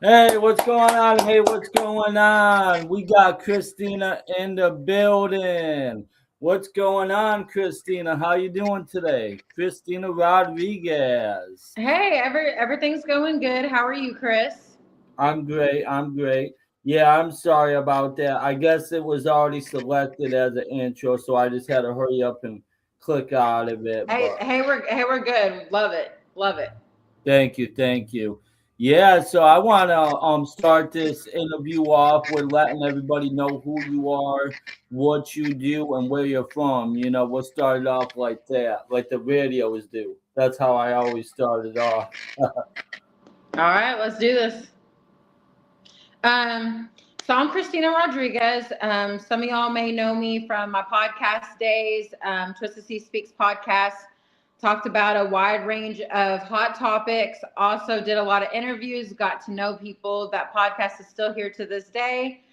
Hey, what's going on? Hey, what's going on? We got Christina in the building. What's going on, Christina? How you doing today? Christina Rodriguez. Everything's going good. How are you, Chris? I'm great. I'm great. Yeah, I'm sorry about that. I guess it was already selected as an intro, so I just had to hurry up and click out of it. But We're good. Love it. Love it. thank you, thank you. Yeah, so I want to start this interview off with letting everybody know who you are, what you do, and where you're from. We'll start it off like that, like the radios do. That's how I always started off. All right, let's do this. Um, so I'm Christina Rodriguez. Some of y'all may know me from my podcast days. Twisted Tea Speaks podcast. Talked about a wide range of hot topics. Also did a lot of interviews. Got to know people. That podcast is still here to this day.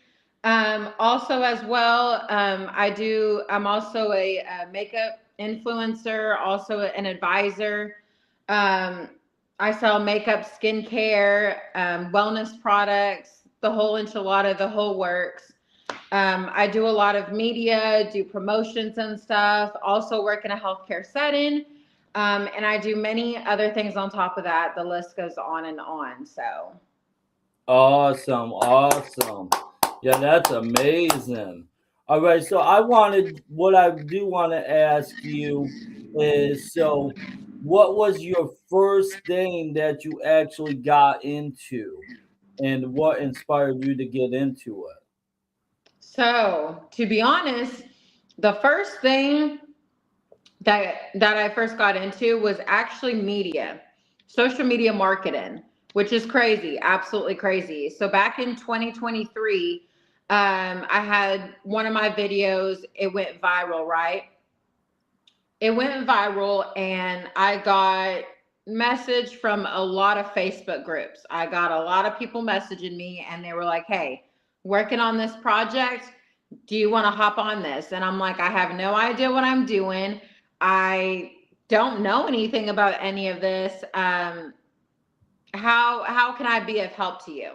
Also, as well, I'm also a makeup influencer, also an advisor. Um, I sell makeup, skincare, wellness products, the whole enchilada, the whole works. I do a lot of media, do promotions and stuff, also work in a healthcare setting. And I do many other things on top of that. The list goes on and on. So, Awesome, awesome. Yeah, that's amazing. All right, so what I do want to ask you is, so what was your first thing that you actually got into, and what inspired you to get into it? so to be honest, the first thing that I first got into was actually media, social media marketing, which is crazy, absolutely crazy. So back in 2023, I had one of my videos. It went viral, right? It went viral, and I got message from a lot of Facebook groups. I got a lot of people messaging me, and they were like, "Hey, working on this project. Do you want to hop on this?" And I'm like, "I have no idea what I'm doing. I don't know anything about any of this. How can I be of help to you?"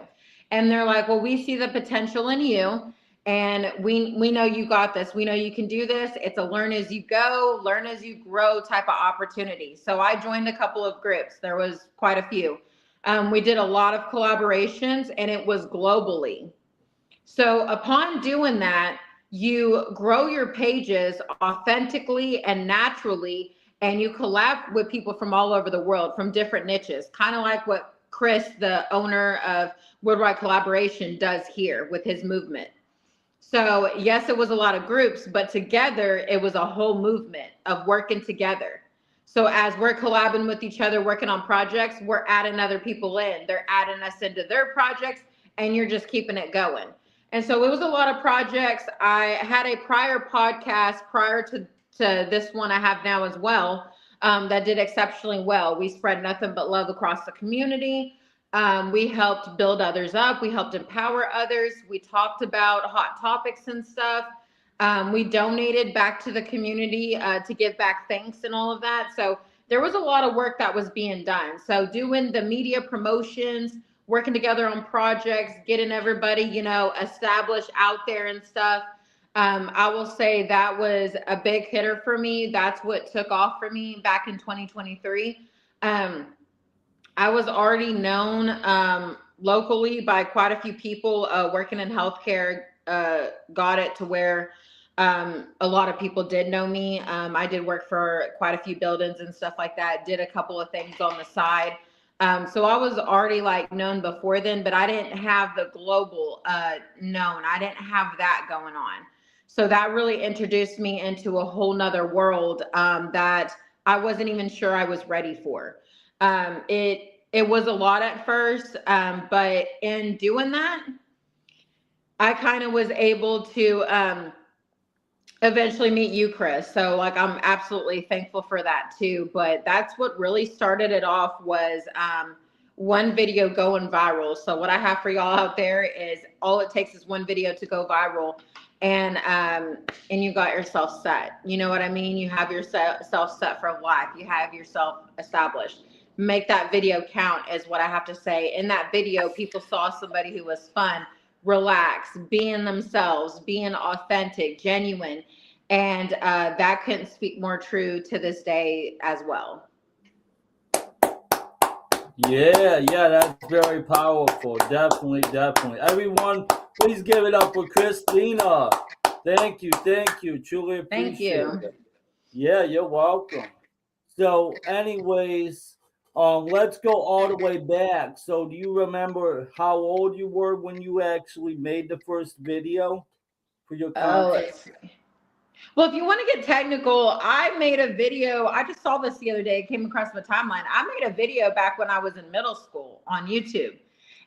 And they're like, "Well, we see the potential in you, and we know you got this. We know you can do this. It's a learn as you go, learn as you grow type of opportunity." So I joined a couple of groups. There was quite a few. We did a lot of collaborations, and it was globally. So upon doing that, you grow your pages authentically and naturally, and you collab with people from all over the world from different niches, kind of like what Chris, the owner of Worldwide Collaboration, does here with his movement. So, yes, it was a lot of groups, but together it was a whole movement of working together. So, as we're collabing with each other, working on projects, we're adding other people in. They're adding us into their projects, and you're just keeping it going. And so, it was a lot of projects. I had a prior podcast prior to this one I have now as well, that did exceptionally well. We spread nothing but love across the community. We helped build others up. We helped empower others. We talked about hot topics and stuff. We donated back to the community to give back thanks and all of that. So there was a lot of work that was being done. So doing the media promotions, working together on projects, getting everybody, established out there and stuff. I will say that was a big hitter for me. That's what took off for me back in 2023. Um, I was already known locally by quite a few people working in healthcare. Got it to where a lot of people did know me. I did work for quite a few buildings and stuff like that. Did a couple of things on the side. So I was already like known before then, but I didn't have the global known. I didn't have that going on. So that really introduced me into a whole nother world that I wasn't even sure I was ready for. It was a lot at first, but in doing that, I kind of was able to eventually meet you, Chris. So like I'm absolutely thankful for that too. But that's what really started it off was one video going viral. So what I have for y'all out there is all it takes is one video to go viral, and you got yourself set. You know what I mean? You have yourself set for life. You have yourself established. make that video count, is what I have to say. In that video, people saw somebody who was fun, relaxed, being themselves, being authentic, genuine. And that couldn't speak more true to this day as well. Yeah, yeah, that's very powerful. Definitely, definitely. Everyone, please give it up for Christina. Thank you, thank you. Truly Thank appreciate you. it. Yeah, you're welcome. So, anyways, let's go all the way back. So, do you remember how old you were when you actually made the first video for your Oh, content? well, if you want to get technical, I made a video. I just saw this the other day. It came across my timeline. I made a video back when I was in middle school on YouTube.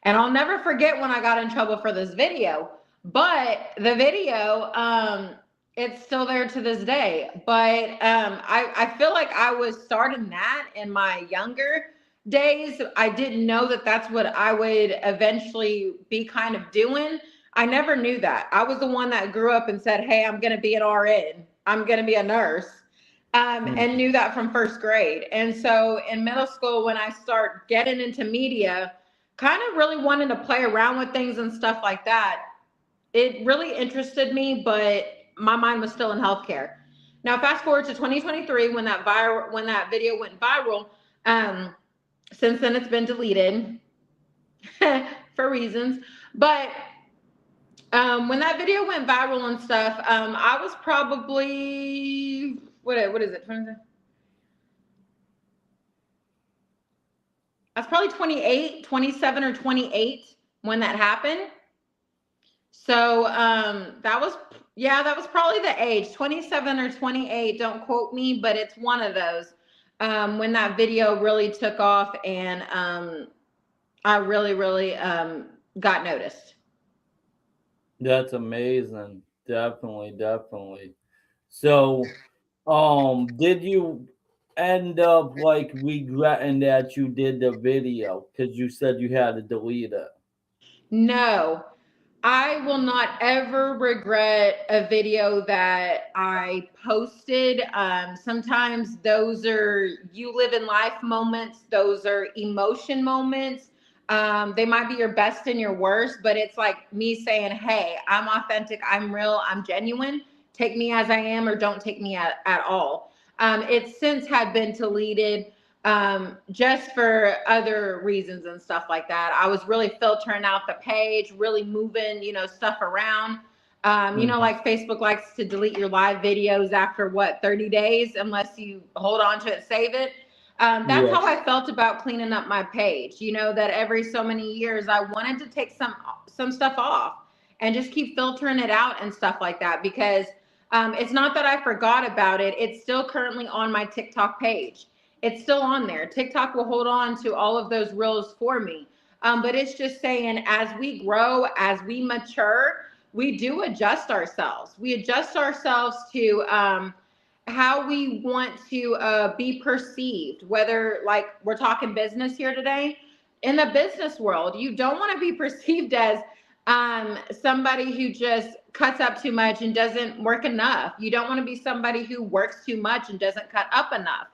And I'll never forget when I got in trouble for this video. But the video, it's still there to this day. But I feel like I was starting that in my younger days. I didn't know that that's what I would eventually be kind of doing. I never knew that. I was the one that grew up and said, "Hey, I'm going to be an RN. I'm going to be a nurse," and Mhm. knew that from first grade. And so in middle school, when I start getting into media, kind of really wanting to play around with things and stuff like that, it really interested me. But my mind was still in healthcare. Now, fast forward to 2023, when that video went viral. Um, since then, it's been deleted for reasons, but when that video went viral and stuff, I was probably what is it? I was probably 28, 27 or 28 when that happened. So that was, yeah, that was probably the age, 27 or 28. Don't quote me, but it's one of those. When that video really took off, and I really, really got noticed. That's amazing. Definitely, definitely. So, did you end up like regretting that you did the video because you said you had to delete it? No, I will not ever regret a video that I posted. Sometimes those are you live in life moments, those are emotion moments. They might be your best and your worst, but it's like me saying, "Hey, I'm authentic, I'm real, I'm genuine. Take me as I am, or don't take me at all." It's since had been deleted, just for other reasons and stuff like that. I was really filtering out the page, really moving, stuff around. Mhm. Like Facebook likes to delete your live videos after what, 30 days, unless you hold on to it, save it. That's how Yeah. I felt about cleaning up my page. That every so many years I wanted to take some stuff off and just keep filtering it out and stuff like that, because it's not that I forgot about it. It's still currently on my TikTok page. It's still on there. TikTok will hold on to all of those reels for me. But it's just saying, as we grow, as we mature, we do adjust ourselves. We adjust ourselves to how we want to be perceived, whether, like, we're talking business here today. In the business world, you don't want to be perceived as somebody who just cuts up too much and doesn't work enough. You don't want to be somebody who works too much and doesn't cut up enough.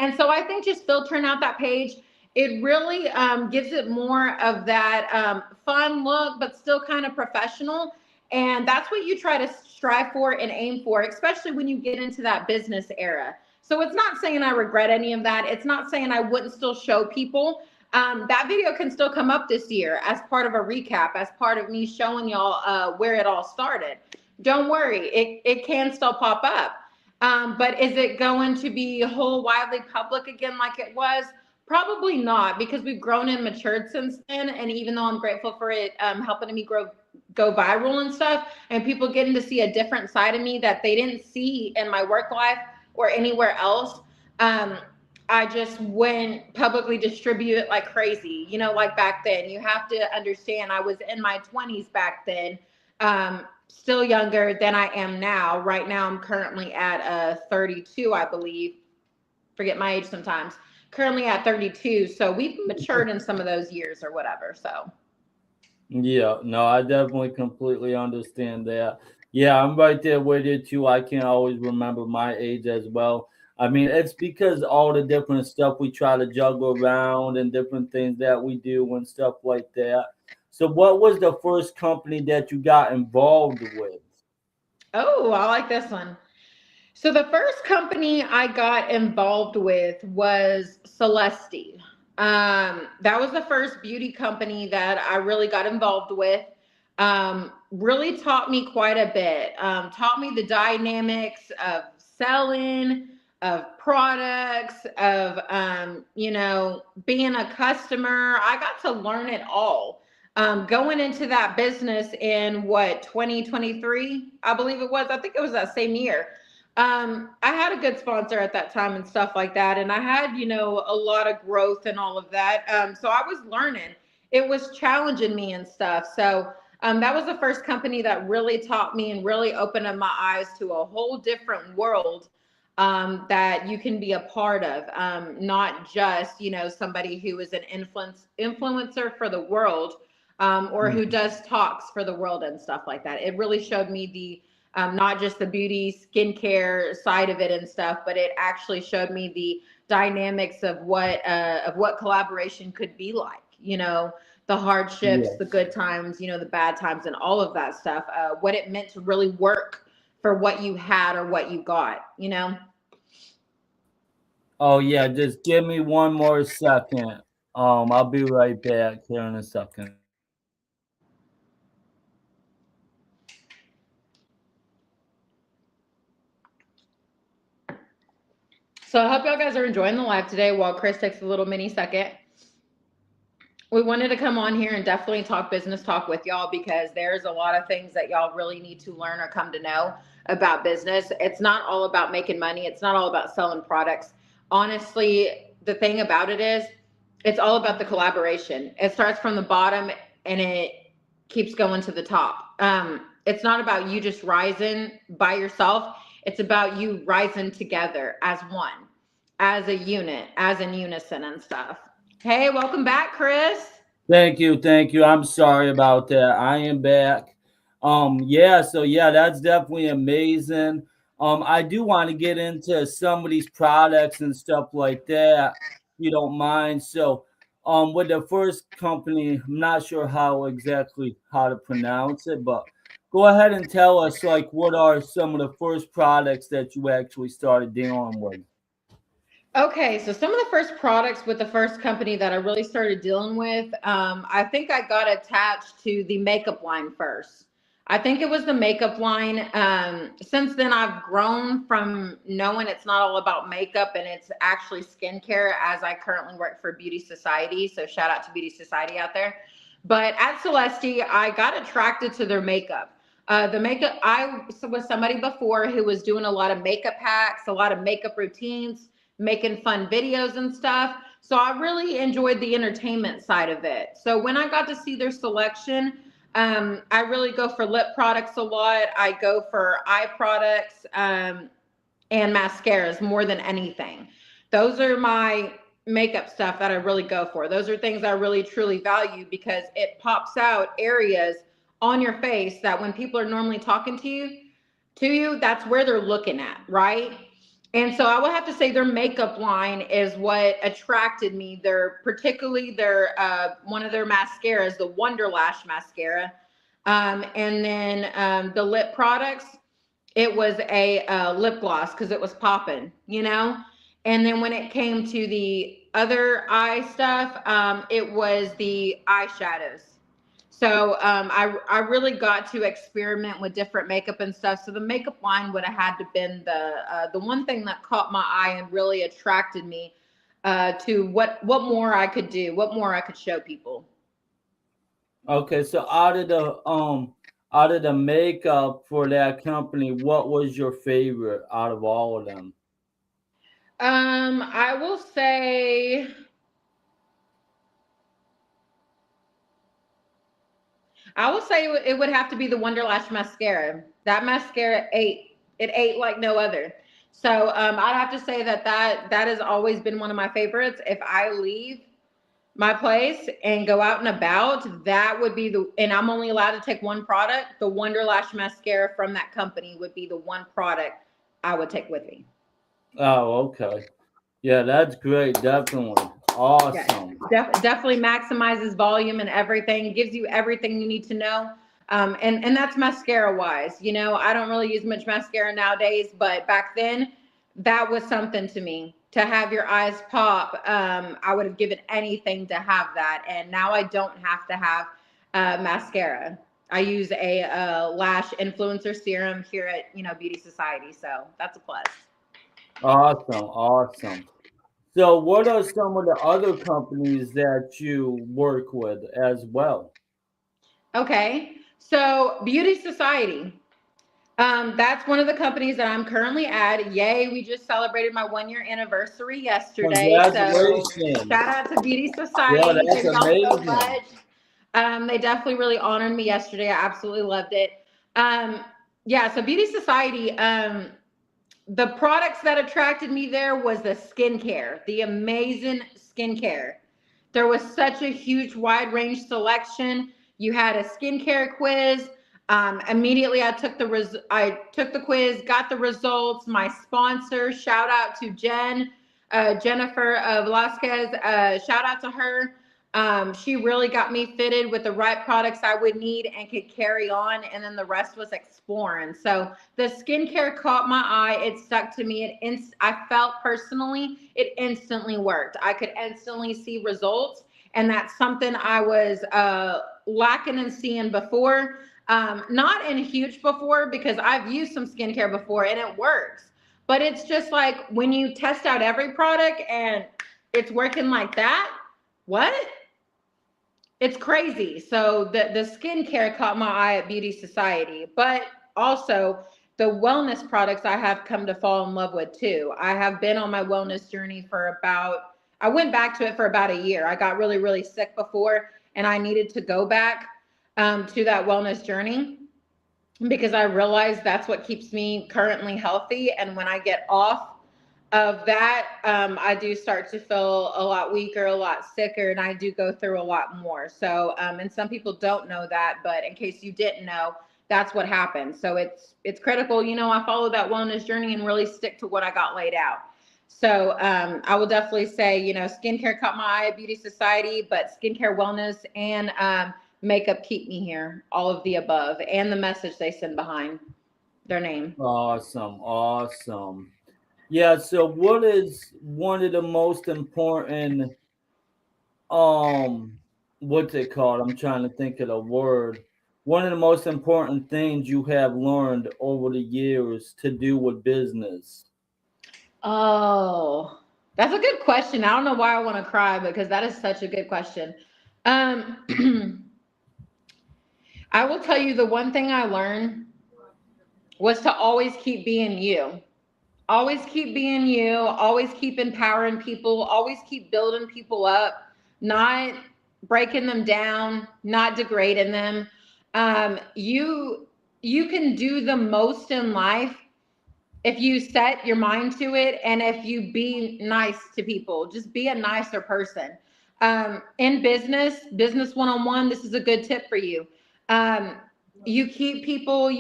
And so I think just filtering out that page, it really gives it more of that fun look, but still kind of professional. And that's what you try to strive for and aim for, especially when you get into that business era. So it's not saying I regret any of that. It's not saying I wouldn't still show people. That video can still come up this year as part of a recap, as part of me showing y'all where it all started. Don't worry, it can still pop up. But is it going to be whole widely public again like it was? Probably not, because we've grown and matured since then. And even though I'm grateful for it helping me go viral and stuff, and people getting to see a different side of me that they didn't see in my work life or anywhere else, um, I just wouldn't publicly distribute it like crazy. Like back then, you have to understand I was in my 20s back then, still younger than I am now. Right now, I'm currently at 32, I believe. Forget my age sometimes. Currently at 32. So we've matured in some of those years or whatever. So. Yeah, no, I definitely completely understand that. Yeah, I'm right there with you too. I can't always remember my age as well. I mean, it's because all the different stuff we try to juggle around and different things that we do and stuff like that. So, what was the first company that you got involved with? Oh, I like this one. So the first company I got involved with was Celeste. That was the first beauty company that I really got involved with. Really taught me quite a bit. Taught me the dynamics of selling, of products, of being a customer. I got to learn it all. Going into that business in what 2023, I believe it was. I think it was that same year. I had a good sponsor at that time and stuff like that. And I had, a lot of growth and all of that. So I was learning. It was challenging me and stuff. So that was the first company that really taught me and really opened up my eyes to a whole different world that you can be a part of. Not just, somebody who is an influencer for the world or who does talks for the world and stuff like that. It really showed me the not just the beauty skincare side of it and stuff, but it actually showed me the dynamics of what collaboration could be like. The hardships, the Yes. good times, the bad times, and all of that stuff. What it meant to really work for what you had or what you got. Oh yeah, just give me one more second. I'll be right back here in a second. So I hope y'all guys are enjoying the live today while Chris takes a little mini second. We wanted to come on here and definitely talk business talk with y'all because there's a lot of things that y'all really need to learn or come to know about business. It's not all about making money. It's not all about selling products. Honestly, the thing about it is it's all about the collaboration. It starts from the bottom and it keeps going to the top. It's not about you just rising by yourself. It's about you rising together as one, as a unit, as in unison and stuff. Hey, welcome back, Chris. Thank you, thank you. I'm sorry about that. I am back. Yeah, so yeah, that's definitely amazing. I do want to get into some of these products and stuff like that, if you don't mind. So, with the first company, I'm not sure how exactly how to pronounce it, but go ahead and tell us like what are some of the first products that you actually started dealing with. Okay, so some of the first products with the first company that I really started dealing with, I think I got attached to the makeup line first. I think it was the makeup line. Since then, I've grown from knowing it's not all about makeup and it's actually skincare, as I currently work for Beauty Society. So, shout out to Beauty Society out there. But at Celeste, I got attracted to their makeup. The makeup, I was somebody before who was doing a lot of makeup hacks, a lot of makeup routines, making fun videos and stuff. So I really enjoyed the entertainment side of it. So when I got to see their selection, I really go for lip products a lot. I go for eye products and mascaras more than anything. Those are my makeup stuff that I really go for. Those are things I really truly value because it pops out areas on your face that when people are normally talking to you, that's where they're looking at, right? And so I would have to say their makeup line is what attracted me. Particularly their one of their mascaras, the Wonder Lash mascara, and then the lip products. It was a lip gloss because it was popping. And then when it came to the other eye stuff, it was the eyeshadows. So I really got to experiment with different makeup and stuff. So the makeup line would have had to been the one thing that caught my eye and really attracted me to what more I could do, what more I could show people. Okay, so out of the makeup for that company, what was your favorite out of all of them? I will say it would have to be the Wonder Lash mascara. That mascara ate. It ate like no other. So I'd have to say that has always been one of my favorites. If I leave my place and go out and about, that would be and I'm only allowed to take one product. The Wonder Lash mascara from that company would be the one product I would take with me. Oh, okay. Yeah, that's great. Definitely. Yeah, Awesome. definitely maximizes volume and everything. Gives you everything you need to know. And that's mascara wise. You know, I don't really use much mascara nowadays, but back then, that was something to me. To have your eyes pop, I would have given anything to have that. And now I don't have to have mascara. I use a lash influencer serum here at Beauty Society, so that's a plus. Awesome. Awesome. So, what are some of the other companies that you work with as well? Okay, so Beauty Society. That's one of the companies that I'm currently at. Yay, we just celebrated my 1 year anniversary yesterday. So Congratulations. shout out to Beauty Yeah, Society. that's Thank y'all so amazing. much. They definitely really honored me yesterday. I absolutely loved it. Um, yeah, so Beauty Society, the products that attracted me there was the skincare, the amazing skincare. There was such a huge wide range selection. You had a skincare quiz. Immediately, I took the quiz, got the results. My sponsor, shout out to Jennifer Velasquez. Shout out to her. She really got me fitted with the right products I would need and could carry on, and then the rest was exploring. So the skincare caught my eye. It stuck to me. I felt personally it instantly worked. I could instantly see results, and that's something I was lacking in seeing before. Not in huge before because I've used some skincare before and it works. But it's just like when you test out every product and it's working like that. What? It's crazy. So the skincare caught my eye at Beauty Society, but also the wellness products I have come to fall in love with too. I have been on my wellness journey for about I went back to it for about a year. I got really really sick before and I needed to go back to that wellness journey because I realize that's what keeps me currently healthy. And when I get off of that, I do start to feel a lot weaker, a lot sicker, and I do go through a lot more. So, and some people don't know that, but in case you didn't know, that's what happens. So it's critical. You know, I follow that wellness journey and really stick to what I got laid out. So I will definitely say, skincare caught my eye at Beauty Society, but skincare, wellness, and makeup keep me here. All of the above, and the message they send behind their name. Awesome. Awesome. Yeah, so what is one of the most important um what's it called? I'm trying to think of the word. One of the most important things you have learned over the years to do with business. Oh, that's a good question. I don't know why I want to cry because that is such a good question. Um, I will tell you the one thing I learned was to always keep being you. Always keep being you. Always keep empowering people. Always keep building people up, not breaking them down, not degrading them. You can do the most in life if you set your mind to it and if you be nice to people. Just be a nicer person. In business one-on-one, this is a good tip for you. um, you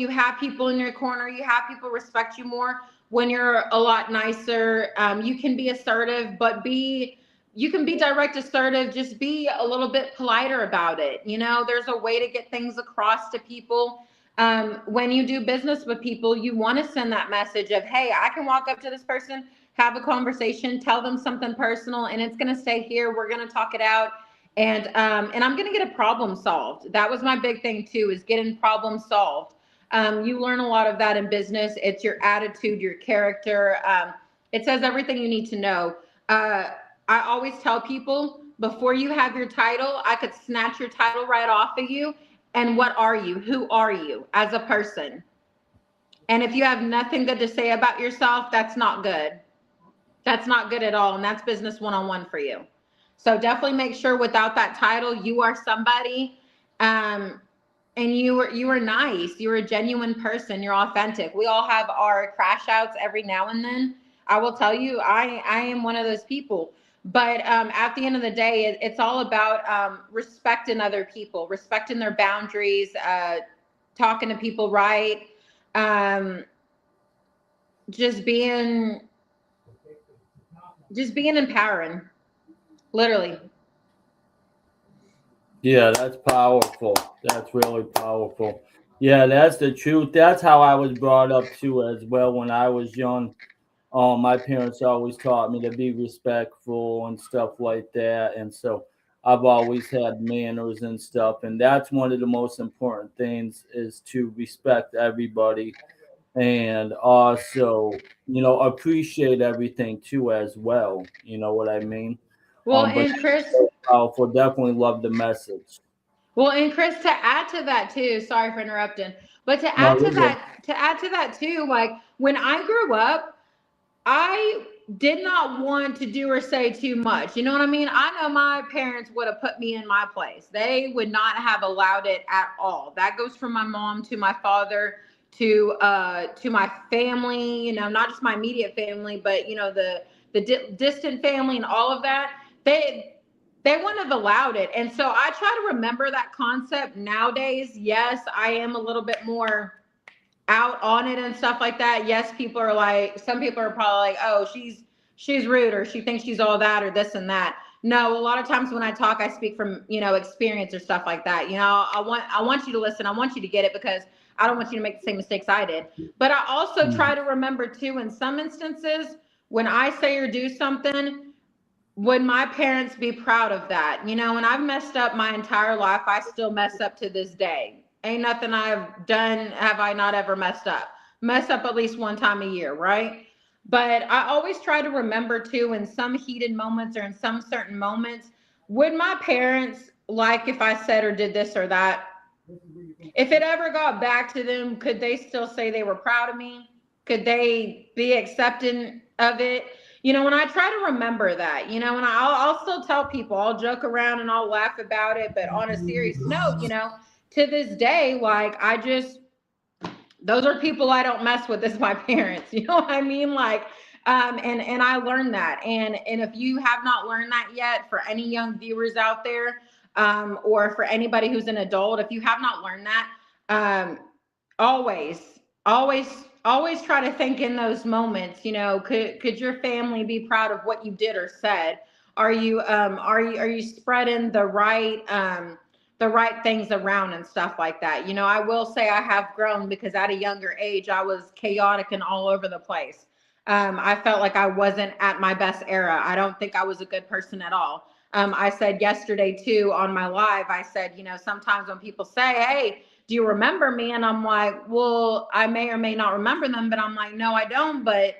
have people in your corner, you have people respect you more when you're a lot nicer. You can be assertive, but you can be direct assertive, just be a little bit politer about it. There's a way to get things across to people. When you do business with people, you want to send that message of, hey, I can walk up to this person, have a conversation, tell them something personal, and it's going to stay here. We're going to talk it out. And I'm going to get a problem solved. That was my big thing too, is getting problems solved. You learn a lot of that in business. It's your attitude, your character. It says everything you need to know. Uh, I always tell people before you have your title, I could snatch your title right off of you. And what are you? Who are you as a person? And if you have nothing good to say about yourself, that's not good. That's not good at all. And that's business one-on-one for you. So definitely make sure without that title, you are somebody. Um, and you are nice. You're a genuine person. You're authentic. We all have our crash outs every now and then. I will tell you, I am one of those people. But at the end of the day, it's all about respecting other people, respecting their boundaries, talking to people right, um, just being just being empowering, literally. Yeah, that's powerful. That's really powerful. Yeah, that's the truth. That's how I was brought up too as well when I was young. My parents always taught me to be respectful and stuff like that, and so I've always had manners and stuff, and that's one of the most important things is to respect everybody and also, appreciate everything too as well. You know what I mean? Well, But and that's Chris, so powerful. Definitely love the message. To add to that too, sorry for interrupting, but No, you're good. to add to that too, like when I grew up, I did not want to do or say too much. You know what I mean? I know my parents would have put me in my place. They would not have allowed it at all. That goes from my mom to my father to my family, you know, not just my immediate family, but you know the distant family and all of that. They wouldn't have allowed it. And so I try to remember that concept nowadays. Yes, I am a little bit more out on it and stuff like that. Yes, people are like, some people are probably like, oh, she's rude or she thinks she's all that or this and that. No, a lot of times when I talk, I speak from, you know, experience or stuff like that. You know, I want you to listen. I want you to get it because I don't want you to make the same mistakes I did. But I also try Mhm. to remember too, in some instances, when I say or do something, would my parents be proud of that? You know, and I've messed up my entire life. I still mess up to this day. Ain't nothing I've done have I not ever messed up. Mess up at least one time a year, right? But I always try to remember too, in some heated moments or in some certain moments, would my parents like if I said or did this or that? If it ever got back to them, could they still say they were proud of me? Could they be accepting of it? You know, and I try to remember that, you know, and I'll still tell people, I'll joke around and I'll laugh about it. But on a serious note, you know, to this day, like those are people I don't mess with as my parents. You know what I mean? Like, and I learned that. And if you have not learned that yet, for any young viewers out there, or for anybody who's an adult, if you have not learned that, um, always, always, always try to think in those moments. You know, could your family be proud of what you did or said? Are you spreading the right things around and stuff like that. You know, I will say I have grown because at a younger age, I was chaotic and all over the place. I felt like I wasn't at my best era. I don't think I was a good person at all. I said yesterday too on my live, I said, you know, sometimes when people say, hey, do you remember me? And I'm like, well, I may or may not remember them, but I'm like, no, I don't. But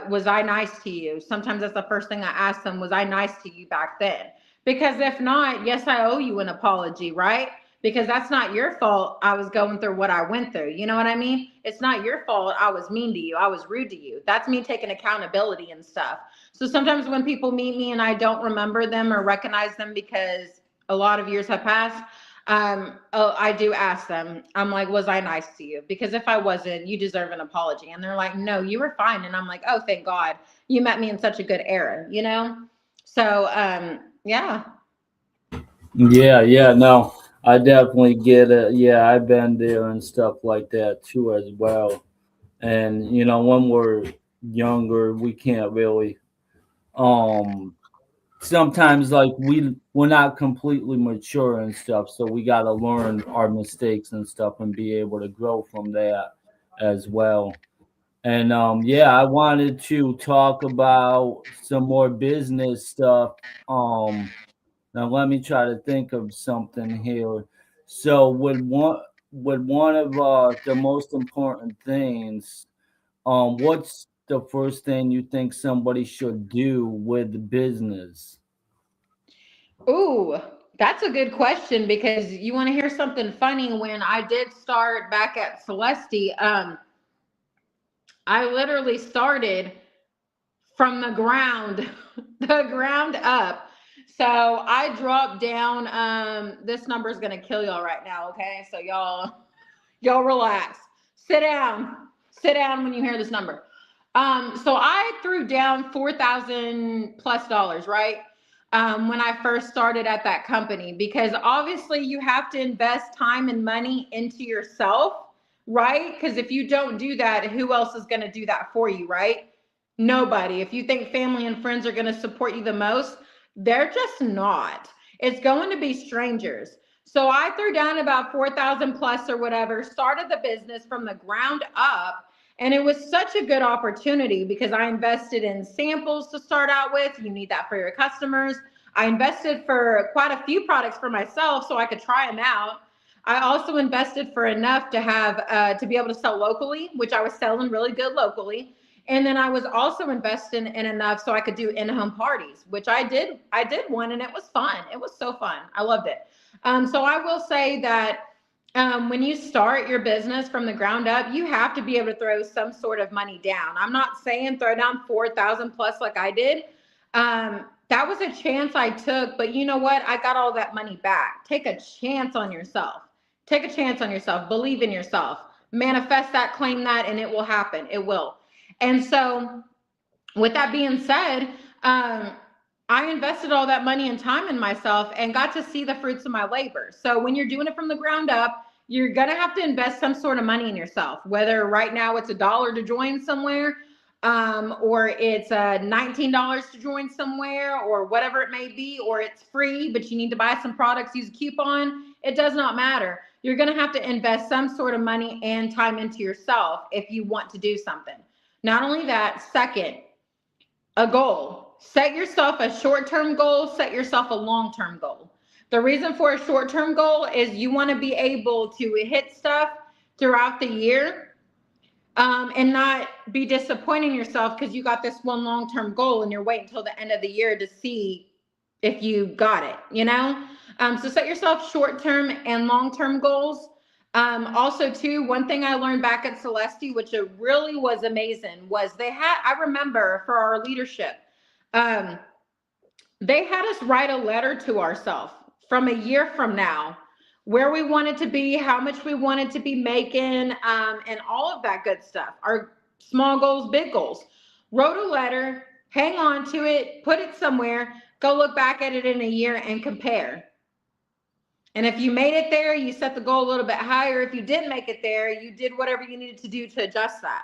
was I nice to you? Sometimes that's the first thing I ask them. Was I nice to you back then? Because if not, yes, I owe you an apology, right? Because that's not your fault. I was going through what I went through. You know what I mean? It's not your fault. I was mean to you. I was rude to you. That's me taking accountability and stuff. So sometimes when people meet me and I don't remember them or recognize them because a lot of years have passed, I do ask them. I'm like, was I nice to you? Because if I wasn't, you deserve an apology. And they're like, no, you were fine. And I'm like, oh, thank God, you met me in such a good era. You know? So, yeah. Yeah, yeah, no, I definitely get it. Yeah, I've been there and stuff like that too as well. And when we're younger, we can't really um sometimes like we're not completely mature and stuff, so we got to learn our mistakes and stuff and be able to grow from that as well. And yeah, I wanted to talk about some more business stuff. Now let me try to think of something here. So would one of the most important things, what's the first thing you think somebody should do with the business? Ooh, that's a good question because you want to hear something funny. When I did start back at Celesti, I literally started from the ground, the ground up. So I dropped down. This number is gonna kill y'all right now. Okay, so y'all relax. Sit down. Sit down when you hear this number. So I threw down $4,000+ right? When I first started at that company, because obviously you have to invest time and money into yourself, right? Because if you don't do that, who else is going to do that for you, right? Nobody. If you think family and friends are going to support you the most, they're just not. It's going to be strangers. So I threw down about 4,000 plus or whatever, started the business from the ground up. And it was such a good opportunity because I invested in samples to start out with. You need that for your customers. I invested for quite a few products for myself so I could try them out. I also invested for enough to have to be able to sell locally, which I was selling really good locally. And then I was also investing in enough so I could do in-home parties, which I did. I did one, and it was fun. It was so fun. I loved it. So I will say that when you start your business from the ground up, you have to be able to throw some sort of money down. I'm not saying throw down 4,000 plus like I did. That was a chance I took, but you know what? I got all that money back. Take a chance on yourself. Take a chance on yourself. Believe in yourself. Manifest that, claim that, and it will happen. It will. And so, with that being said, I invested all that money and time in myself and got to see the fruits of my labor. So, when you're doing it from the ground up, you're going to have to invest some sort of money in yourself, whether right now it's $1 to join somewhere, or it's $19 to join somewhere, or whatever it may be, or it's free, but you need to buy some products, use a coupon. It does not matter. You're going to have to invest some sort of money and time into yourself if you want to do something. Not only that, second, a goal. Set yourself a short-term goal, set yourself a long-term goal. The reason for a short-term goal is you want to be able to hit stuff throughout the year, and not be disappointing yourself because you got this one long-term goal and you're waiting until the end of the year to see if you got it, you know? So set yourself short-term and long-term goals. Also too, one thing I learned back at Celesti, which it really was amazing, was I remember for our leadership, they had us write a letter to ourselves from a year from now, where we wanted to be, how much we wanted to be making, and all of that good stuff. Our small goals, big goals. Wrote a letter, hang on to it, put it somewhere, go look back at it in a year and compare. And if you made it there, you set the goal a little bit higher. If you didn't make it there, you did whatever you needed to do to adjust that.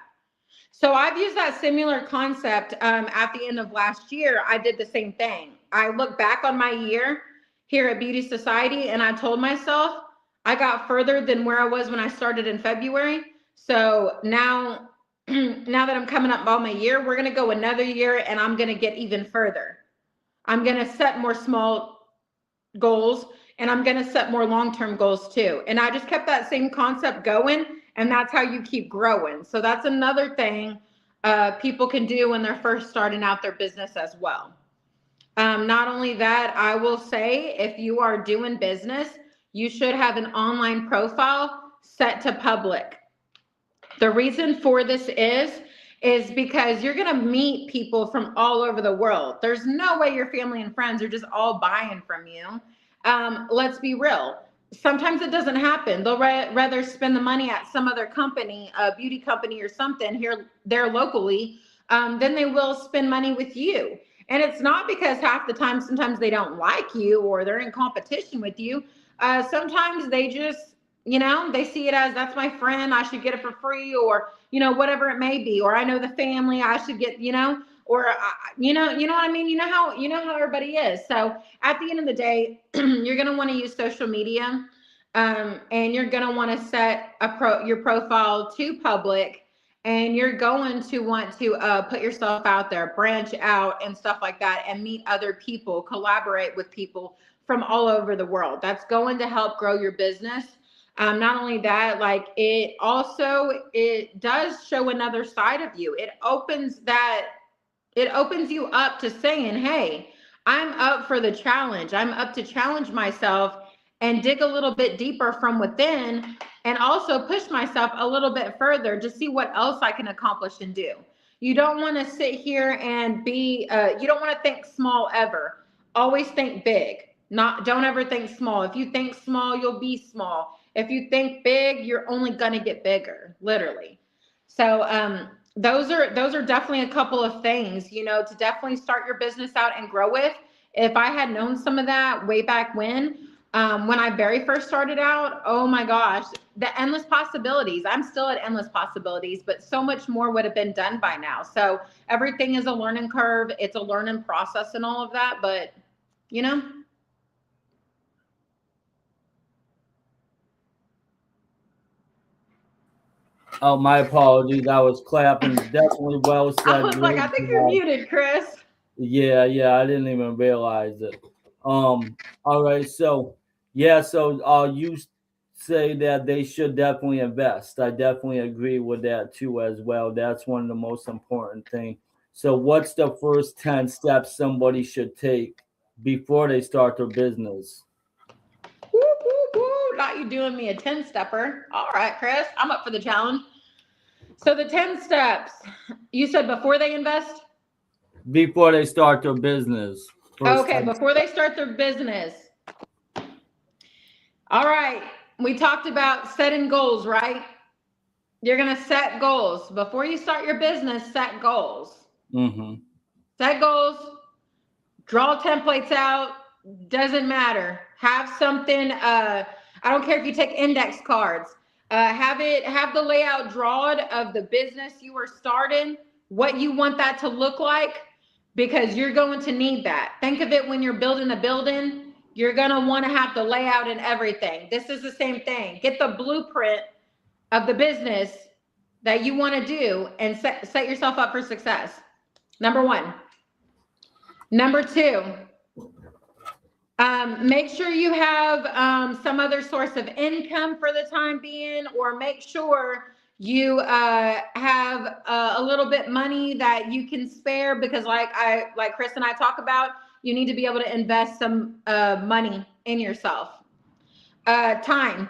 So I've used that similar concept at the end of last year. I did the same thing. I looked back on my year here at Beauty Society and I told myself I got further than where I was when I started in February. So now, now that I'm coming up on my year, we're going to go another year and I'm going to get even further. I'm going to set more small goals and I'm going to set more long-term goals too. And I just kept that same concept going, and that's how you keep growing. So that's another thing people can do when they're first starting out their business as well. Not only that, I will say if you are doing business, you should have an online profile set to public. The reason for this is because you're going to meet people from all over the world. There's no way your family and friends are just all buying from you. Let's be real. Sometimes it doesn't happen. They'll rather spend the money at some other company, a beauty company or something there locally, than they will spend money with you. And it's not because half the time, sometimes they don't like you or they're in competition with you. Sometimes they just, they see it as, that's my friend, I should get it for free, or, whatever it may be, or I know the family, I should get, or, you know what I mean? You know how everybody is. So at the end of the day, you're going to want to use social media, and you're going to want to set your profile to public, and you're going to want to put yourself out there, branch out and stuff like that, and meet other people, collaborate with people from all over the world. That's going to help grow your business. Not only that, like it does show another side of you. It opens you up to saying, hey, I'm up for the challenge. I'm up to challenge myself and dig a little bit deeper from within, and also push myself a little bit further to see what else I can accomplish and do. You don't want to sit here and you don't want to think small ever. Always think big. Don't ever think small. If you think small, you'll be small. If you think big, you're only going to get bigger, literally. So, those are definitely a couple of things, to definitely start your business out and grow with. If I had known some of that way back when, When I very first started out, oh my gosh, the endless possibilities. I'm still at endless possibilities, but so much more would have been done by now. So everything is a learning curve. It's a learning process and all of that. But, you know, Oh, my apologies. I was clapping. Definitely well I said. was like, I Great think you're job. muted, Chris. Yeah, yeah, I didn't even realize it. All right, so yeah, so you say that they should definitely invest. I definitely agree with that too as well. That's one of the most important things. So what's the first 10 steps somebody should take before they start their business? Woo, woo, woo. Not you doing me a 10 stepper. All right, Chris, I'm up for the challenge. So the 10 steps, you said before they invest? Before they start their business. First Okay, 10 before they start their business. All right, we talked about setting goals, right? You're going to set goals. Before you start your business, set goals. Mm-hmm. Set goals, draw templates out, doesn't matter. Have something, I don't care if you take index cards. Have the layout drawn of the business you are starting, what you want that to look like, because you're going to need that. Think of it when you're building a building, you're going to want to have the layout and everything. This is the same thing. Get the blueprint of the business that you want to do and set yourself up for success. Number one. Number two, make sure you have some other source of income for the time being, or make sure you have a little bit money that you can spare, because like Chris and I talk about, you need to be able to invest some money in yourself. Time.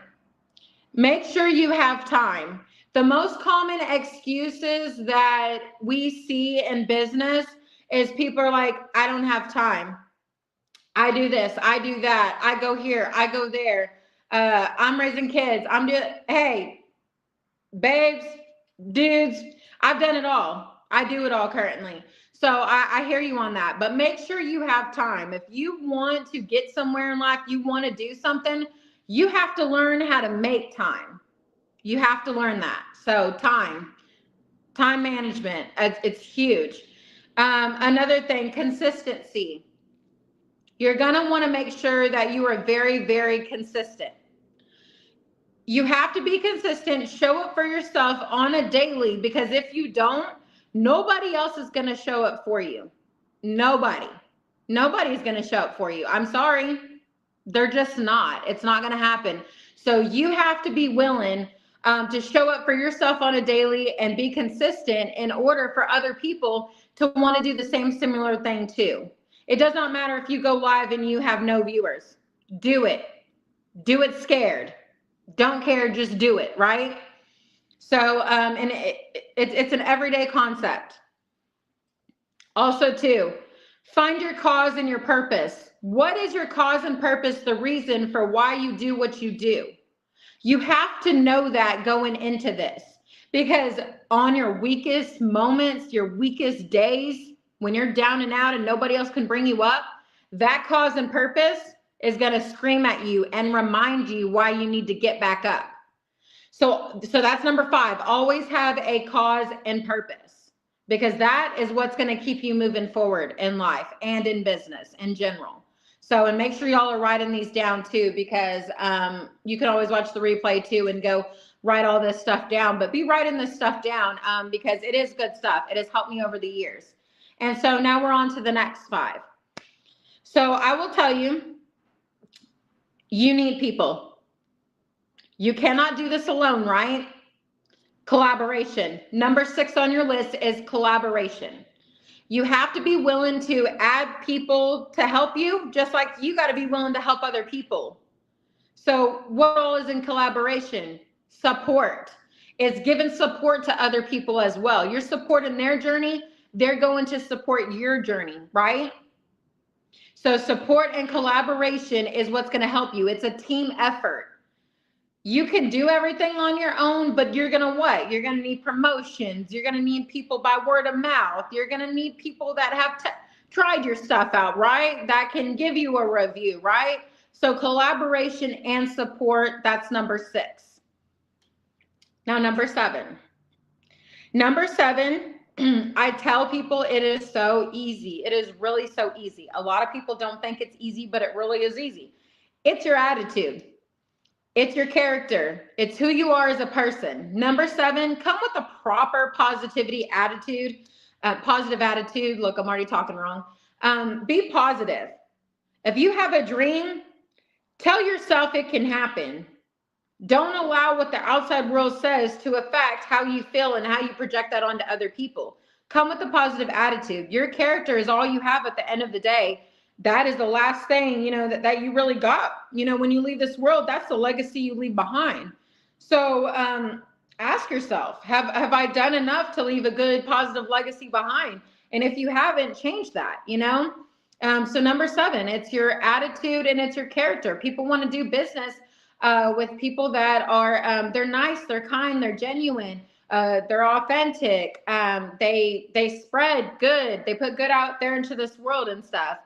Make sure you have time. The most common excuses that we see in business is people are like, I don't have time. I do this, I do that, I go here, I go there. I'm raising kids. Hey, babes, dudes, I've done it all. I do it all currently. So I hear you on that, but make sure you have time. If you want to get somewhere in life, you want to do something, you have to learn how to make time. You have to learn that. So time management, it's huge. Another thing, consistency. You're going to want to make sure that you are very, very consistent. You have to be consistent, show up for yourself on a daily, because if you don't, nobody else is going to show up for you. Nobody. Nobody's going to show up for you. I'm sorry. They're just not. It's not going to happen. So you have to be willing to show up for yourself on a daily and be consistent in order for other people to want to do the same similar thing too. It does not matter if you go live and you have no viewers. Do it. Do it scared. Don't care, just do it, right? So, and it's an everyday concept. Also, too, find your cause and your purpose. What is your cause and purpose, the reason for why you do what you do? You have to know that going into this, because on your weakest moments, your weakest days, when you're down and out and nobody else can bring you up, that cause and purpose is going to scream at you and remind you why you need to get back up. So that's number 5. Always have a cause and purpose, because that is what's going to keep you moving forward in life and in business in general. So, and make sure y'all are writing these down too, because you can always watch the replay too and go write all this stuff down, but be writing this stuff down because it is good stuff. It has helped me over the years. And so now we're on to the next 5. So I will tell you, you need people. You cannot do this alone, right? Collaboration. Number 6 on your list is collaboration. You have to be willing to add people to help you, just like you got to be willing to help other people. So what all is in collaboration? Support. It's giving support to other people as well. You're supporting their journey. They're going to support your journey, right? So support and collaboration is what's going to help you. It's a team effort. You can do everything on your own, but you're going to what? You're going to need promotions. You're going to need people by word of mouth. You're going to need people that have tried your stuff out, right? That can give you a review, right? So collaboration and support, that's number 6. Now, number 7. Number 7, I tell people it is so easy. It is really so easy. A lot of people don't think it's easy, but it really is easy. It's your attitude. It's your character. It's who you are as a person. Number 7, come with a proper positivity attitude, positive attitude. Look, I'm already talking wrong. Be positive. If you have a dream, tell yourself it can happen. Don't allow what the outside world says to affect how you feel and how you project that onto other people. Come with a positive attitude. Your character is all you have at the end of the day. That is the last thing, that you really got. When you leave this world, that's the legacy you leave behind. So ask yourself, have I done enough to leave a good, positive legacy behind? And if you haven't, change that, So number 7, it's your attitude and it's your character. People want to do business with people that are they're nice, they're kind, they're genuine, they're authentic, they spread good, they put good out there into this world and stuff.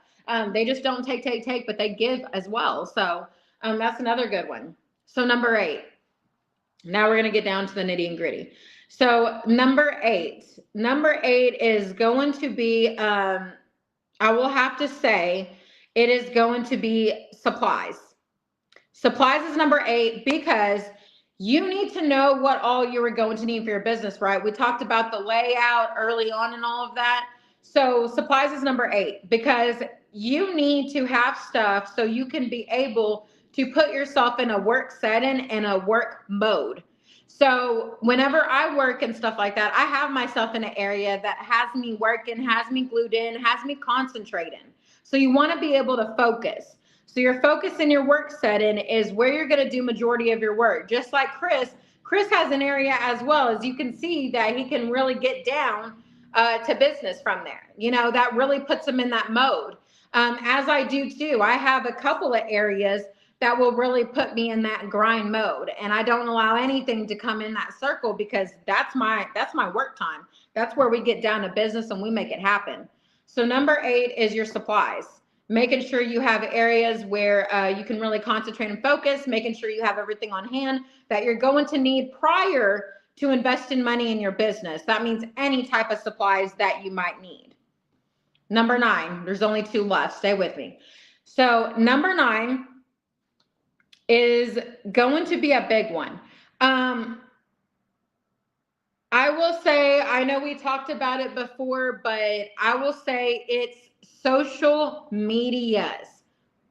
They just don't take, but they give as well. So that's another good one. So number 8. Now we're gonna get down to the nitty and gritty. So number 8 is going to be I will have to say it is going to be supplies. Supplies is number 8 because you need to know what all you are going to need for your business, right? We talked about the layout early on and all of that. So supplies is number 8 because you need to have stuff so you can be able to put yourself in a work setting and a work mode. So whenever I work and stuff like that, I have myself in an area that has me working, has me glued in, has me concentrating. So you want to be able to focus. So your focus in your work setting is where you're going to do majority of your work. Just like Chris has an area as well. As you can see that he can really get down to business from there. That really puts him in that mode. As I do too. I have a couple of areas that will really put me in that grind mode. And I don't allow anything to come in that circle because that's my work time. That's where we get down to business and we make it happen. So number 8 is your supplies. Making sure you have areas where you can really concentrate and focus, making sure you have everything on hand that you're going to need prior to investing money in your business. That means any type of supplies that you might need. Number 9, there's only 2 left. Stay with me. So number 9 is going to be a big one. I will say, I know we talked about it before, but I will say it's social medias,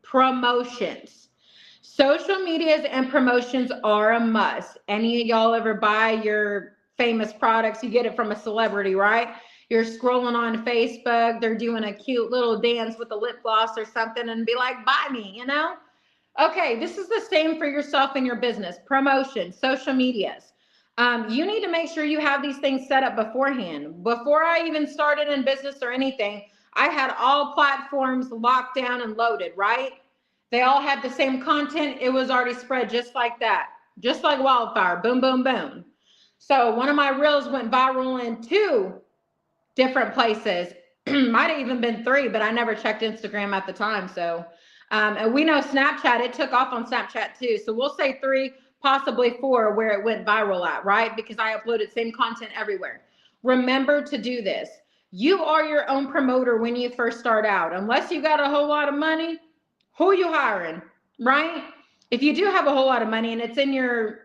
promotions. Social medias and promotions are a must. Any of y'all ever buy your famous products? You get it from a celebrity, right? You're scrolling on Facebook, they're doing a cute little dance with a lip gloss or something and be like, buy me, Okay, this is the same for yourself and your business. Promotion, social medias. You need to make sure you have these things set up beforehand. Before I even started in business or anything, I had all platforms locked down and loaded, right? They all had the same content. It was already spread just like that, just like wildfire. Boom, boom, boom. So one of my reels went viral in 2 different places. Might have even been 3, but I never checked Instagram at the time. So, and we know Snapchat, it took off on Snapchat too. So we'll say 3, possibly 4 where it went viral at, right? Because I uploaded same content everywhere. Remember to do this. You are your own promoter when you first start out. Unless you got a whole lot of money, who you hiring, right? If you do have a whole lot of money and it's in your,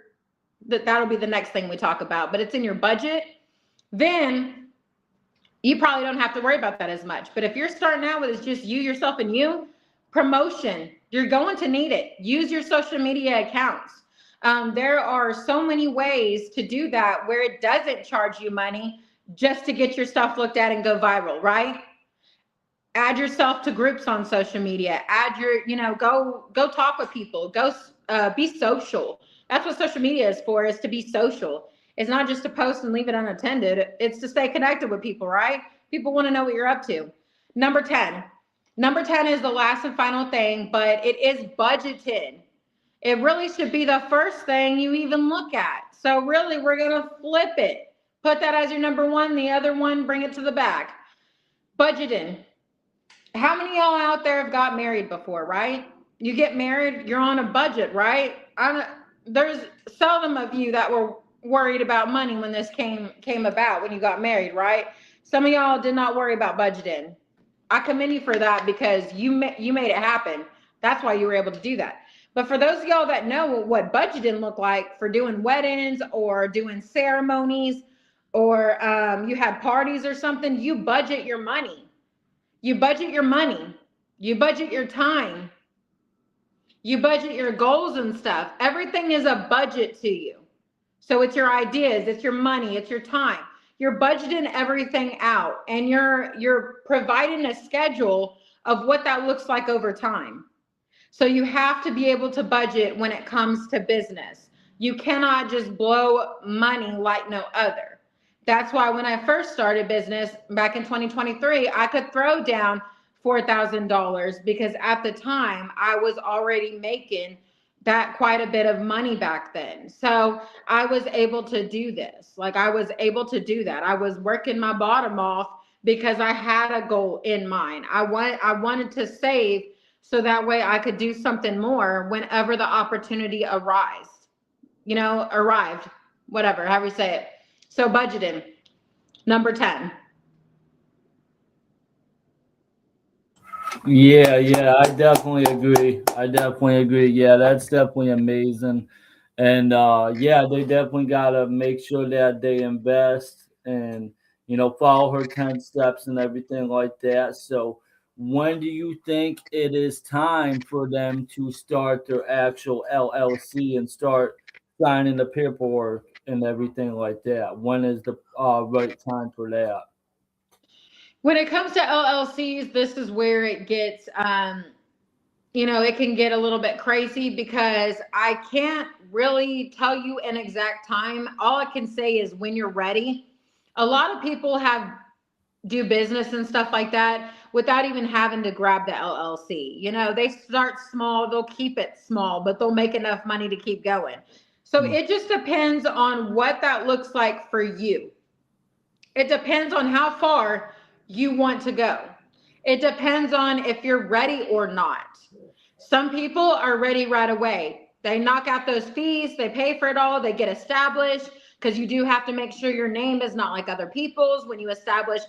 that'll be the next thing we talk about, but it's in your budget, then you probably don't have to worry about that as much. But if you're starting out with it's just you, yourself, and you, promotion, you're going to need it. Use your social media accounts. There are so many ways to do that where it doesn't charge you money just to get your stuff looked at and go viral, right? Add yourself to groups on social media. Add your, go talk with people. Go be social. That's what social media is for, is to be social. It's not just to post and leave it unattended. It's to stay connected with people, right? People want to know what you're up to. Number 10. Number 10 is the last and final thing, but it is budgeted. It really should be the first thing you even look at. So really, we're going to flip it. Put that as your number 1. The other one, bring it to the back. Budgeting. How many of y'all out there have got married before, right? You get married, you're on a budget, right? There's seldom of you that were worried about money when this came about when you got married, right? Some of y'all did not worry about budgeting. I commend you for that because you made it happen. That's why you were able to do that. But for those of y'all that know what budgeting look like for doing weddings or doing ceremonies, or you had parties or something, you budget your money. You budget your money. You budget your time. You budget your goals and stuff. Everything is a budget to you. So it's your ideas, it's your money, it's your time. You're budgeting everything out, and you're providing a schedule of what that looks like over time. So you have to be able to budget when it comes to business. You cannot just blow money like no other. That's why when I first started business back in 2023, I could throw down $4,000 because at the time I was already making that quite a bit of money back then. So I was able to do this. Like I was able to do that. I was working my bottom off because I had a goal in mind. I wanted to save so that way I could do something more whenever the opportunity arrived, whatever, however you say it. So budgeting, number 10. Yeah, yeah, I definitely agree. I definitely agree. Yeah, that's definitely amazing. And yeah, they definitely gotta make sure that they invest and follow her 10 steps and everything like that. So when do you think it is time for them to start their actual LLC and start signing the paperwork and everything like that? When is the right time for that? When it comes to LLCs, this is where it gets it can get a little bit crazy because I can't really tell you an exact time. All I can say is when you're ready. A lot of people have do business and stuff like that without even having to grab the LLC. They start small, they'll keep it small, but they'll make enough money to keep going. So Mm. it just depends on what that looks like for you. It depends on how far you want to go. It depends on if you're ready or not. Some people are ready right away. They knock out those fees, they pay for it all, they get established because you do have to make sure your name is not like other people's when you establish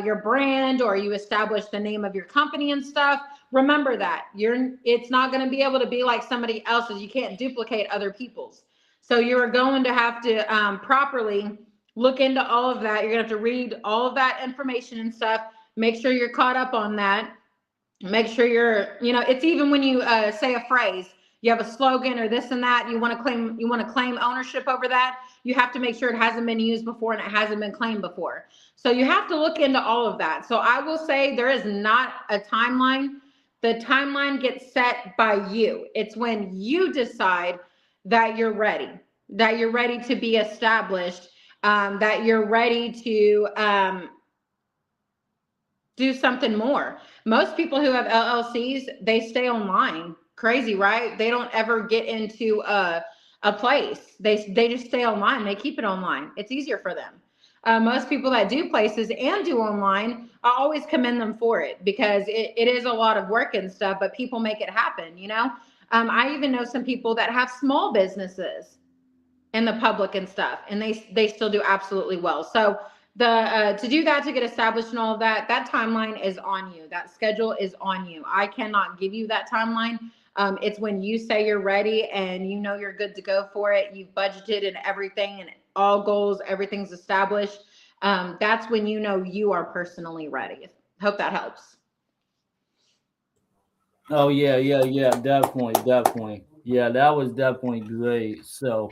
your brand or you establish the name of your company and stuff. Remember that it's not going to be able to be like somebody else's. You can't duplicate other people's. So you're going to have to properly look into all of that. You're going to have to read all of that information and stuff. Make sure you're caught up on that. Make sure it's even when you say a phrase, you have a slogan or this and that, you want to claim ownership over that. You have to make sure it hasn't been used before and it hasn't been claimed before. So you have to look into all of that. So I will say there is not a timeline. The timeline gets set by you. It's when you decide that you're ready to be established, that you're ready to do something more. Most people who have LLCs, they stay online. Crazy, right? They don't ever get into a place. They just stay online. They keep it online. It's easier for them. Most people that do places and do online, I always commend them for it because it is a lot of work and stuff, but people make it happen. I even know some people that have small businesses in the public and stuff, and they still do absolutely well. So the to do that, to get established and all of that, that timeline is on you. That schedule is on you. I cannot give you that timeline. It's when you say you're ready and you know you're good to go for it. You've budgeted and everything, and all goals, everything's established. That's when you know you are personally ready. Hope that helps. Oh yeah, yeah, yeah, definitely, definitely. Yeah, that was definitely great. So,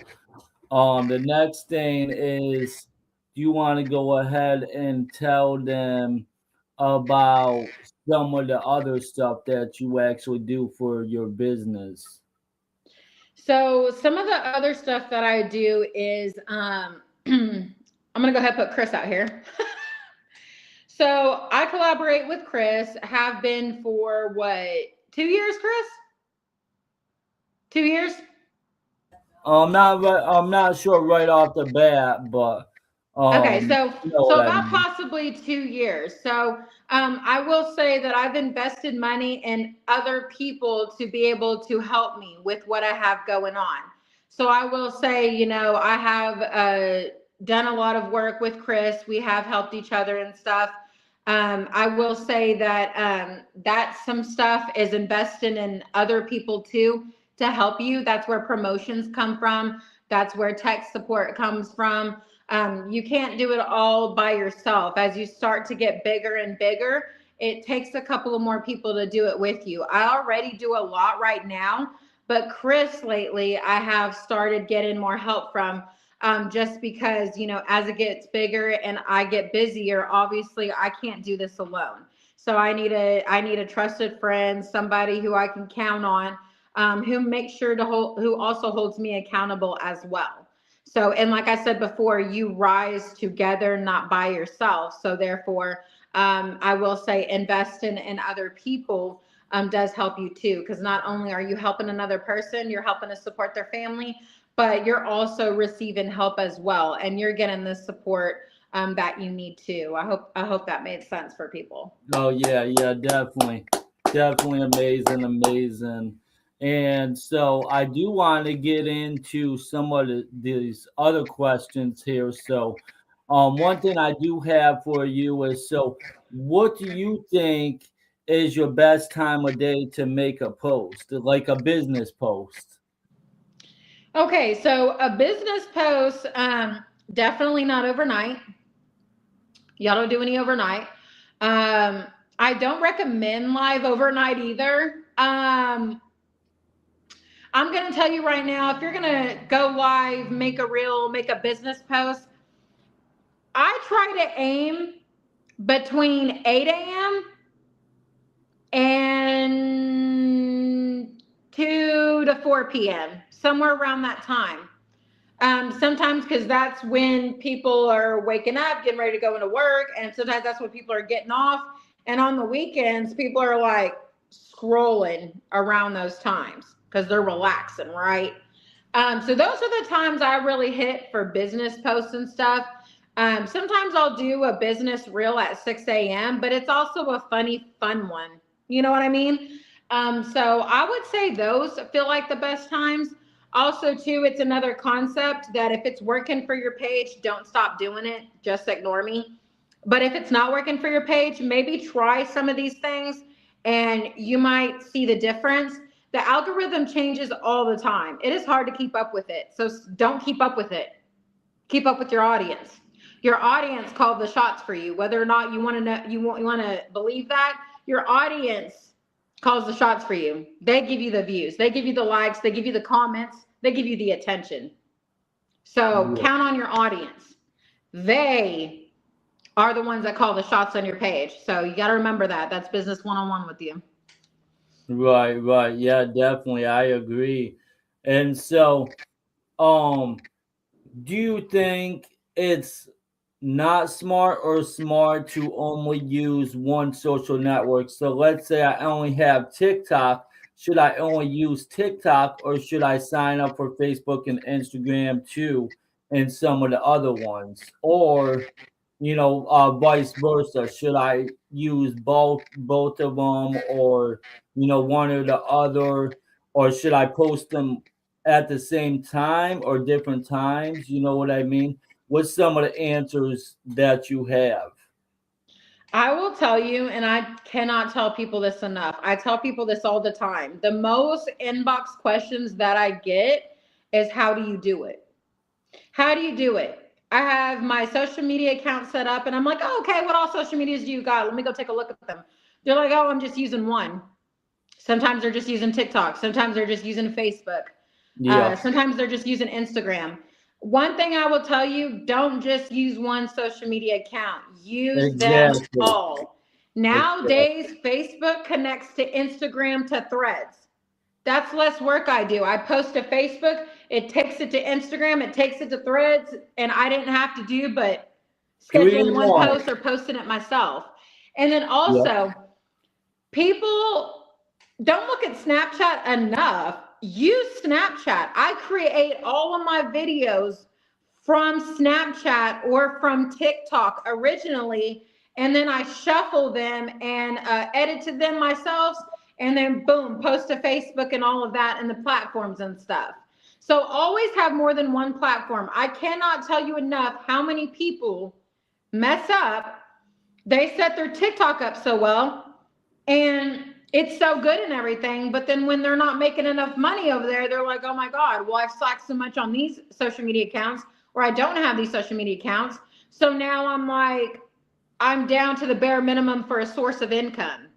the next thing is, do you want to go ahead and tell them about some of the other stuff that you actually do for your business? So some of the other stuff that I do is I'm gonna go ahead and put Chris out here. So I collaborate with Chris, have been for what, 2 years, Chris? 2 years? I'm not sure right off the bat, but Okay, so You know what so I about mean? possibly 2 years. So I will say that I've invested money in other people to be able to help me with what I have going on. So I will say, I have done a lot of work with Chris. We have helped each other and stuff. I will say that that some stuff is invested in other people too to help you. That's where promotions come from. That's where tech support comes from. You can't do it all by yourself. As you start to get bigger and bigger, it takes a couple of more people to do it with you. I already do a lot right now, but Chris lately, I have started getting more help from, just because, as it gets bigger and I get busier, obviously I can't do this alone. So I need a trusted friend, somebody who I can count on, who makes sure who also holds me accountable as well. So, and like I said before, you rise together, not by yourself. So therefore, I will say investing in other people does help you too, because not only are you helping another person, you're helping to support their family, but you're also receiving help as well, and you're getting the support that you need too. I hope that made sense for people. Oh yeah, yeah, definitely, definitely amazing, amazing. And so I do want to get into some of these other questions here. So, one thing I do have for you is, so what do you think is your best time of day to make a post, like a business post? Okay, so a business post, definitely not overnight. Y'all don't do any overnight. Um, I don't recommend live overnight either. I'm going to tell you right now, if you're going to go live, make a reel, make a business post, I try to aim between 8 a.m. and 2 to 4 p.m., somewhere around that time. Sometimes because that's when people are waking up, getting ready to go into work, and sometimes that's when people are getting off. And on the weekends, people are like scrolling around those times because they're relaxing, right? So those are the times I really hit for business posts and stuff. Sometimes I'll do a business reel at 6 a.m., but it's also a funny, fun one. You know what I mean? So I would say those feel like the best times. Also, too, it's another concept that if it's working for your page, don't stop doing it. Just ignore me. But if it's not working for your page, maybe try some of these things and you might see the difference. The algorithm changes all the time. It is hard to keep up with it. So don't keep up with it. Keep up with your audience. Your audience called the shots for you. Whether or not you want to know, you want to believe that, your audience calls the shots for you. They give you the views. They give you the likes. They give you the comments. They give you the attention. So Yeah. count on your audience. They are the ones that call the shots on your page. So you got to remember that. That's business one-on-one with you. Right, right. Yeah, definitely. I agree. And so, um, do you think it's not smart or smart to only use one social network? So let's say I only have TikTok. Should I only use TikTok or should I sign up for Facebook and Instagram too and some of the other ones? Or, vice versa. Should I use both of them, or one or the other, or should I post them at the same time or different times? You know what I mean? What's some of the answers that you have? I will tell you, and I cannot tell people this enough. I tell people this all the time. The most inbox questions that I get is, how do you do it? How do you do it? I have my social media account set up and I'm like, oh, okay, what all social medias do you got? Let me go take a look at them. They're like, oh, I'm just using one. Sometimes they're just using TikTok. Sometimes they're just using Facebook. Yeah, Sometimes they're just using Instagram. One thing I will tell you, don't just use one social media account. Use them exactly. all. Exactly. Nowadays, Facebook connects to Instagram to Threads. That's less work I do. I post to Facebook, it takes it to Instagram, it takes it to Threads, and I didn't have to do but Three scheduling in one one. post or posting it myself. And then Yep. also, people don't look at Snapchat enough. Use Snapchat. I create all of my videos from Snapchat or from TikTok originally, and then I shuffle them and edited them myself, and then boom, post to Facebook and all of that and the platforms and stuff. So always have more than one platform. I cannot tell you enough how many people mess up. They set their TikTok up so well, and it's so good and everything, but then when they're not making enough money over there, they're like, oh my God, well, I've slacked so much on these social media accounts, or I don't have these social media accounts. So now I'm like, I'm down to the bare minimum for a source of income.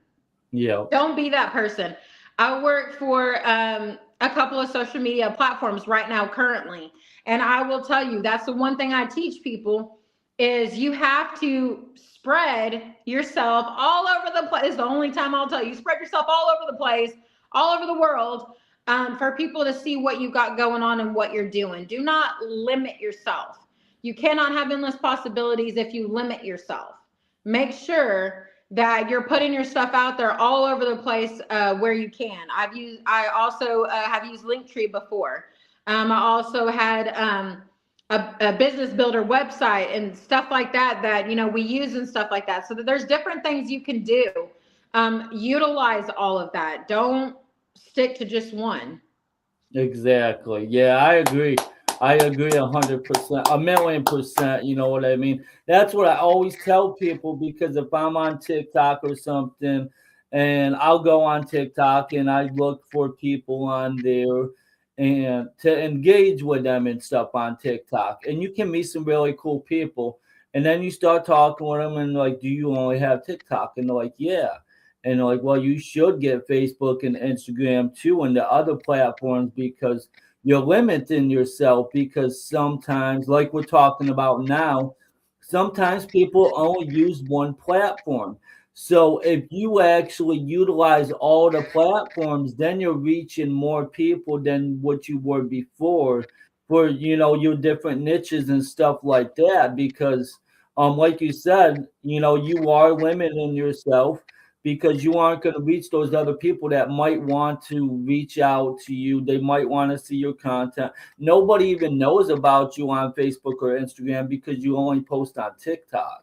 Yeah. Don't be that person. I work for a couple of social media platforms right now currently, and I will tell you that's the one thing I teach people is you have to spread yourself all over the place. It's the only time I'll tell you, spread yourself all over the place, all over the world, for people to see what you got going on and what you're doing. Do not limit yourself. You cannot have endless possibilities if you limit yourself. Make sure that you're putting your stuff out there all over the place where you can. I also have used Linktree before. I also had a business builder website and stuff like that that we use and stuff like that. So that there's different things you can do. Utilize all of that. Don't stick to just one. Exactly. Yeah, I agree. I agree 100%, a million percent. You know what I mean? That's what I always tell people because if I'm on TikTok or something, and I'll go on TikTok and I look for people on there and to engage with them and stuff on TikTok, and you can meet some really cool people. And then you start talking with them and like, do you only have TikTok? And they're like, yeah. And they're like, well, you should get Facebook and Instagram too and the other platforms because you're limiting yourself because sometimes, like we're talking about now, sometimes people only use one platform. So if you actually utilize all the platforms, then you're reaching more people than what you were before for your different niches and stuff like that. Because like you said, you are limiting yourself because you aren't going to reach those other people that might want to reach out to you. They might want to see your content. Nobody even knows about you on Facebook or Instagram because you only post on TikTok.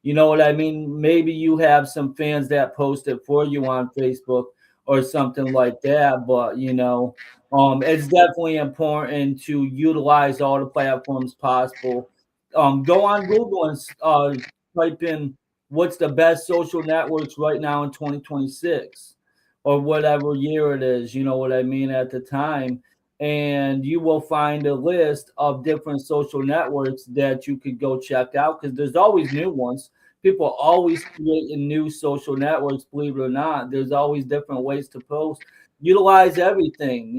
You know what I mean? Maybe you have some fans that post it for you on Facebook or something like that, but it's definitely important to utilize all the platforms possible. Go on Google and type in what's the best social networks right now in 2026 or whatever year it is, you know what I mean, at the time. And you will find a list of different social networks that you could go check out because there's always new ones. People are always creating new social networks, believe it or not. There's always different ways to post. Utilize everything.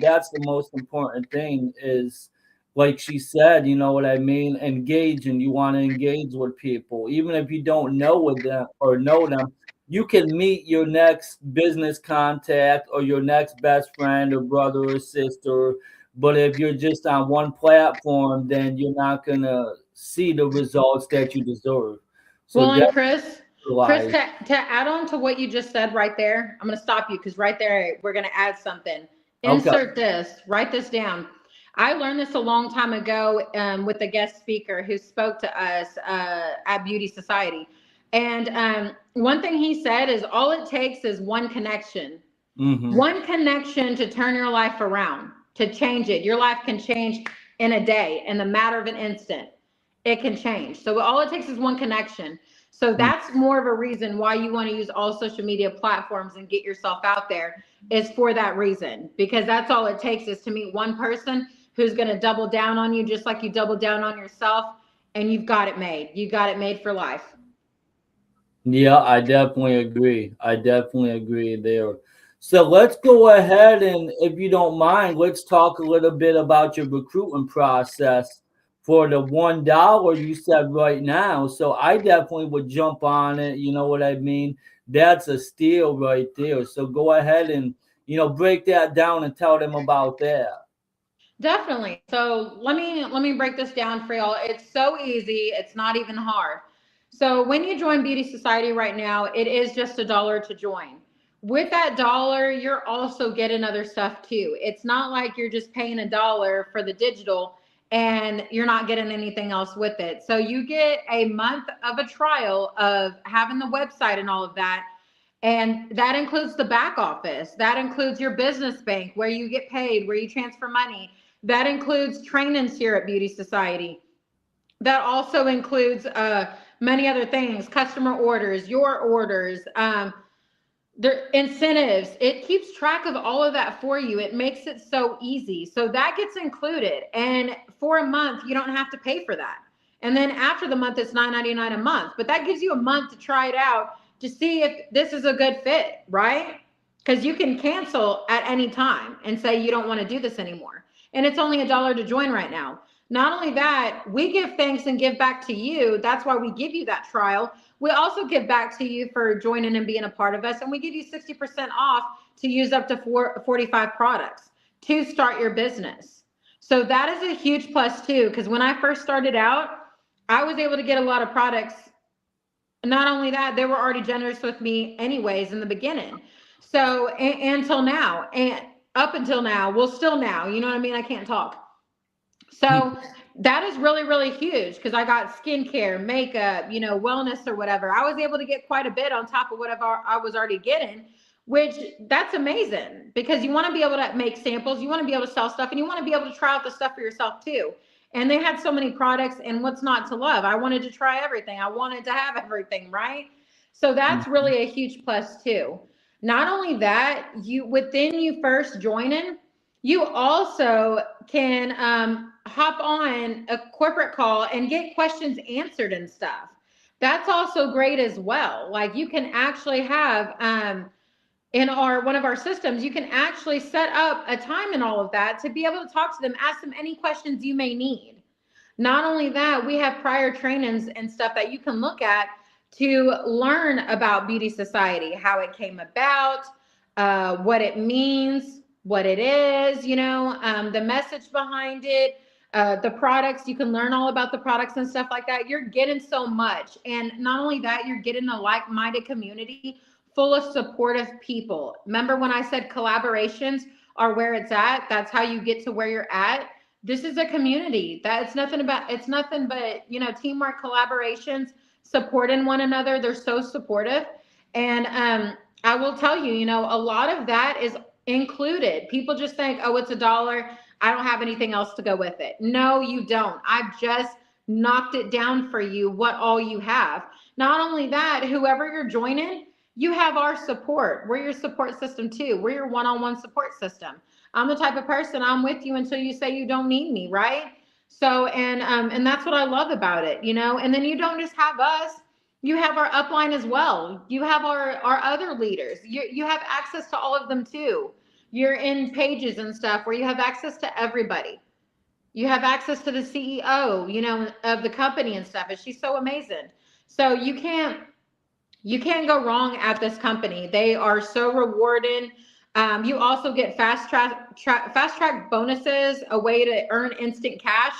That's the most important thing is like she said, you know what I mean? Engage, and you want to engage with people. Even if you don't know with them or know them, you can meet your next business contact or your next best friend or brother or sister. But if you're just on one platform, then you're not gonna see the results that you deserve. So Well, and definitely Chris, utilize. to add on to what you just said right there, I'm going to stop you because right there we're going to add something. Okay. Insert this, write this down. I learned this a long time ago with a guest speaker who spoke to us at Beauty Society. And one thing he said is all it takes is Mm-hmm. one connection to turn your life around, to change it. Your life can change in a day, in the matter of an instant. It can change. So all it takes is one connection. So that's more of a reason why you want to use all social media platforms and get yourself out there is for that reason. Because that's all it takes is to meet one person who's going to double down on you just like you double down on yourself, and you've got it made. You got it made for life. Yeah, I definitely agree. I definitely agree there. So let's go ahead and, if you don't mind, let's talk a little bit about your recruitment process for the $1 you said right now. So I definitely would jump on it. You know what I mean? That's a steal right there. So go ahead and break that down and tell them about that. Definitely. So let me break this down for y'all. It's so easy. It's not even hard. So when you join Beauty Society right now, it is just $1 to join. With that dollar, you're also getting other stuff too. It's not like you're just paying $1 for the digital and you're not getting anything else with it. So you get a month of a trial of having the website and all of that. And that includes the back office. That includes your business bank, where you get paid, where you transfer money. That includes trainings here at Beauty Society. That also includes many other things, customer orders, your orders, their incentives. It keeps track of all of that for you. It makes it so easy. So that gets included. And for a month, you don't have to pay for that. And then after the month, it's $9.99 a month. But that gives you a month to try it out to see if this is a good fit, right? Because you can cancel at any time and say you don't want to do this anymore. And it's only $1 to join right now. Not only that, we give thanks and give back to you. That's why we give you that trial. We also give back to you for joining and being a part of us. And we give you 60% off to use up to 45 products to start your business. So that is a huge plus too, because when I first started out, I was able to get a lot of products. Not only that, they were already generous with me anyways in the beginning. So until now, and up until now, well, still now, you know what I mean? I can't talk. So that is really, really huge, because I got skincare, makeup, wellness or whatever. I was able to get quite a bit on top of whatever I was already getting, which that's amazing, because you want to be able to make samples, you want to be able to sell stuff, and you want to be able to try out the stuff for yourself too. And they had so many products, and what's not to love? I wanted to try everything. I wanted to have everything, right? So that's really a huge plus too. Not only that, within you first joining, you also can hop on a corporate call and get questions answered and stuff. That's also great as well. Like, you can actually have in one of our systems, you can actually set up a time and all of that to be able to talk to them, ask them any questions you may need. Not only that, we have prior trainings and stuff that you can look at to learn about Beauty Society, how it came about, what it means, what it is, the message behind it, the products. You can learn all about the products and stuff like that. You're getting so much. And not only that, you're getting a like-minded community full of supportive people. Remember when I said collaborations are where it's at? That's how you get to where you're at. This is a community. It's nothing but, teamwork, collaborations, supporting one another. They're so supportive. And I will tell you, a lot of that is included. People just think, oh, it's $1. I don't have anything else to go with it. No, you don't. I've just knocked it down for you, what all you have. Not only that, whoever you're joining, you have our support. We're your support system too. We're your one-on-one support system. I'm the type of person, I'm with you until you say you don't need me, right? So, and that's what I love about it, and then you don't just have us, you have our upline as well. You have our other leaders. You have access to all of them too. You're in pages and stuff where you have access to everybody. You have access to the CEO, of the company and stuff. And she's so amazing. So you can't go wrong at this company. They are so rewarding. You also get fast track bonuses, a way to earn instant cash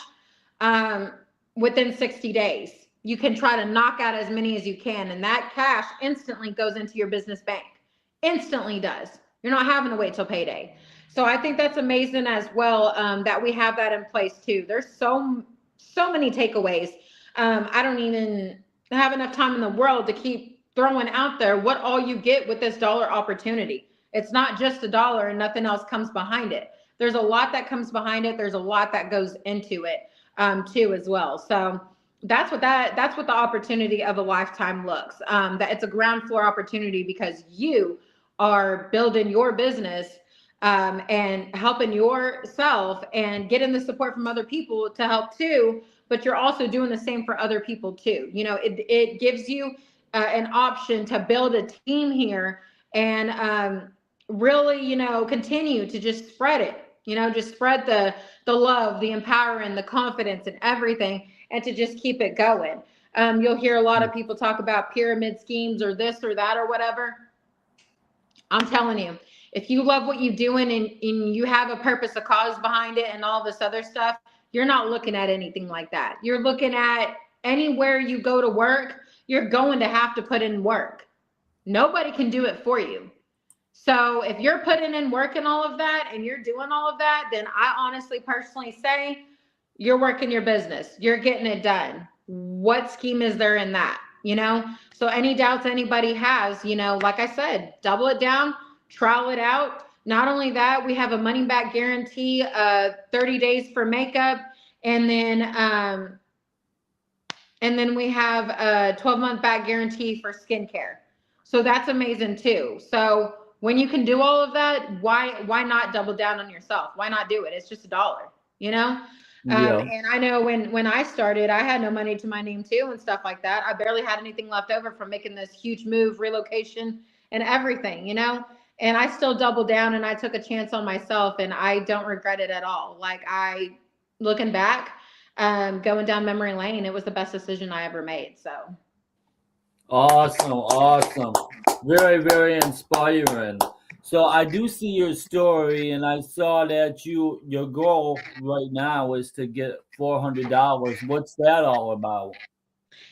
within 60 days. You can try to knock out as many as you can, and that cash instantly goes into your business bank. Instantly does. You're not having to wait till payday. So I think that's amazing as well, that we have that in place too. There's so many takeaways. I don't even have enough time in the world to keep throwing out there what all you get with this dollar opportunity. It's not just $1 and nothing else comes behind it. There's a lot that comes behind it. There's a lot that goes into it too as well. So that's what the opportunity of a lifetime looks. That it's a ground floor opportunity, because you are building your business and helping yourself and getting the support from other people to help too. But you're also doing the same for other people too. It gives you an option to build a team here and really, continue to just spread it. Just spread the love, the empowering, the confidence, and everything, and to just keep it going. You'll hear a lot of people talk about pyramid schemes or this or that or whatever. I'm telling you, if you love what you're doing and you have a purpose, a cause behind it, and all this other stuff, you're not looking at anything like that. You're looking at anywhere you go to work, you're going to have to put in work. Nobody can do it for you. So if you're putting in work and all of that, and you're doing all of that, then I honestly, personally say, you're working your business, you're getting it done. What scheme is there in that? So any doubts anybody has, like I said, double it down, trial it out. Not only that, we have a money back guarantee, 30 days for makeup, and then we have a 12-month back guarantee for skincare. So that's amazing too. So when you can do all of that, why not double down on yourself? Why not do it? It's just a dollar, you know? Yeah. And I know when I started, I had no money to my name too and stuff like that. I barely had anything left over from making this huge move, relocation, and everything. And I still doubled down and I took a chance on myself, and I don't regret it at all. Looking back, going down memory lane, it was the best decision I ever made. So Awesome, awesome. Very, very inspiring. So I do see your story, and I saw that your goal right now is to get $400. What's that all about?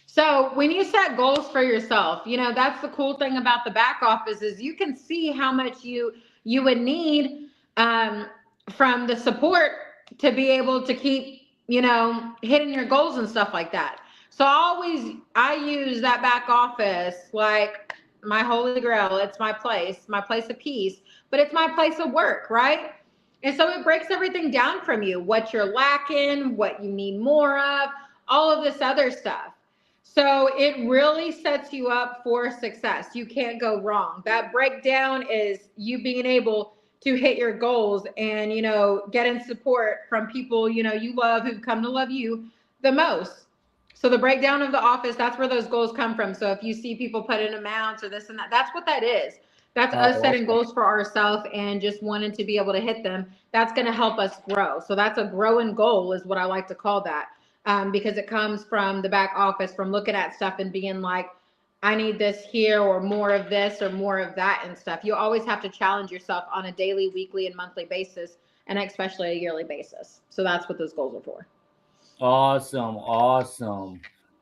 So when you set goals for yourself, that's the cool thing about the back office is you can see how much you would need, um, from the support to be able to keep, hitting your goals and stuff like that. So I use that back office like my holy grail. It's my place of peace, but it's my place of work, right? And so it breaks everything down from you, what you're lacking, what you need more of, all of this other stuff. So it really sets you up for success. You can't go wrong. That breakdown is you being able to hit your goals and, getting support from people, you love, who've come to love you the most. So the breakdown of the office, that's where those goals come from. So if you see people put in amounts or this and that, that's what that is. That's us Oh, setting goals for ourselves and just wanting to be able to hit them. That's going to help us grow. So that's a growing goal is what I like to call that, because it comes from the back office, from looking at stuff and being like, I need this here or more of this or more of that and stuff. You always have to challenge yourself on a daily, weekly, and monthly basis, and especially a yearly basis. So that's what those goals are for. awesome, awesome.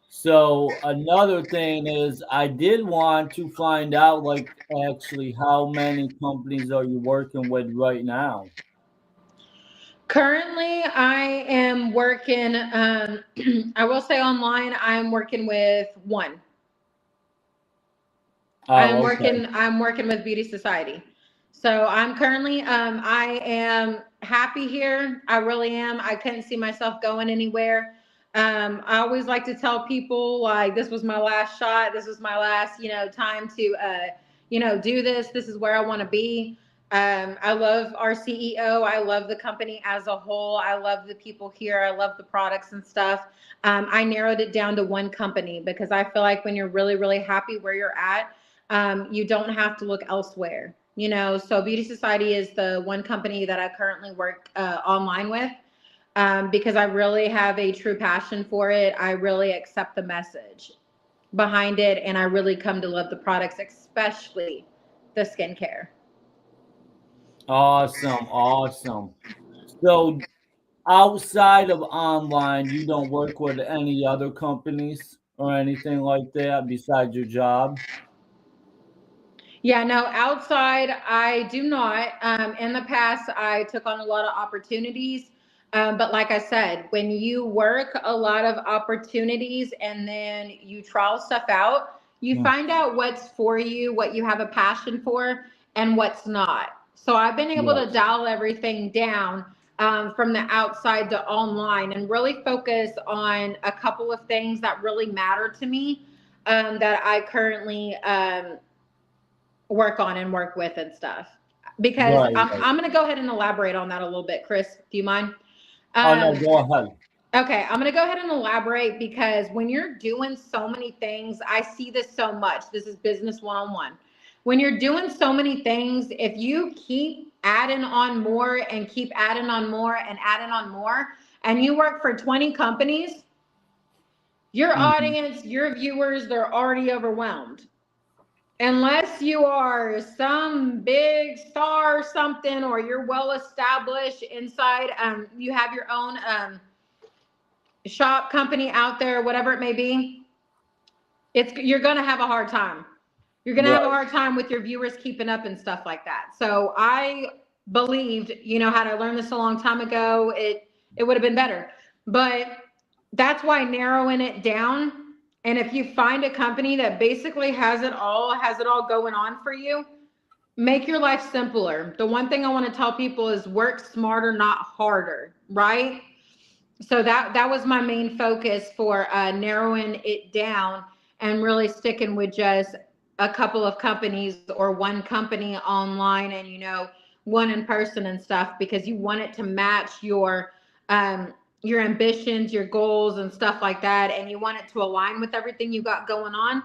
So another thing is I did want to find out like actually how many companies are you working with right now? Currently, I am working. I will say online, I'm working with one. I'm Oh, okay. working. I'm working with Beauty Society. So I'm currently. I am happy here. I really am. I couldn't see myself going anywhere. I always like to tell people like this was my last shot. This was my last, time to, do this. This is where I want to be. I love our CEO. I love the company as a whole. I love the people here. I love the products and stuff. I narrowed it down to one company because I feel like when you're really, really happy where you're at, you don't have to look elsewhere. So Beauty Society is the one company that I currently work online with, because I really have a true passion for it. I really accept the message behind it, and I really come to love the products, especially the skincare. Awesome, awesome. So outside of online, you don't work with any other companies or anything like that besides your job? Yeah, no, outside, I do not. In the past, I took on a lot of opportunities. But like I said, when you work a lot of opportunities and then you trial stuff out, you Mm, find out what's for you, what you have a passion for, and what's not. So I've been able to yes. dial everything down, from the outside to online, and really focus on a couple of things that really matter to me, that I currently, work on and work with and stuff. Because Right, right. I'm going to go ahead and elaborate on that a little bit. Chris, do you mind? Oh no, Um, go ahead. okay, I'm going to go ahead and elaborate because when you're doing so many things, I see this so much. This is business one on one. When you're doing so many things, if you keep adding on more and keep adding on more and adding on more, and you work for 20 companies, your Mhm. audience, your viewers, they're already overwhelmed unless you are some big star or something, or you're well established inside, you have your own, shop company out there, whatever it may be, you're going to have a hard time. You're going to have a Right. hard time with your viewers keeping up and stuff like that. So I believed, had I learned this a long time ago, it would have been better. But that's why narrowing it down. And if you find a company that basically has it all going on for you, make your life simpler. The one thing I want to tell people is work smarter, not harder, right? So that was my main focus for narrowing it down and really sticking with just a couple of companies or one company online and one in person and stuff, because you want it to match your ambitions, your goals and stuff like that, and you want it to align with everything you got going on.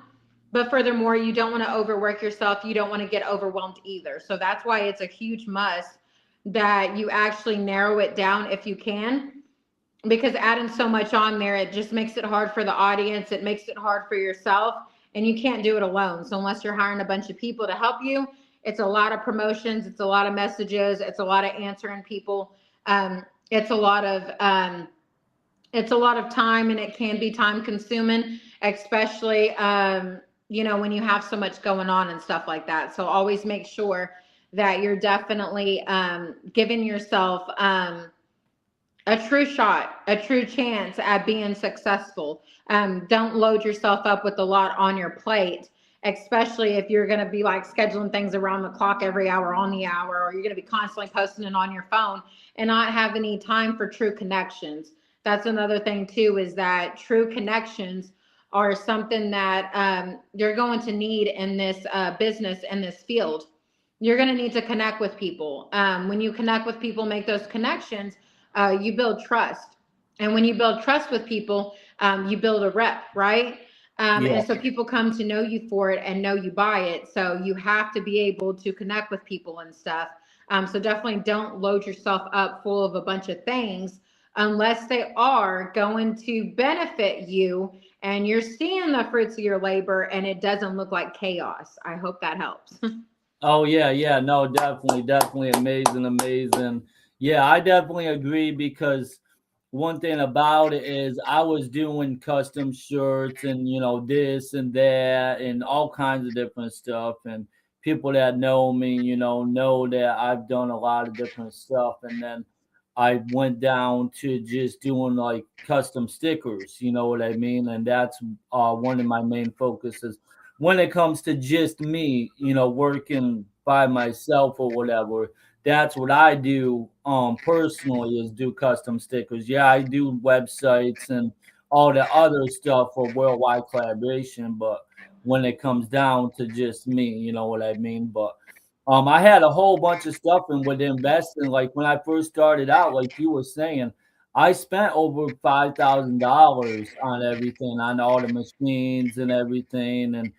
But furthermore, you don't want to overwork yourself, you don't want to get overwhelmed either. So that's why it's a huge must that you actually narrow it down if you can, because adding so much on there, it just makes it hard for the audience, it makes it hard for yourself, and you can't do it alone. So unless you're hiring a bunch of people to help you, it's a lot of promotions, it's a lot of messages, it's a lot of answering people. It's a lot of time, and it can be time consuming, especially when you have so much going on and stuff like that. So always make sure that you're definitely giving yourself a true shot, a true chance at being successful. Don't load yourself up with a lot on your plate, especially if you're going to be like scheduling things around the clock, every hour on the hour, or you're going to be constantly posting it on your phone and not have any time for true connections. That's another thing too, is that true connections are something that you're going to need in this business, in this field. You're going to need to connect with people. When you connect with people, make those connections, you build trust. And when you build trust with people, you build a rep, right? Yeah. And so people come to know you for it and know you buy it. So you have to be able to connect with people and stuff. So definitely don't load yourself up full of a bunch of things unless they are going to benefit you and you're seeing the fruits of your labor and it doesn't look like chaos. I hope that helps. Oh yeah, yeah, no, definitely, definitely amazing, amazing. Yeah, I definitely agree because one thing about it is I was doing custom shirts and this and that and all kinds of different stuff, and people that know me, know that I've done a lot of different stuff, and then I went down to just doing like custom stickers, you know what I mean? And that's one of my main focuses when it comes to just me, working by myself or whatever. That's what I do personally, is do custom stickers. Yeah, I do websites and all the other stuff for worldwide collaboration, but when it comes down to just me, you know what I mean? But I had a whole bunch of stuff and with investing. Like when I first started out, like you were saying, I spent over $5,000 on everything, on all the machines and everything, and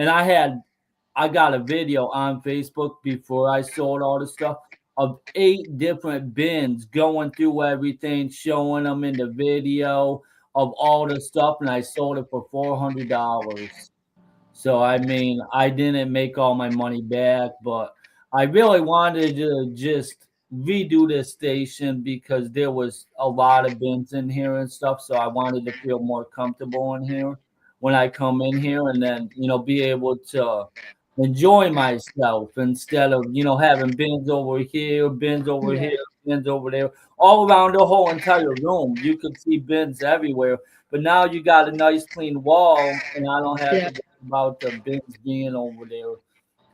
I got a video on Facebook before I sold all the stuff of 8 different bins, going through everything, showing them in the video of all the stuff, and I sold it for $400. So I mean, I didn't make all my money back, but I really wanted to just redo this station because there was a lot of bins in here and stuff. So I wanted to feel more comfortable in here when I come in here, and then be able to enjoy myself instead of having bins over here, Yeah. bins over there, all around the whole entire room. You could see bins everywhere, but now you got a nice clean wall, and I don't have to Yeah. worry about the bins being over there,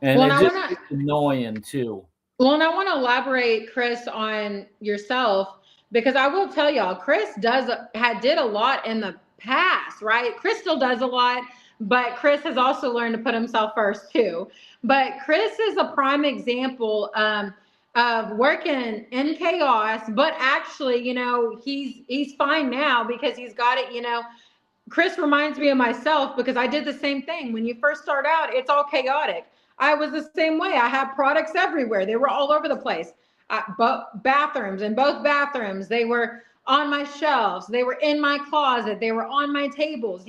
and Well, and it I just want to gets annoying too. Well, and I want to elaborate, Chris, on yourself, because I will tell y'all, Chris did a lot in the past, right? Chris still does a lot, but Chris has also learned to put himself first too. But Chris is a prime example of working in chaos, but actually, he's fine now because he's got it. Chris reminds me of myself because I did the same thing. When you first start out, it's all chaotic. I was the same way. I had products everywhere. They were all over the place. In both bathrooms, they were on my shelves. They were in my closet. They were on my tables.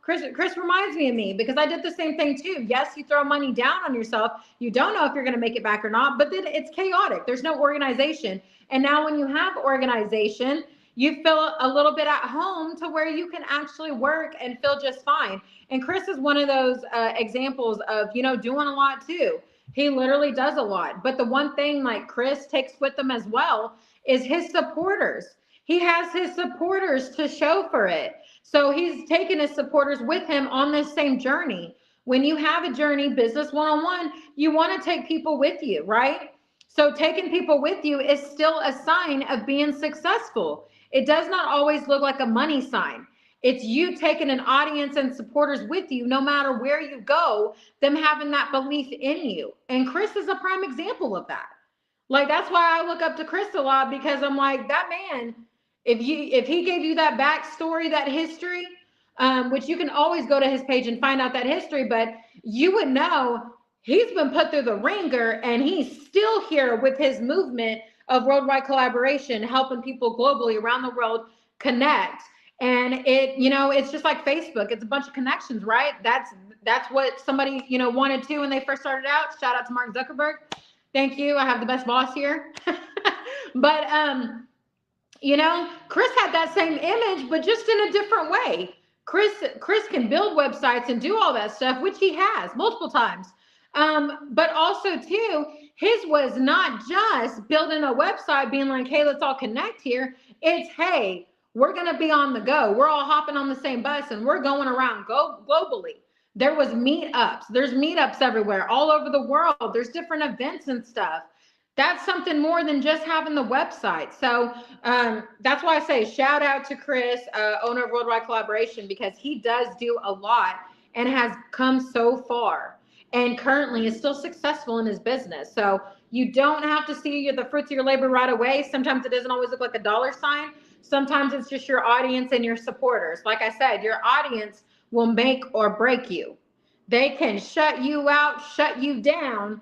Chris reminds me of me because I did the same thing too. Yes, you throw money down on yourself. You don't know if you're going to make it back or not, but then it's chaotic. There's no organization. And now when you have organization, you feel a little bit at home to where you can actually work and feel just fine. And Chris is one of those examples of, doing a lot too. He literally does a lot. But the one thing like Chris takes with him as well is his supporters. he has his supporters to show for it. So he's taking his supporters with him on this same journey. When you have a journey, business one on one, you want to take people with you, right? So taking people with you is still a sign of being successful. It does not always look like a money sign. It's you taking an audience and supporters with you no matter where you go, them having that belief in you. And Chris is a prime example of that. Like that's why I look up to Chris a lot, because I'm like, that man, if he gave you that backstory, that history, which you can always go to his page and find out that history, but you would know he's been put through the ringer and he's still here with his movement of worldwide collaboration, helping people globally around the world connect. And it's just like Facebook. It's a bunch of connections, right? That's what somebody, wanted to when they first started out. Shout out to Mark Zuckerberg. Thank you. I have the best boss here. But Chris had that same image, but just in a different way. Chris can build websites and do all that stuff, which he has multiple times. But also too, his was not just building a website, being like, hey, let's all connect here. It's, hey, we're gonna be on the go. We're all hopping on the same bus and we're going around globally. There was meetups. There's meetups everywhere, all over the world. There's different events and stuff. That's something more than just having the website. So that's why I say shout out to Chris, owner of Worldwide Collaboration, because he does do a lot and has come so far and currently is still successful in his business. So you don't have to see the fruits of your labor right away. Sometimes it doesn't always look like a dollar sign. Sometimes it's just your audience and your supporters. Like I said, your audience will make or break you. They can shut you out, shut you down,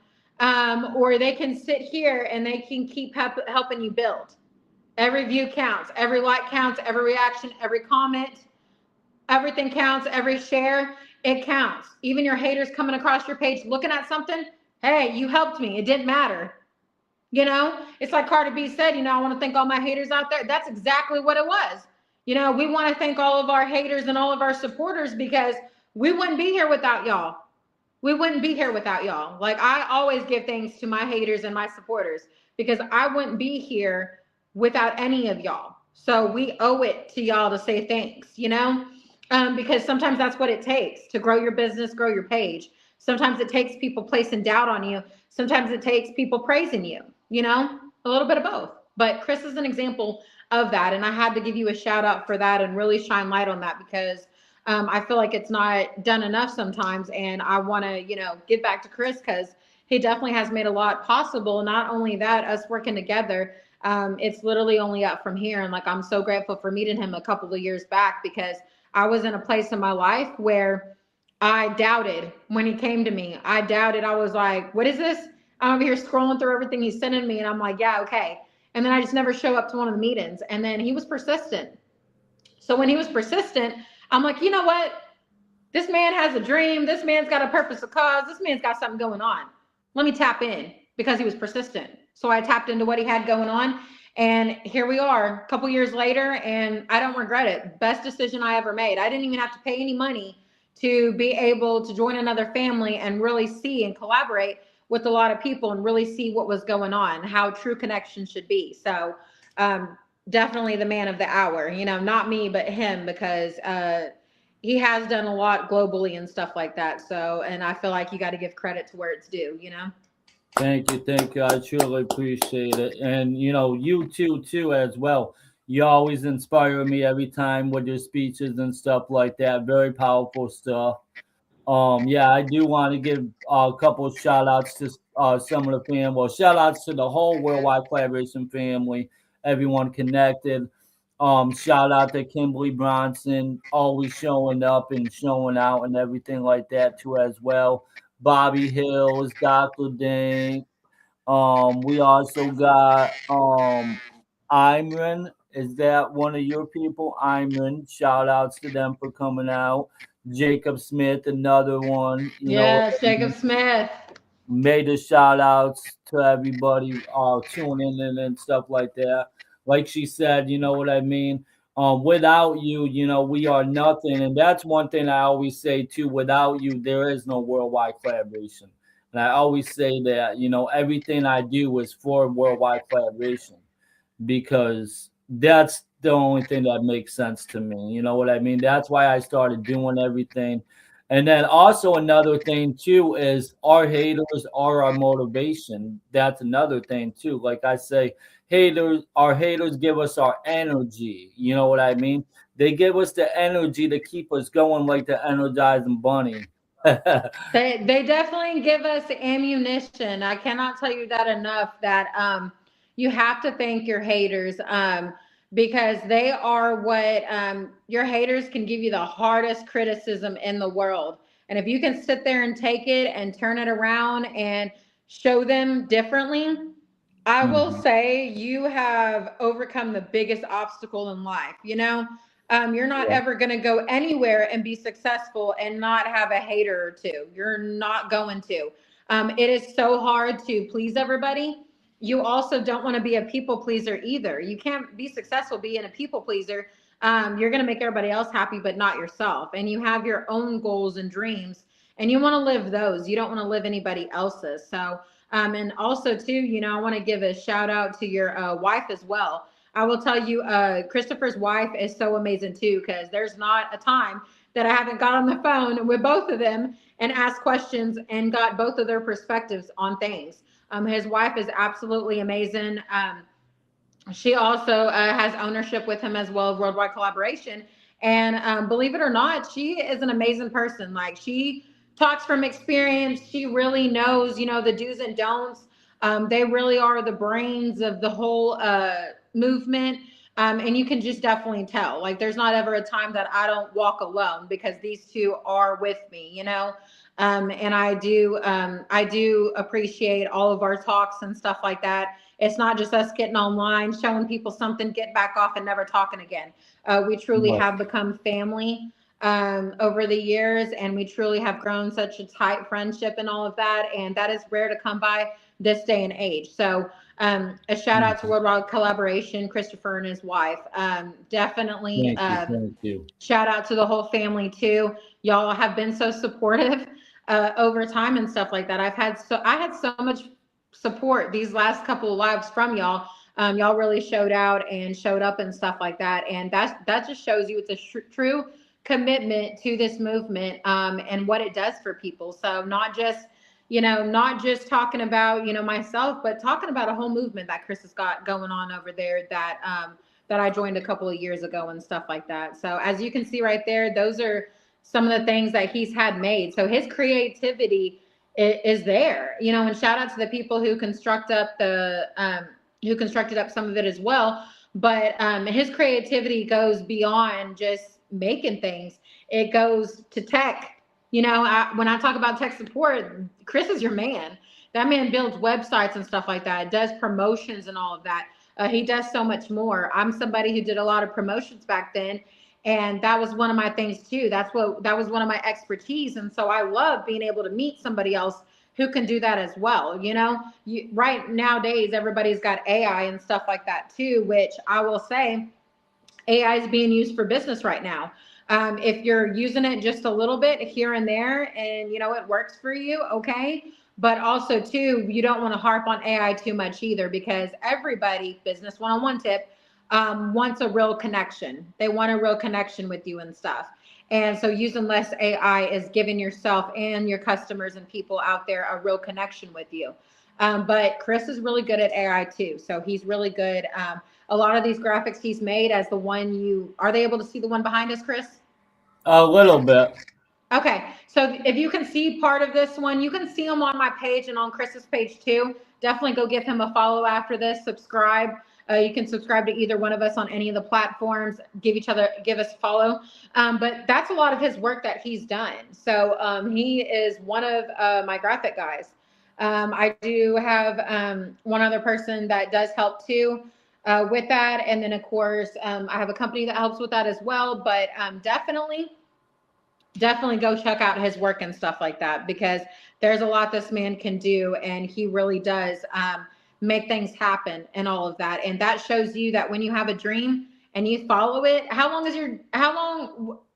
or they can sit here and they can keep helping you build. Every view counts, every like counts, every reaction, every comment, everything counts, every share, it counts. Even your haters coming across your page looking at something, hey, you helped me. It didn't matter. It's like Cardi B said, I want to thank all my haters out there. That's exactly what it was. We want to thank all of our haters and all of our supporters, because we wouldn't be here without y'all. We wouldn't be here without y'all. Like, I always give thanks to my haters and my supporters, because I wouldn't be here without any of y'all. So we owe it to y'all to say thanks, because sometimes that's what it takes to grow your business, grow your page. Sometimes it takes people placing doubt on you. Sometimes it takes people praising you, a little bit of both. But Chris is an example of that. And I had to give you a shout out for that and really shine light on that, because I feel like it's not done enough sometimes. And I want to, give back to Chris, because he definitely has made a lot possible. Not only that, us working together, it's literally only up from here. And like, I'm so grateful for meeting him a couple of years back, because I was in a place in my life where I doubted when he came to me. I doubted. I was like, what is this? I'm over here scrolling through everything he's sending me. And I'm like, yeah, okay. And then I just never show up to one of the meetings. And then he was persistent. So when he was persistent, I'm like, you know what? This man has a dream. This man's got a purpose, a cause. This man's got something going on. Let me tap in, because he was persistent. So I tapped into what he had going on. And here we are a couple years later, and I don't regret it. Best decision I ever made. I didn't even have to pay any money to be able to join another family and really see and collaborate with a lot of people and really see what was going on, how true connection should be. So definitely the man of the hour, not me, but him, because he has done a lot globally and stuff like that. So, and I feel like you got to give credit to where it's due. Thank you, thank you. I truly appreciate it, and you too as well. You always inspire me every time with your speeches and stuff like that. Very powerful stuff. Yeah, I do want to give a couple of shout outs to some of the fam. Well, shout outs to the whole Worldwide Collaboration family, everyone connected. Shout out to Kimberly Bronson, always showing up and showing out and everything like that too as well. Bobby Hills, Dr. Dane. We also got Imran. Is that one of your people? Imran. Shout outs to them for coming out. Jacob Smith, another one. Yes, Jacob Smith. Made the shout outs to everybody tuning in and stuff like that. Like she said, you know what I mean? Without you, we are nothing. And that's one thing I always say too. Without you, there is no worldwide collaboration. And I always say that, everything I do is for worldwide collaboration, because the only thing that makes sense to me. You know what I mean? That's why I started doing everything. And then also another thing too is our haters are our motivation. That's another thing too. Like I say, our haters give us our energy. You know what I mean? They give us the energy to keep us going like the energizing bunny. They definitely give us ammunition. I cannot tell you that enough. That you have to thank your haters, because they are what, your haters can give you the hardest criticism in the world. And if you can sit there and take it and turn it around and show them differently, I will Mhm. say you have overcome the biggest obstacle in life. You're not Yeah. ever going to go anywhere and be successful and not have a hater or two. You're not going to. It is so hard to please everybody. You also don't want to be a people pleaser either. You can't be successful being a people pleaser. You're going to make everybody else happy, but not yourself. And you have your own goals and dreams, and you want to live those. You don't want to live anybody else's. So, and also too, I want to give a shout out to your wife as well. I will tell you, Christopher's wife is so amazing too, because there's not a time that I haven't got on the phone with both of them and asked questions and got both of their perspectives on things. His wife is absolutely amazing. She also has ownership with him as well of Worldwide Collaboration. And believe it or not, she is an amazing person. Like, she talks from experience. She really knows, the do's and don'ts. They really are the brains of the whole movement. And you can just definitely tell. Like, there's not ever a time that I don't walk alone, because these two are with me. And I do appreciate all of our talks and stuff like that. It's not just us getting online, showing people something, get back off, and never talking again. We truly Right. have become family over the years, and we truly have grown such a tight friendship and all of that. And that is rare to come by this day and age. So, a shout out to Mhm. Worldwide Collaboration, Christopher and his wife. Definitely. Thank you. Thank you. Shout out to the whole family too. Y'all have been so supportive over time and stuff like that. I had so much support these last couple of lives from y'all. Y'all really showed out and showed up and stuff like that, and that just shows you it's a true commitment to this movement, and what it does for people. So not just talking about myself, but talking about a whole movement that Chris has got going on over there, that I joined a couple of years ago and stuff like that. So as you can see right there, those are some of the things that he's had made. So his creativity is there, and shout out to the people who constructed up some of it as well. But his creativity goes beyond just making things. It goes to tech. When I talk about tech support, Chris is your man. That man builds websites and stuff like that, does promotions and all of that. He does so much more. I'm somebody who did a lot of promotions back then, and that was one of my things too. That was one of my expertise, and so I love being able to meet somebody else who can do that as well. Right nowadays, everybody's got AI and stuff like that too, which I will say AI is being used for business right now. If you're using it just a little bit here and there, and it works for you, okay. But also too, you don't want to harp on AI too much either, because everybody, business one-on-one tip, wants a real connection. They want a real connection with you and stuff. And so using less AI is giving yourself and your customers and people out there a real connection with you. But Chris is really good at AI too. So he's really good. A lot of these graphics he's made, as the one are they able to see the one behind us, Chris? A little bit. Okay, so if you can see part of this one, you can see him on my page and on Chris's page too. Definitely go give him a follow after this. Subscribe. You can subscribe to either one of us on any of the platforms. Give us a follow. But that's a lot of his work that he's done. So he is one of my graphic guys. I do have one other person that does help too with that, and then of course I have a company that helps with that as well. But definitely go check out his work and stuff like that, because there's a lot this man can do, and he really does make things happen and all of that. And that shows you that when you have a dream and you follow it. How long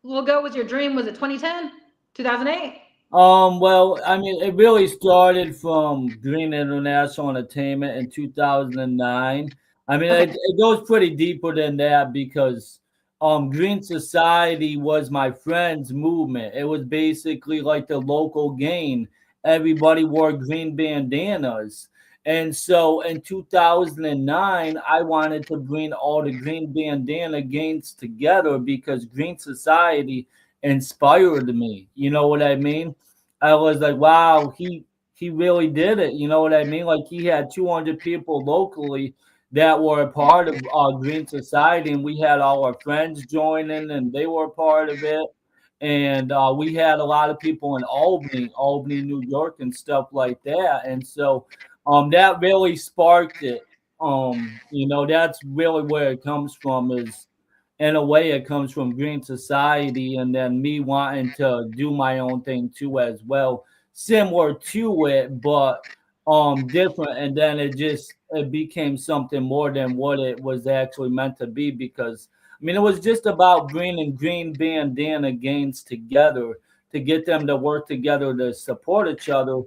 ago was your dream? Was it 2010, 2008? Well, I mean, it really started from Green International Entertainment in 2009. I mean, Okay. it goes pretty deeper than that because Green Society was my friend's movement. It was basically like the local gang. Everybody wore green bandanas. And so in 2009, I wanted to bring all the green bandana gangs together because Green Society inspired me. You know what I mean? I was like, wow, he really did it. You know what I mean? Like he had 200 people locally that were a part of our Green Society, and we had all our friends joining, and they were a part of it. And we had a lot of people in Albany, New York, and stuff like that. And so that really sparked it. That's really where it comes from. Is in a way it comes from Green Society, and then me wanting to do my own thing too as well, similar to it, but different. And then it became something more than what it was actually meant to be, because I mean it was just about bringing green bandana gangs together to get them to work together to support each other.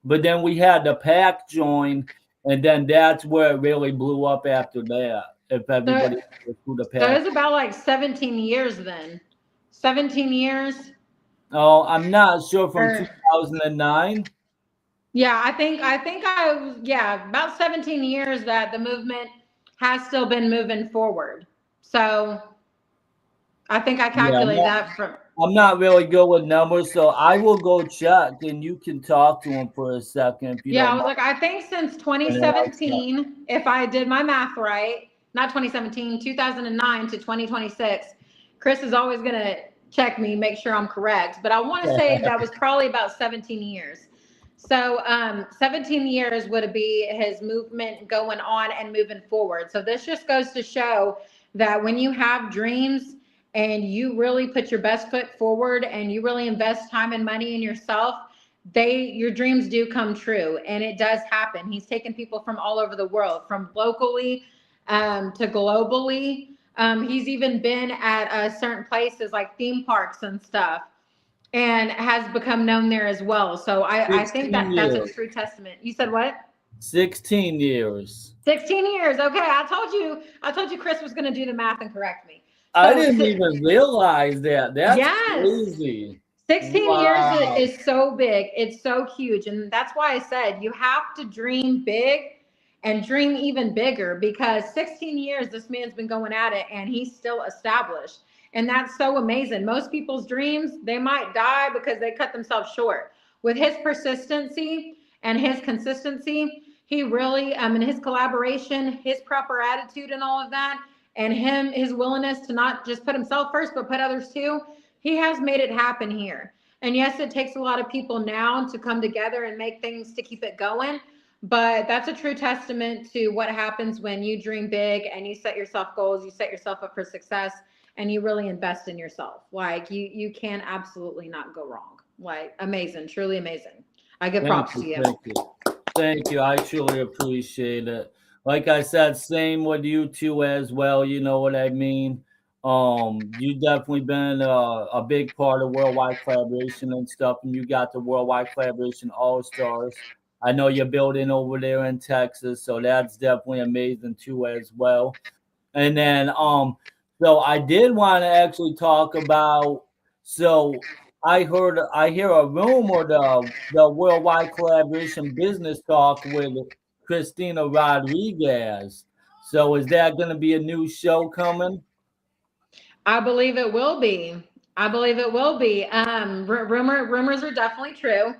But then we had the pack join, and then that's where it really blew up after that, if So, everybody knows who the so pack. it's about like 17 years then. 17 years. Oh, I'm not sure, from Or 2009. yeah, I think I was, yeah, about 17 years that the movement has still been moving forward. So I think I Yeah, calculated that from, I'm not really good with numbers, so I will go check, and you can talk to him for a second if you yeah, I don't was mind. like, I think since And then I'll check. 2017, if I did my math right, not 2017, 2009 to 2026, Chris is always going to check me, make sure I'm correct. But I want to say that was probably about 17 years. So 17 years would be his movement going on and moving forward. So this just goes to show that when you have dreams and you really put your best foot forward and you really invest time and money in yourself, your dreams do come true, and it does happen. He's taken people from all over the world, from locally to globally. He's even been at certain places like theme parks and stuff, and has become known there as well. So I think 16 that that's a years. true testament. You said what? 16 years. 16 years. Okay, I told you Chris was going to do the math and correct me. I So didn't even realize that. That's yes. crazy. 16 years Wow. is so big. It's so huge. And that's why I said you have to dream big and dream even bigger, because 16 years this man's been going at it and he's still established. And that's so amazing. Most people's dreams, they might die because they cut themselves short. With his persistency and his consistency, he really, and his collaboration, his proper attitude and all of that, and his willingness to not just put himself first, but put others too, he has made it happen here. And yes, it takes a lot of people now to come together and make things to keep it going. But that's a true testament to what happens when you dream big and you set yourself goals, you set yourself up for success, and you really invest in yourself. Like you can absolutely not go wrong. Like amazing, truly amazing. I give Thank props to you. you. Thank you. Thank you. I truly appreciate it. Like I said, same with you too as well. You know what I mean? You definitely been a big part of worldwide collaboration and stuff, and you got the worldwide collaboration all stars. I know you're building over there in Texas, so that's definitely amazing too as well. And then so I did want to actually talk about, so I hear a rumor, the worldwide collaboration business talk with Christina Rodriguez. So is that going to be a new show coming? I believe it will be. I believe it will be. Rumors are definitely true.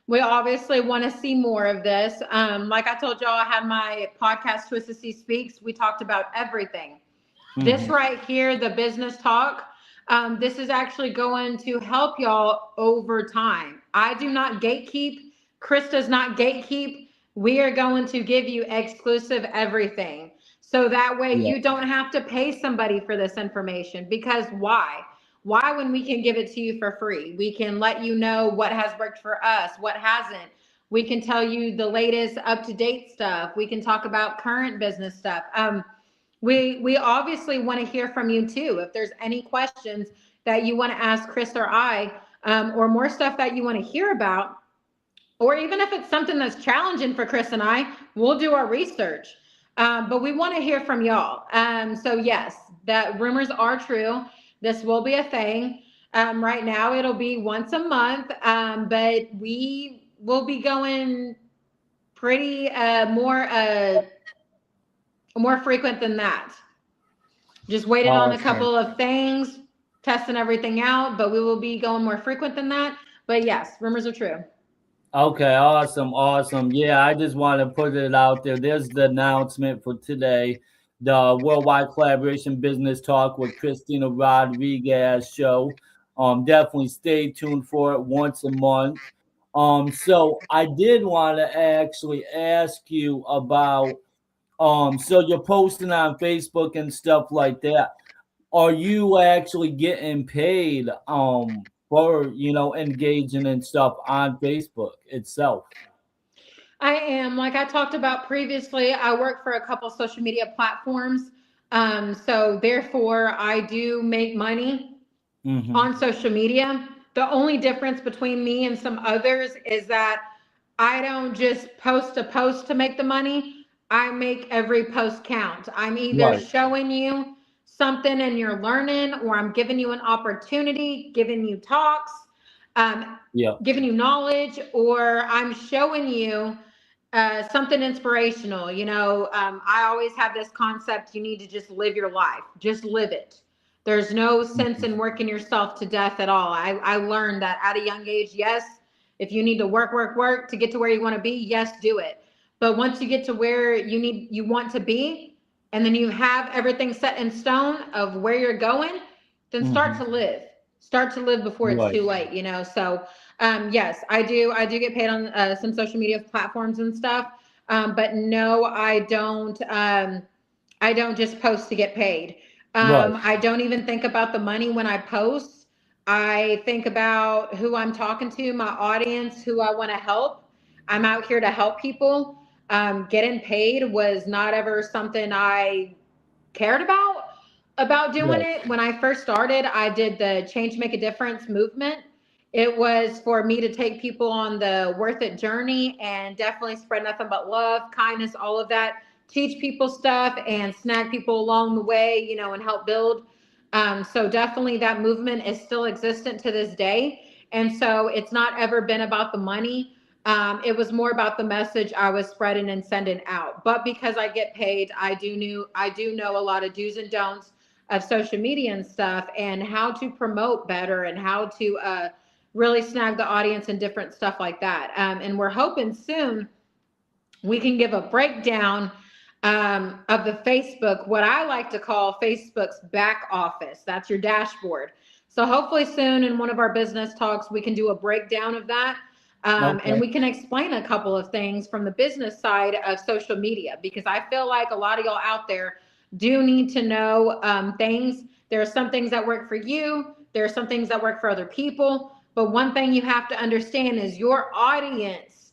We obviously want to see more of this. Like I told y'all, I had my podcast, Twisted Sea Speaks. We talked about everything. This Hmm. right here, the business talk, this is actually going to help y'all over time. I do not gatekeep. Chris does not gatekeep. We are going to give you exclusive everything. So that way Yeah. you don't have to pay somebody for this information. Because why? Why, when we can give it to you for free? We can let you know what has worked for us, what hasn't. We can tell you the latest up to date stuff. We can talk about current business stuff. We obviously want to hear from you too. If there's any questions that you want to ask Chris or I, or more stuff that you want to hear about, or even if it's something that's challenging for Chris and I, we'll do our research. But we want to hear from y'all. So yes, that rumors are true. This will be a thing. Right now, it'll be once a month, but we will be going pretty more frequent than that. Just waiting on a Awesome. couple of things, testing everything out, but we will be going more frequent than that. But yes, rumors are true. Okay, awesome, awesome. Yeah, I just want to put it out there. There's the announcement for today, the Worldwide Collaboration Business Talk with Christina Rodriguez show. Definitely stay tuned for it once a month. So I did want to actually ask you about, so you're posting on Facebook and stuff like that. Are you actually getting paid for engaging and stuff on Facebook itself? I am, like I talked about previously, I work for a couple social media platforms. So therefore, I do make money Mm-hmm. on social media. The only difference between me and some others is that I don't just post a post to make the money. I make every post count. I'm either Right. showing you something and you're learning, or I'm giving you an opportunity, giving you talks, um, Yeah. giving you knowledge, or I'm showing you something inspirational. I always have this concept: you need to just live your life, just live it. There's no sense Mhm. in working yourself to death at all. I learned that at a young age. Yes, if you need to work to get to where you want to be, yes, do it. But once you get to where you want to be, and then you have everything set in stone of where you're going, then start to Mhm. live. Start to live before it's Right. too late. So yes, I do get paid on some social media platforms and stuff. But no, I don't. I don't just post to get paid. Right. I don't even think about the money when I post. I think about who I'm talking to, my audience, who I want to help. I'm out here to help people. Getting paid was not ever something I cared about doing Right. it. When I first started, I did the Change Make a Difference movement. It was for me to take people on the worth it journey and definitely spread nothing but love, kindness, all of that. Teach people stuff and snag people along the way, and help build. So definitely that movement is still existent to this day. And so it's not ever been about the money. It was more about the message I was spreading and sending out. But because I get paid, I do know a lot of do's and don'ts of social media and stuff, and how to promote better, and how to really snag the audience and different stuff like that. And we're hoping soon we can give a breakdown of the Facebook, what I like to call Facebook's back office. That's your dashboard. So hopefully soon in one of our business talks, we can do a breakdown of that. And Okay. we can explain a couple of things from the business side of social media, because I feel like a lot of y'all out there do need to know things. There are some things that work for you. There are some things that work for other people. But one thing you have to understand is your audience,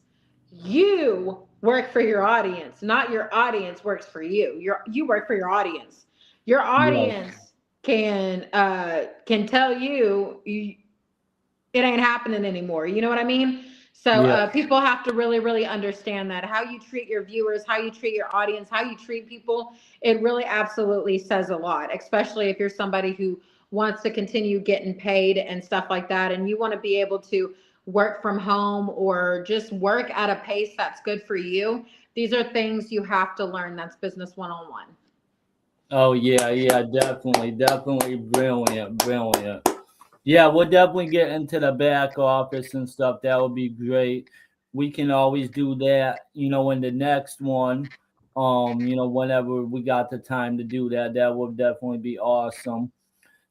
you work for your audience, not your audience works for you. You work for your audience. Your Right. audience can tell you it ain't happening anymore. You know what I mean? So Yeah. people have to really, really understand that how you treat your viewers, how you treat your audience, how you treat people, it really absolutely says a lot, especially if you're somebody who wants to continue getting paid and stuff like that. And you want to be able to work from home or just work at a pace that's good for you. These are things you have to learn. That's business 101. Oh yeah, yeah, definitely, definitely brilliant, brilliant. Yeah, we'll definitely get into the back office and stuff. That would be great. We can always do that, in the next one. Whenever we got the time to do that, that would definitely be awesome.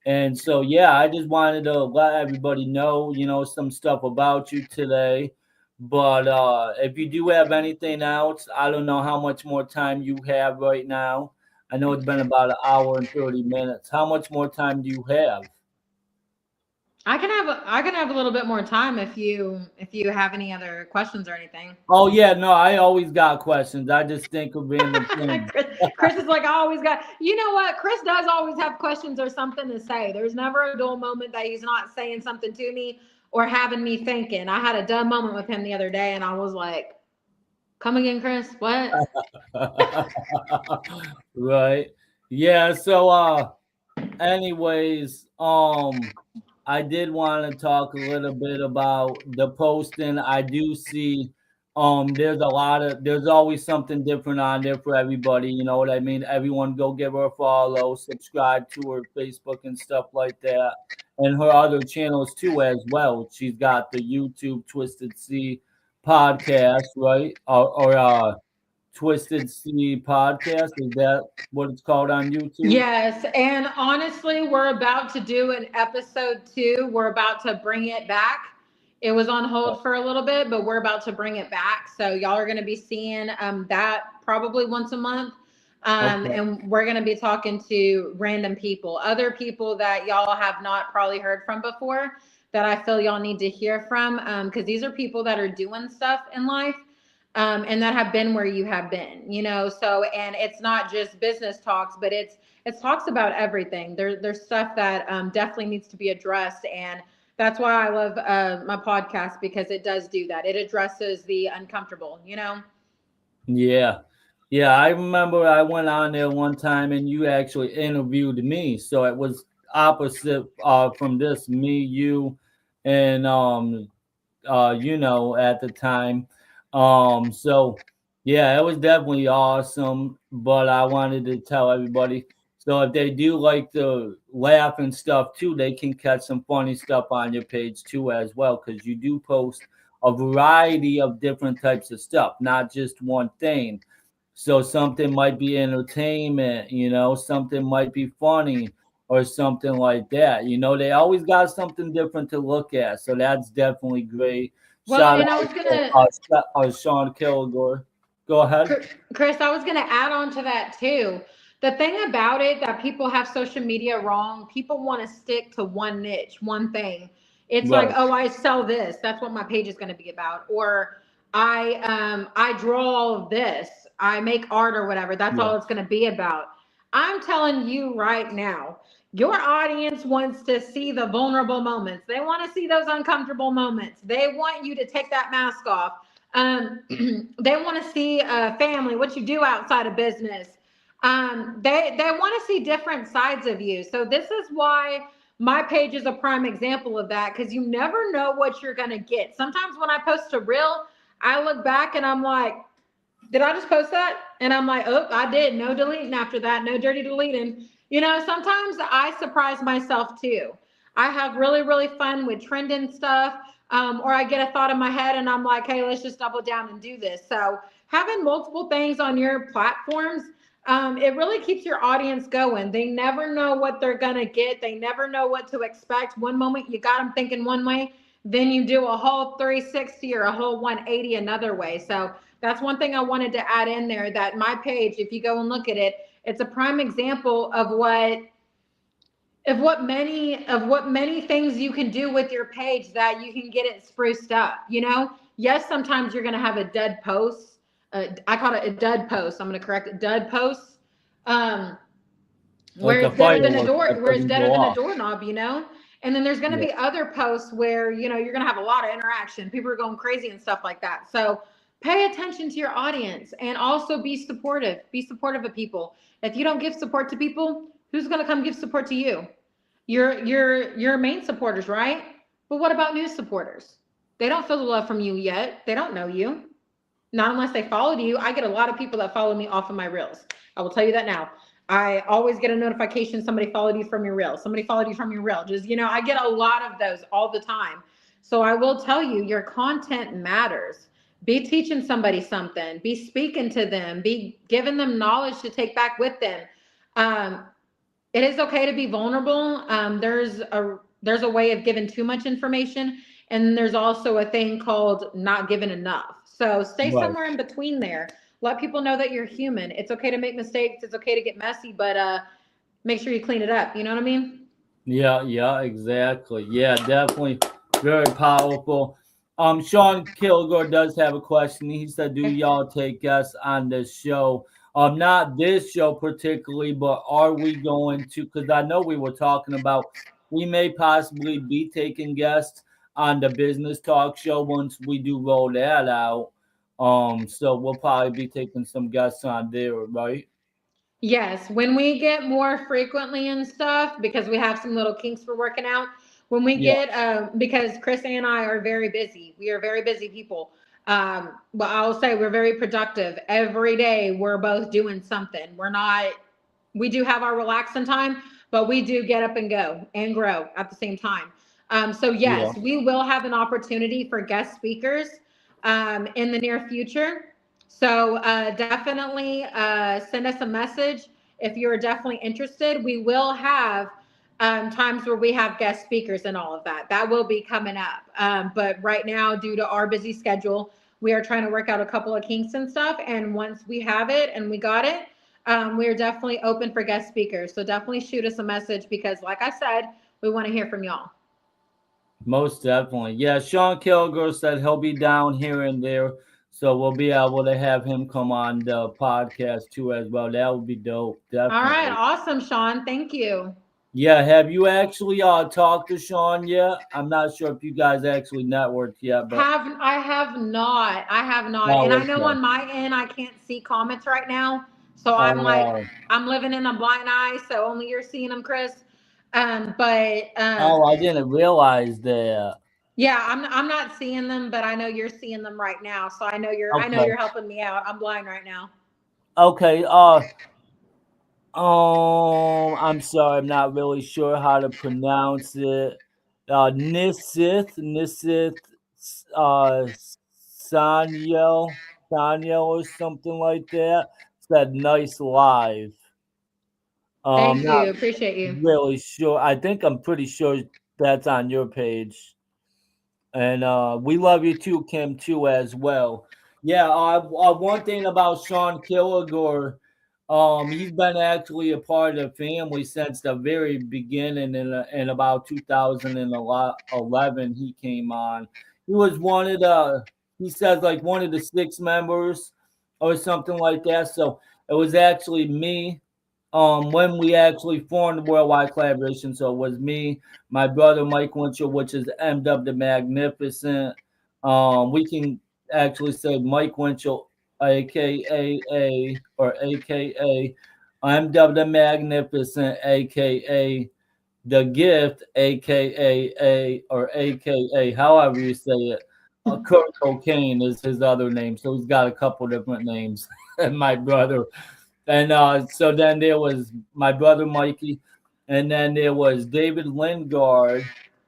And so, yeah, I just wanted to let everybody know, some stuff about you today. But if you do have anything else, I don't know how much more time you have right now. I know it's been about an hour and 30 minutes. How much more time do you have? I can have a little bit more time if you have any other questions or anything. Oh, yeah, no, I always got questions. I just think of random things. Chris is like, I always got, you know what? Chris does always have questions or something to say. There's never a dull moment that he's not saying something to me or having me thinking. I had a dumb moment with him the other day, and I was like, Come again, Chris? What? Right. Yeah. So, anyways, I did want to talk a little bit about the posting. I do see there's always something different on there for everybody, you know what I mean? Everyone go give her a follow, subscribe to her Facebook and stuff like that. And her other channels too as well. She's got the YouTube Twisted C podcast, right? Or Twisted C podcast. Is that what it's called on YouTube? Yes, and honestly, we're about to do an episode 2. We're about to bring it back. It was on hold for a little bit, but we're about to bring it back. So y'all are going to be seeing that probably once a month. Okay. And we're going to be talking to random people, other people that y'all have not probably heard from before that I feel y'all need to hear from, because these are people that are doing stuff in life, and that have been where you have been, you know. So, and it's not just business talks, but it talks about everything. There's stuff that definitely needs to be addressed, and that's why I love my podcast, because it does do that. It addresses the uncomfortable, you know. Yeah. Yeah, I remember I went on there one time and you actually interviewed me. So it was opposite from this, me, you, and at the time. So yeah, it was definitely awesome. But I wanted to tell everybody, so if they do like to laugh and stuff too, they can catch some funny stuff on your page too as well, because you do post a variety of different types of stuff, not just one thing. So something might be entertainment, something might be funny or something like that. They always got something different to look at. So that's definitely great. Well, Shout and I out was to gonna, Sean Kilgore. Go ahead. Chris, I was going to add on to that too. The thing about it that people have social media wrong, people want to stick to one niche, one thing. It's like, Right. oh, I sell this. That's what my page is going to be about. Or I draw all of this. I make art or whatever. That's Yeah. all it's going to be about. I'm telling you right now, your audience wants to see the vulnerable moments. They want to see those uncomfortable moments. They want you to take that mask off. They want to see family, what you do outside of business. They want to see different sides of you. So this is why my page is a prime example of that, because you never know what you're gonna get. Sometimes when I post a reel, I look back and I'm like, did I just post that? And I'm like, oh, I did. No deleting after that. No dirty deleting. You know, sometimes I surprise myself too. I have really, really fun with trending stuff. Or I get a thought in my head and I'm like, hey, let's just double down and do this. So having multiple things on your platforms, it really keeps your audience going. They never know what they're going to get. They never know what to expect. One moment you got them thinking one way, then you do a whole 360 or a whole 180 another way. So that's one thing I wanted to add in there, that my page, if you go and look at it, it's a prime example of what many things you can do with your page, that you can get it spruced up, you know? Yes, sometimes you're going to have a dud post. I call it a dud post. I'm going to correct it. Dud posts. Um, Like a firework that where it's doesn't deader go than a off. doorknob, you know. And then there's going to Yeah. be other posts where, you know, you're going to have a lot of interaction, people are going crazy and stuff like that. So pay attention to your audience, and also be supportive of people. If you don't give support to people, who's going to come give support to you? Your main supporters, right? But what about new supporters? They don't feel the love from you yet. They don't know you, not unless they followed you. I get a lot of people that follow me off of my reels. I will tell you that now. I always get a notification, somebody followed you from your reel. Somebody followed you from your reel. Just, you know, I get a lot of those all the time. So I will tell you, your content matters. Be teaching somebody something. Be speaking to them. Be giving them knowledge to take back with them. Um, it is okay to be vulnerable. There's a way of giving too much information, and there's also a thing called not giving enough. So stay Right. somewhere in between there. Let people know that you're human. It's okay to make mistakes. It's okay to get messy, but make sure you clean it up. You know what I mean? Yeah, yeah, exactly. Yeah, definitely very powerful. Sean Kilgore does have a question. He said, do y'all take guests on this show? Not this show particularly, but are we going to? Because I know we were talking about we may possibly be taking guests on the business talk show once we do roll that out. So we'll probably be taking some guests on there, right? Yes, when we get more frequently and stuff, because we have some little kinks we're working out. When we Yeah, get, because Chris and I are very busy. We are very busy people. But I'll say we're very productive. Every day we're both doing something. We're not, we do have our relaxing time, but we do get up and go and grow at the same time. So yeah. yes, we will have an opportunity for guest speakers in the near future. So definitely send us a message if you're definitely interested. We will have times where we have guest speakers and all of that. That will be coming up. But right now, due to our busy schedule, we are trying to work out a couple of kinks and stuff. And once we have it and we got it, we are definitely open for guest speakers. So definitely shoot us a message because, like I said, we want to hear from y'all. Most definitely. Yeah, Sean Kilgore said he'll be down here and there. So we'll be able to have him come on the podcast too as well. That would be dope. All right, Definitely. awesome, Sean. Thank you. Yeah, have you actually talked to Sean yet? I'm not sure if you guys actually networked yet, but I have not. And oh, I know okay. on my end I can't see comments right now. So Oh I'm like wow. I'm living in a blind eye, so only you're seeing them, Chris. But Oh, I didn't realize that. yeah, I'm not seeing them, but I know you're seeing them right now. So I know Okay. you're helping me out. I'm blind right now. Okay. I'm sorry, I'm not really sure how to pronounce it. Nisith, uh, Sanyel or something like that. Said nice live. Thank Not you. Appreciate you. really sure. I think I'm pretty sure that's on your page. And we love you too, Kim, too, as well. Yeah, one thing about Sean Kilgore, he's been actually a part of the family since the very beginning. In about 2011, he came on. He was one of the, he says, like one of the six members or something like that. So it was actually me when we actually formed the worldwide collaboration. So it was me, my brother Mike Winchell, which is MW the Magnificent. We can actually say Mike Winchell, aka or aka MW the Magnificent, aka the Gift, aka or aka, however you say it. Kurt Cocaine is his other name, so he's got a couple different names. And my brother, and so then there was my brother Mikey, and then there was David Lingard,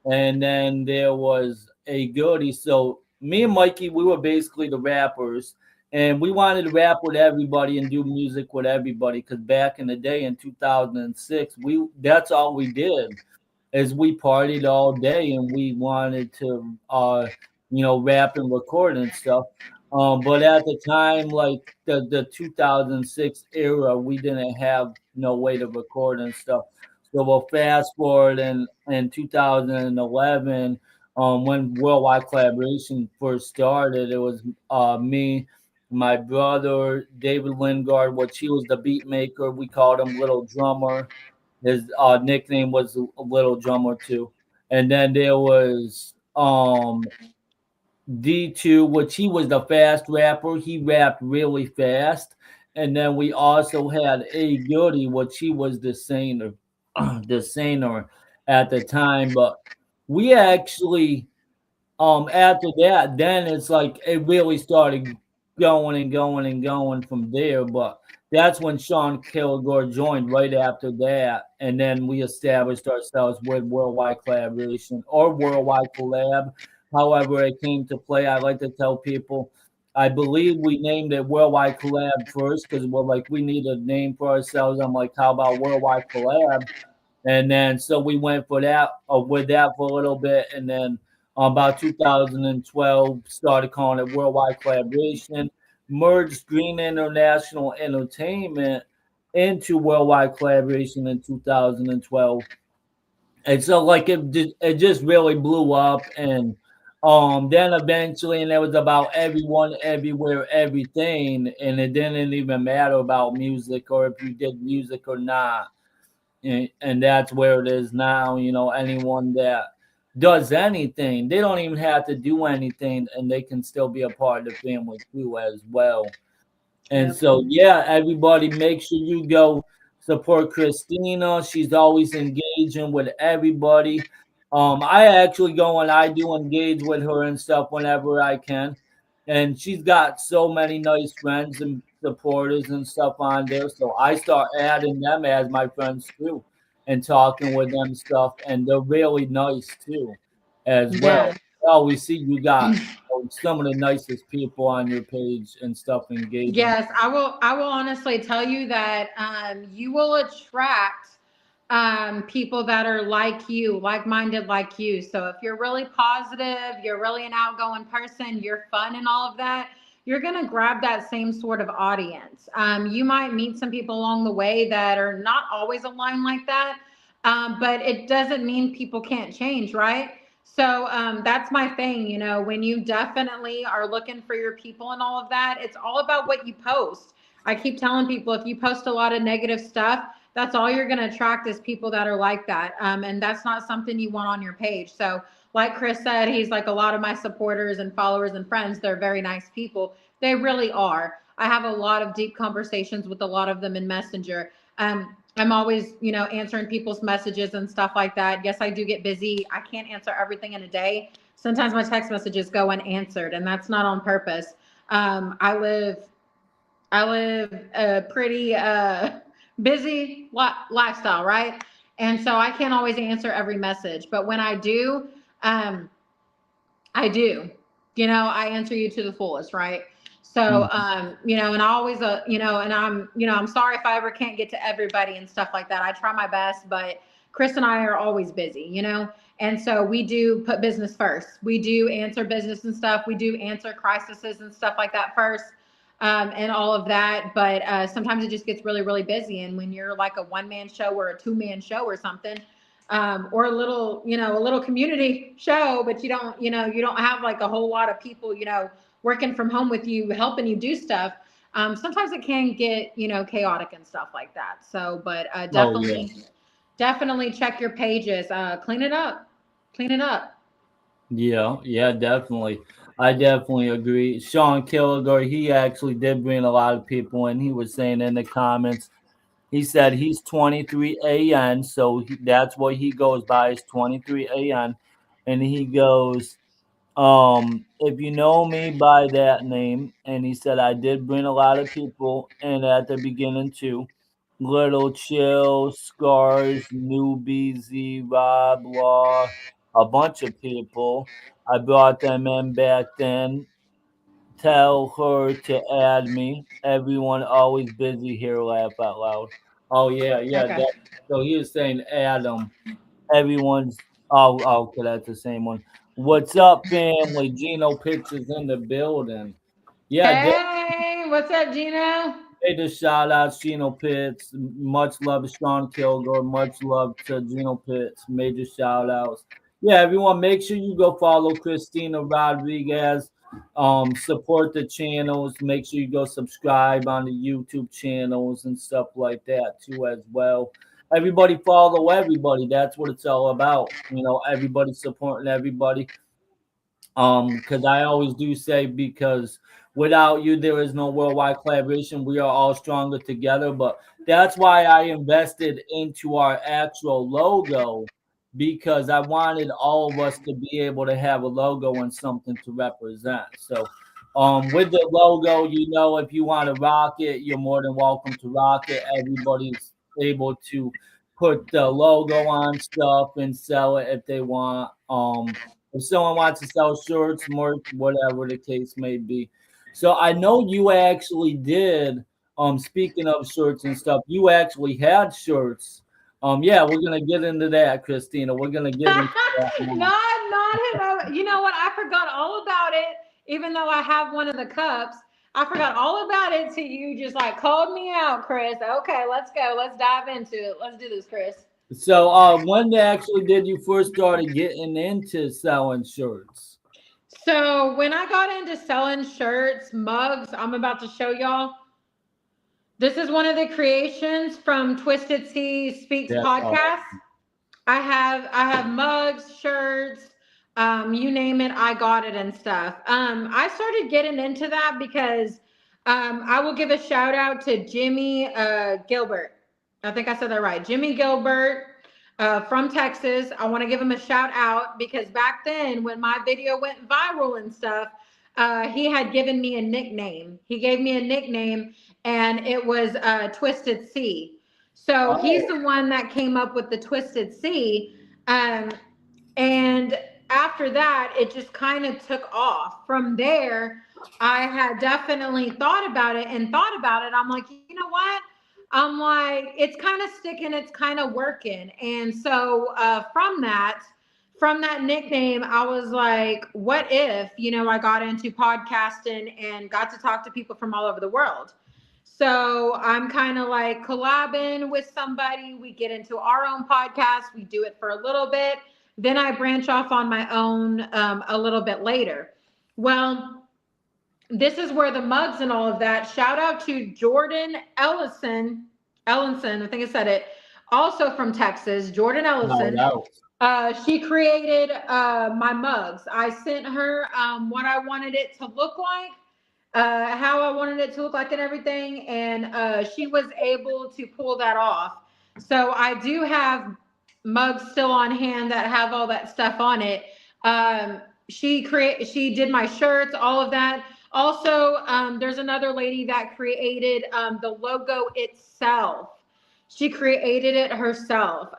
and then there was a goodie. So me and Mikey, we were basically the rappers, and we wanted to rap with everybody and do music with everybody. Because back in the day, in 2006, we that's all we did is we partied all day and we wanted to rap and record and stuff. But at the time, like the 2006 era, we didn't have no way to record and stuff. So we'll fast forward in 2011, when Worldwide Collaboration first started, it was me, my brother David Lingard, which he was the beat maker. We called him Little Drummer. His nickname was a Little Drummer too. And then there was D2, which he was the fast rapper. He rapped really fast. And then we also had A Goody, which he was the singer, the singer at the time. But we actually after that, then it's like it really started going and going and going from there. But that's when Sean Kilgore joined right after that, and then we established ourselves with Worldwide Collaboration or Worldwide Collab. However, it came to play. I like to tell people, I believe we named it Worldwide Collab first because we're like we need a name for ourselves. I'm like, how about Worldwide Collab? And then so we went for that with that for a little bit, and then about 2012 started calling it Worldwide Collaboration, merged Green International Entertainment into Worldwide Collaboration in 2012, and so like it just really blew up, and then eventually, and it was about everyone, everywhere, everything, and it didn't even matter about music or if you did music or not, and that's where it is now. Anyone that does anything. They don't even have to do anything, and they can still be a part of the family too as well. And Yep. so, yeah, everybody, make sure you go support Christina. She's always engaging with everybody. I actually go and I do engage with her and stuff whenever I can. And she's got so many nice friends and supporters and stuff on there. So I start adding them as my friends too and talking with them stuff. And they're really nice too as Yeah. well. Oh, we see you got some of the nicest people on your page and stuff engaging. Yes, I will. I will honestly tell you that you will attract people that are like you, like-minded like you. So if you're really positive, you're really an outgoing person, you're fun and all of that, you're gonna grab that same sort of audience. You might meet some people along the way that are not always aligned like that, but it doesn't mean people can't change, right? So that's my thing. You know, when you definitely are looking for your people and all of that, it's all about what you post. I keep telling people if you post a lot of negative stuff, that's all you're going to attract is people that are like that. And that's not something you want on your page. So, like Chris said, he's like a lot of my supporters and followers and friends. They're very nice people. They really are. I have a lot of deep conversations with a lot of them in Messenger. I'm always, you know, answering people's messages and stuff like that. Yes, I do get busy. I can't answer everything in a day. Sometimes my text messages go unanswered, and that's not on purpose. Um, I live I live a pretty busy lifestyle, right? And so I can't always answer every message, but when I do, um, I do. You know, I answer you to the fullest, right? So, Mhm. you know, and I always, you know, and I'm sorry if I ever can't get to everybody and stuff like that. I try my best, but Chris and I are always busy, you know, and so we do put business first. We do answer business and stuff. We do answer crises and stuff like that first, and all of that. But sometimes it just gets really, really busy. And when you're like a one-man show or a two-man show or something, or a little, you know, a little community show, but you don't, you know, you don't have like a whole lot of people, you know, working from home with you, helping you do stuff. Sometimes it can get, you know, chaotic and stuff like that. So, but Oh yeah, definitely check your pages, clean it up, clean it up. yeah, yeah, definitely. I definitely agree. Sean Kilgore, he actually did bring a lot of people in. He was saying in the comments, he said he's 23 AN, so that's what he goes by is 23 AN, and he goes, if you know me by that name, and he said I did bring a lot of people in at the beginning too. Little Chill, Scars, Newbie, Z, Rob, Law, a bunch of people. I brought them in back then. Tell her to add me. Everyone always busy here, laugh out loud. Oh yeah, yeah. Okay. So he was saying add them. Everyone's okay, that's the same one. What's up, family? Gino Pitts is in the building. Yeah, Hey, what's up, Gino? major shout outs, Gino Pitts. Much love to Sean Kilgore. Much love to Gino Pitts. Major shout outs. Yeah, everyone, make sure you go follow Christina Rodriguez. Support the channels. Make sure you go subscribe on the YouTube channels and stuff like that too, as well. Everybody follow everybody. That's what it's all about. You know, everybody supporting everybody. Because I always do say, because without you there is no worldwide collaboration. We are all stronger together. But that's why I invested into our actual logo, because I wanted all of us to be able to have a logo and something to represent. So with the logo, you know, if you want to rock it, you're more than welcome to rock it. Everybody's able to put the logo on stuff and sell it if they want. If someone wants to sell shirts, merch, whatever the case may be. So I know you actually did. Speaking of shirts and stuff, you actually had shirts. Yeah, we're gonna get into that, Christina. We're gonna get into that now. Not him. You know what? I forgot all about it. Even though I have one of the cups, I forgot all about it till you just like called me out, Chris. Okay, let's go. Let's dive into it. Let's do this, Chris. So, when actually did you first started getting into selling shirts? So when I got into selling shirts, mugs, I'm about to show y'all. This is one of the creations from Twisted Tea Speaks That podcast. I have mugs, shirts, you name it, I got it and stuff. I started getting into that because I will give a shout out to Jimmy Gilbert. I think I said that right. Jimmy Gilbert from Texas. I want to give him a shout out because back then when my video went viral and stuff, he had given me a nickname. He gave me a nickname and it was Twisted C. So he's Oh, the one that came up with the Twisted C. Um, and after that, it just kind of took off. From there, I had definitely thought about it and thought about it. I'm like, you know what? I'm like, it's kind of sticking, it's kind of working. And so from that nickname, I was like, what if, I got into podcasting and got to talk to people from all over the world? So I'm kind of like collabing with somebody. We get into our own podcast, we do it for a little bit. Then I branch off on my own a little bit later. Well, this is where the mugs and all of that. Shout out to Jordan Ellenson, I think I said it. Also from Texas, Jordan shout Ellison. out. She created my mugs. I sent her what I wanted it to look like, how I wanted it to look like, and everything. And she was able to pull that off. So I do have mugs still on hand that have all that stuff on it. She did my shirts, all of that. Also, there's another lady that created the logo itself. She created it herself.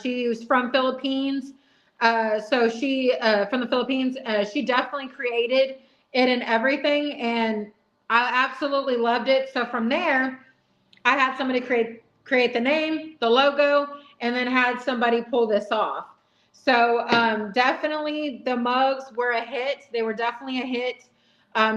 She was from Philippines. So she from the Philippines. She definitely created it and everything, and I absolutely loved it. So from there, I had somebody create the name, the logo, and then had somebody pull this off. So definitely the mugs were a hit. They were definitely a hit.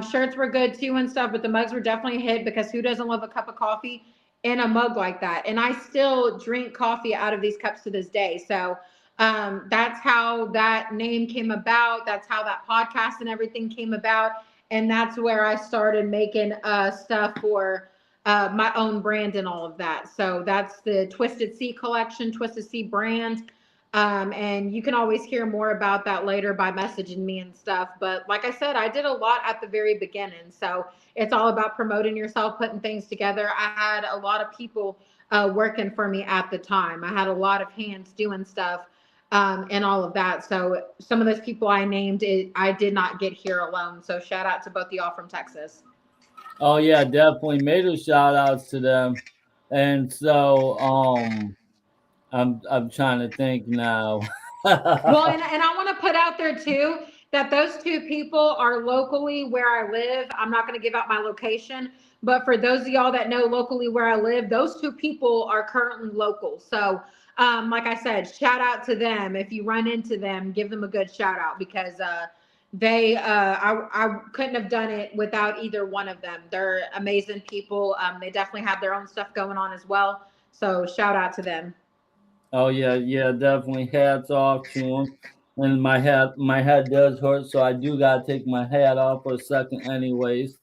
Shirts were good too and stuff, but the mugs were definitely a hit because who doesn't love a cup of coffee in a mug like that? And I still drink coffee out of these cups to this day. So that's how that name came about. That's how that podcast and everything came about. And that's where I started making stuff for my own brand and all of that. So that's the Twisted Sea collection, Twisted Sea brand. And you can always hear more about that later by messaging me and stuff. But like I said, I did a lot at the very beginning. So it's all about promoting yourself, putting things together. I had a lot of people working for me at the time. I had a lot of hands doing stuff and all of that. So some of those people I named, I did not get here alone. So shout out to both of y'all from Texas. Oh yeah, definitely. Major shout outs to them. And so I'm trying to think now. Well, and I want to put out there too that those two people are locally where I live. I'm not going to give out my location, but for those of y'all that know locally where I live, those two people are currently local. So, like I said, shout out to them. If you run into them, give them a good shout out because I couldn't have done it without either one of them. They're amazing people. They definitely have their own stuff going on as well. So, shout out to them. Oh yeah, yeah, definitely. Hats off to him. And my head does hurt, so I do gotta take my hat off for a second, anyways.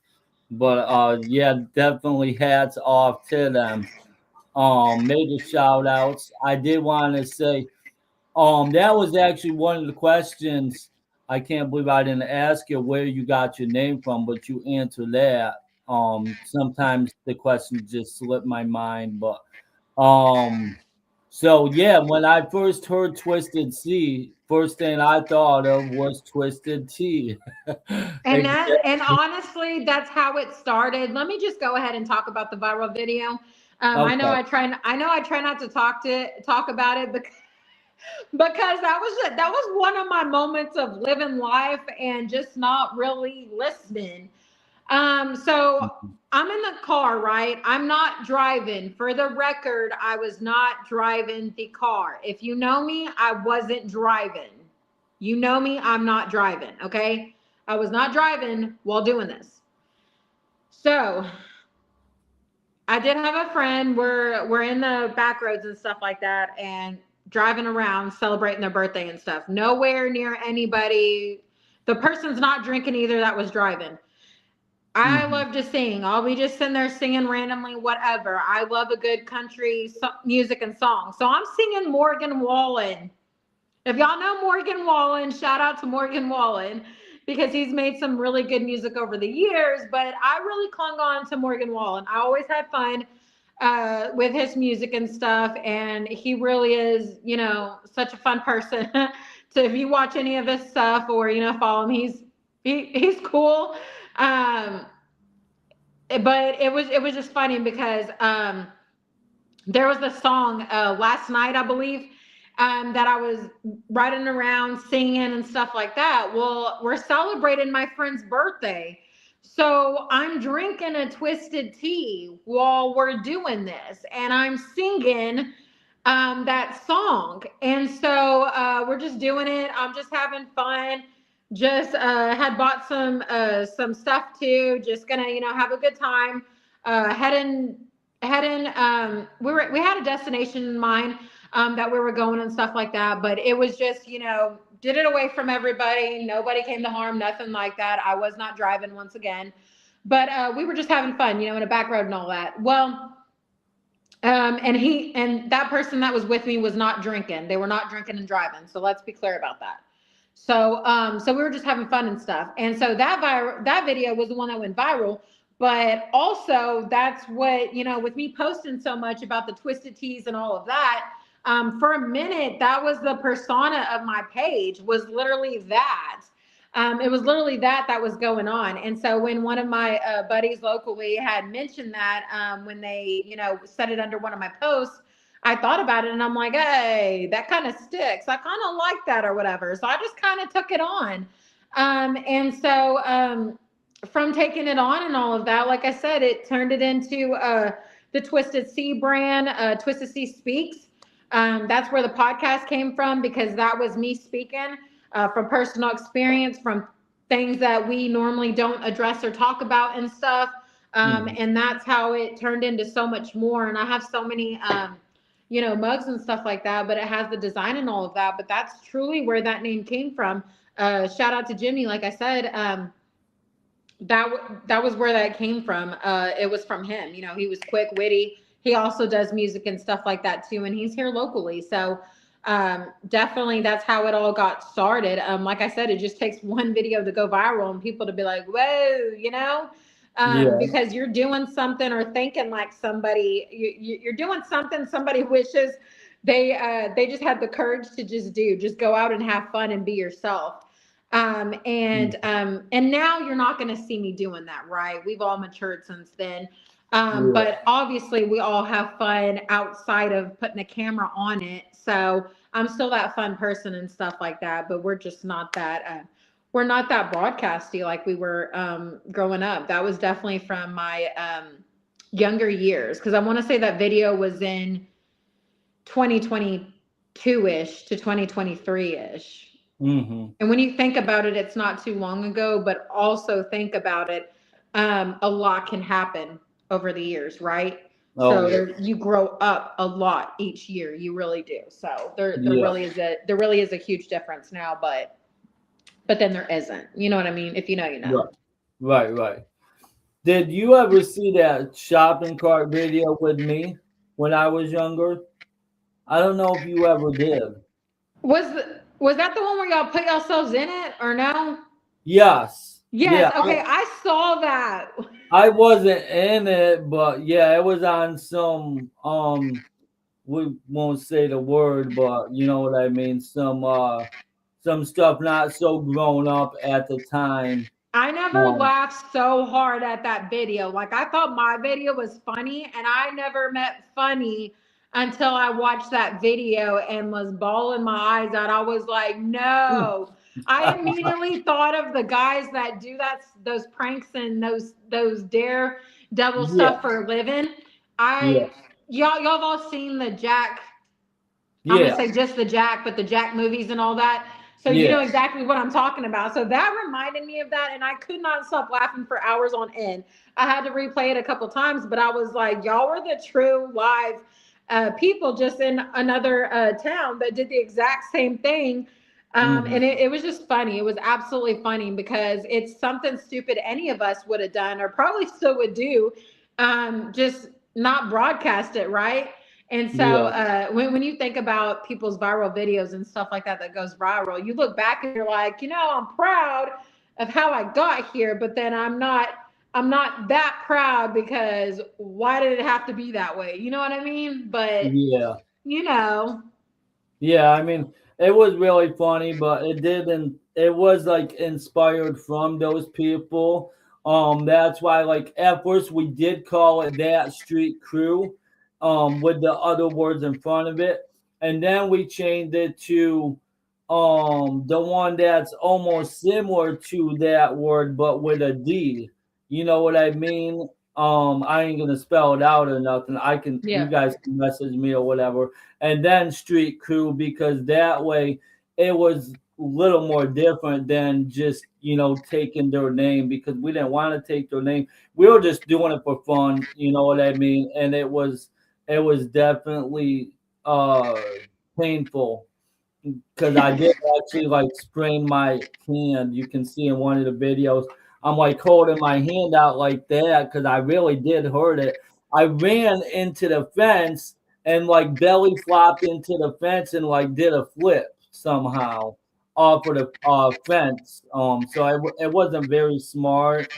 But yeah, definitely hats off to them. Major shout outs. I did want to say, that was actually one of the questions. I can't believe I didn't ask you where you got your name from, but you answered that. Sometimes the question just slipped my mind, but um, so yeah, when I first heard Twisted C, first thing I thought of was Twisted Tea. And honestly, that's how it started. Let me just go ahead and talk about the viral video. Okay. I know I try not to talk about it because that was one of my moments of living life and just not really listening. So I'm in the car, right? I'm not driving. For the record, I was not driving the car. If you know me, I wasn't driving. You know me, I'm not driving, okay? I was not driving while doing this. So I did have a friend. We're in the back roads and stuff like that, and driving around celebrating their birthday and stuff. Nowhere near anybody. The person's not drinking either that was driving. I Hmm. love to sing. I'll be just sitting there singing randomly, whatever. I love a good country music and song. So I'm singing Morgan Wallen. If y'all know Morgan Wallen, shout out to Morgan Wallen because he's made some really good music over the years. But I really clung on to Morgan Wallen. I always had fun with his music and stuff, and he really is, such a fun person. So if you watch any of his stuff or follow him, he's cool. Um, but it was just funny because there was a song last night, I believe, that I was riding around singing and stuff like that. Well, we're celebrating my friend's birthday. So I'm drinking a twisted tea while we're doing this, and I'm singing that song. And so we're just doing it. I'm just having fun. Just had bought some stuff too. Just gonna have a good time. Heading we had a destination in mind that we were going and stuff like that, but it was just did it away from everybody. Nobody came to harm, nothing like that. I was not driving once again, but we were just having fun, in a back road and all that. Well, and that person that was with me was not drinking. They were not drinking and driving. So let's be clear about that. So we were just having fun and stuff. And so that video was the one that went viral. But also that's what, with me posting so much about the twisted teas and all of that, for a minute, that was the persona of my page, was literally that. It was literally that was going on. And so when one of my buddies locally had mentioned that, when they, said it under one of my posts, I thought about it and I'm like, hey, that kind of sticks. I kind of like that or whatever. So I just kind of took it on. And so from taking it on and all of that, like I said, it turned it into the Twisted C brand, Twisted C Speaks. That's where the podcast came from because that was me speaking from personal experience, from things that we normally don't address or talk about and stuff. Hmm. And that's how it turned into so much more. And I have so many, mugs and stuff like that, but it has the design and all of that. But that's truly where that name came from. Shout out to Jimmy. Like I said, that was where that came from. It was from him. He was quick, witty. He also does music and stuff like that too, and he's here locally. So definitely that's how it all got started. Like I said, it just takes one video to go viral and people to be like, whoa, Yeah. because you're doing something or thinking like somebody. You're doing something somebody wishes they just had the courage to just go out and have fun and be yourself. And now you're not going to see me doing that, right? We've all matured since then. Yeah. But obviously we all have fun outside of putting a camera on it. So I'm still that fun person and stuff like that, but we're just not that, we're not that broadcasty like we were, growing up. That was definitely from my, younger years. Cause I want to say that video was in 2022 ish to 2023 ish. Hmm. And when you think about it, it's not too long ago, but also think about it. A lot can happen over the years, right? Oh So yeah. you grow up a lot each year. You really do. So there Yeah. really is a huge difference now, but then there isn't. You know what I mean? If you know, you know. Right. Right. Right. Did you ever see that shopping cart video with me when I was younger? I don't know if you ever did. Was that the one where y'all put yourselves in it or no? Yes. Yes. Yeah. Okay, I saw that. I wasn't in it, but yeah, it was on some we won't say the word, but you know what I mean. Some stuff not so grown up at the time. I never Um, laughed so hard at that video. Like I thought my video was funny and I never met funny until I watched that video and was bawling my eyes out. I was like, no. I immediately thought of the guys that do those pranks and those daredevil yeah, stuff for a living. yeah, Y'all have all seen the Jack, I'm gonna yeah, say just the Jack, but the Jack movies and all that. So you yeah. know exactly what I'm talking about. So that reminded me of that, and I could not stop laughing for hours on end. I had to replay it a couple times, but I was like, y'all were the true live people just in another town that did the exact same thing. And Mhm. it was just funny. It was absolutely funny because it's something stupid any of us would have done or probably still would do. Just not broadcast it, right? And so Yeah. when you think about people's viral videos and stuff like that that goes viral, you look back and you're like, I'm proud of how I got here, but then I'm not that proud because why did it have to be that way? You know what I mean? But Yeah. you know, Yeah, I mean, it was really funny, but it didn't. It was like inspired from those people. That's why, like, at first we did call it that street crew, with the other words in front of it, and then we changed it to, the one that's almost similar to that word, but with a D. You know what I mean? I ain't gonna spell it out or nothing. You yeah. guys can message me or whatever, and then street crew, because that way it was a little more different than just taking their name, because we didn't want to take their name. We were just doing it for fun, you know what I mean? And it was definitely uh painful, because I did actually like sprain my hand. You can see in one of the videos, I'm like holding my hand out like that because I really did hurt it. I ran into the fence and like belly flopped into the fence and like did a flip somehow off of the fence. So it wasn't very smart,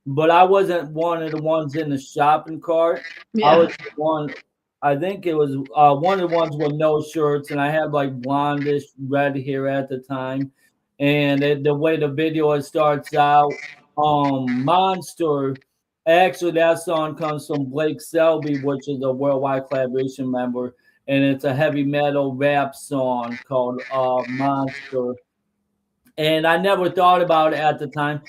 but I wasn't one of the ones in the shopping cart. I was Yeah. the one. I think it was one of the ones with no shirts, and I had like blondish red hair at the time. And the way the video starts out, Monster. Actually, that song comes from Blake Selby, which is a worldwide collaboration member, and it's a heavy metal rap song called Monster. And I never thought about it at the time,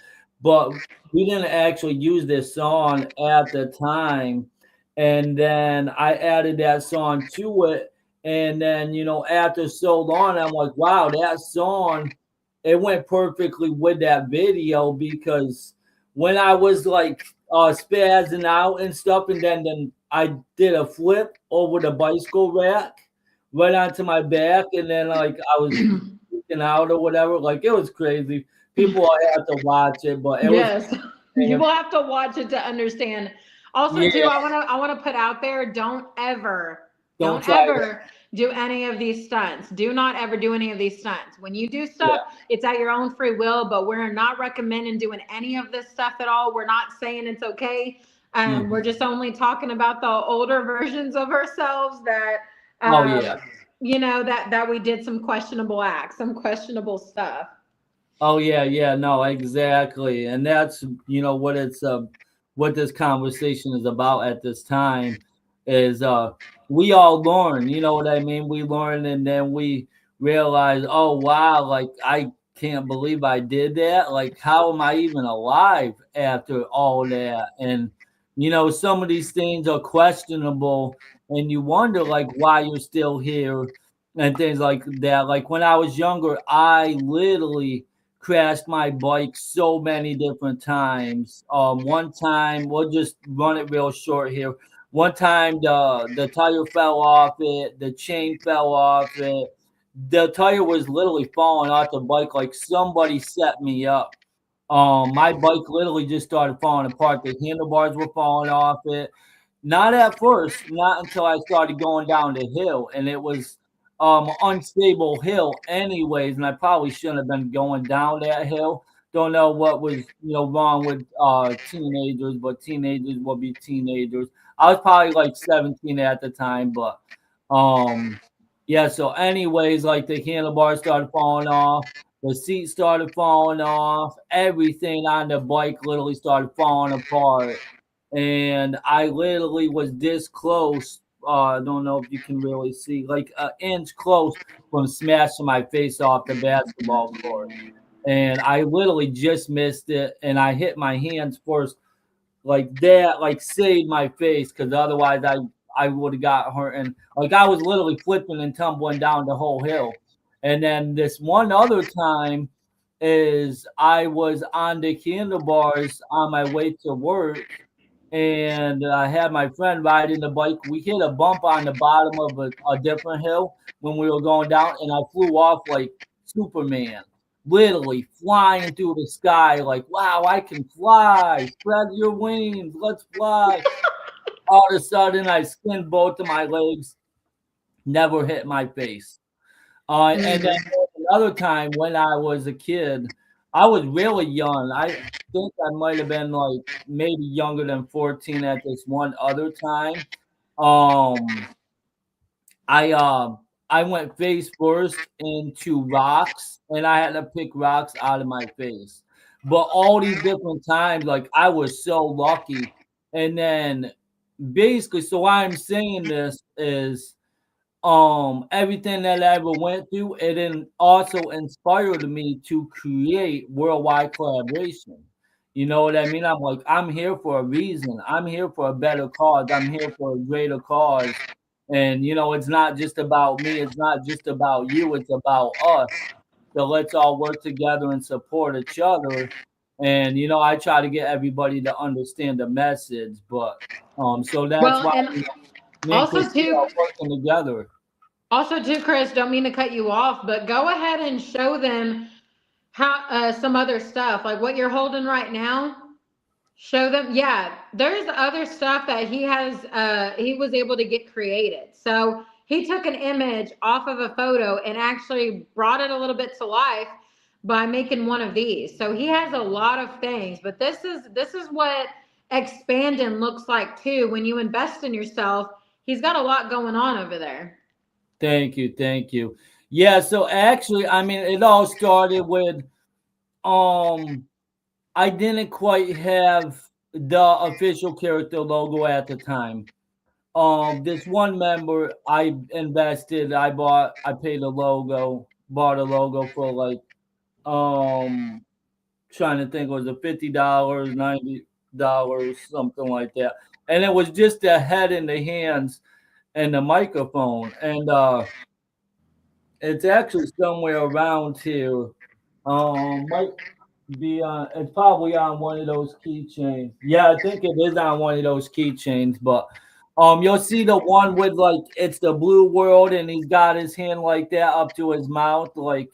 but we didn't actually use this song at the time. And then I added that song to it. And then, after so long, I'm like, wow, that song, it went perfectly with that video, because when I was like spazzing out and stuff, and then I did a flip over the bicycle rack right onto my back, and then like I was freaking out or whatever. Like, it was crazy. People have to watch it, but it was Yes. You will have to watch it to understand. Also, too, yeah. I want to put out there, Don't don't try it. ever do any of these stunts. Do not ever do any of these stunts. When you do Yeah. stuff, it's at your own free will, but we're not recommending doing any of this stuff at all. We're not saying it's okay. We're Mhm. just only talking about the older versions of ourselves that Oh yeah. that we did some questionable acts, some questionable stuff. Oh yeah, yeah, no, exactly. And that's what this conversation is about at this time is we all learn, you know what I mean? We learn, and then we realize, oh wow, like I can't believe I did that. Like, how am I even alive after all that? And some of these things are questionable, and you wonder like why you're still here and things like that. Like, when I was younger, I literally crashed my bike so many different times. One time, we'll just run it real short here. One time, the tire fell off it, the chain fell off it. The tire was literally falling off the bike like somebody set me up. My bike literally just started falling apart. The handlebars were falling off it. Not at first, not until I started going down the hill, and it was unstable hill anyways, and I probably shouldn't have been going down that hill. Don't know what was wrong with teenagers, but teenagers will be teenagers. I was probably like 17 at the time, but um yeah, so anyways, like the handlebars started falling off, the seat started falling off, everything on the bike literally started falling apart. And I literally was this close. I don't know if you can really see, like an inch close from smashing my face off the basketball court. And I literally just missed it, and I hit my hands first, like that, like saved my face, because otherwise I would have got hurt. And like I was literally flipping and tumbling down the whole hill. And then this one other time is I was on the handlebars on my way to work, and I had my friend riding the bike. We hit a bump on the bottom of a different hill when we were going down, and I flew off like Superman, literally flying through the sky, like, wow, I can fly. Spread your wings, let's fly. All of a sudden, I skinned both of my legs, never hit my face. And then Mm. another time when I was a kid, I was really young. I think I might have been like maybe younger than 14 at this one other time. Um, I um I went face first into rocks, and I had to pick rocks out of my face. But all these different times, like I was so lucky. And then basically, so why I'm saying this is everything that I ever went through, it also inspired me to create worldwide collaboration. You know what I mean? I'm like, I'm here for a reason. I'm here for a better cause. I'm here for a greater cause. And it's not just about me, it's not just about you, it's about us. So let's all work together and support each other. And I try to get everybody to understand the message, but so that's Well, why and me and also Christina too, are working together. Chris, don't mean to cut you off, but go ahead and show them how some other stuff, like what you're holding right now. Show them. Yeah, there's other stuff that he has. He was able to get created. So he took an image off of a photo and actually brought it a little bit to life by making one of these. So he has a lot of things, but this is what expanding looks like too. When you invest in yourself, he's got a lot going on over there. Thank you, thank you. Yeah, so actually, I mean, it all started with um I didn't quite have the official character logo at the time. This one member, I invested, I paid a logo, bought a logo for like um trying to think, was it $50, $90, something like that. And it was just the head and the hands and the microphone. And it's actually somewhere around here. Might be on. It's probably on one of those keychains. Yeah, I think it is on one of those keychains. But you'll see the one with like it's the blue world, and he's got his hand like that up to his mouth, like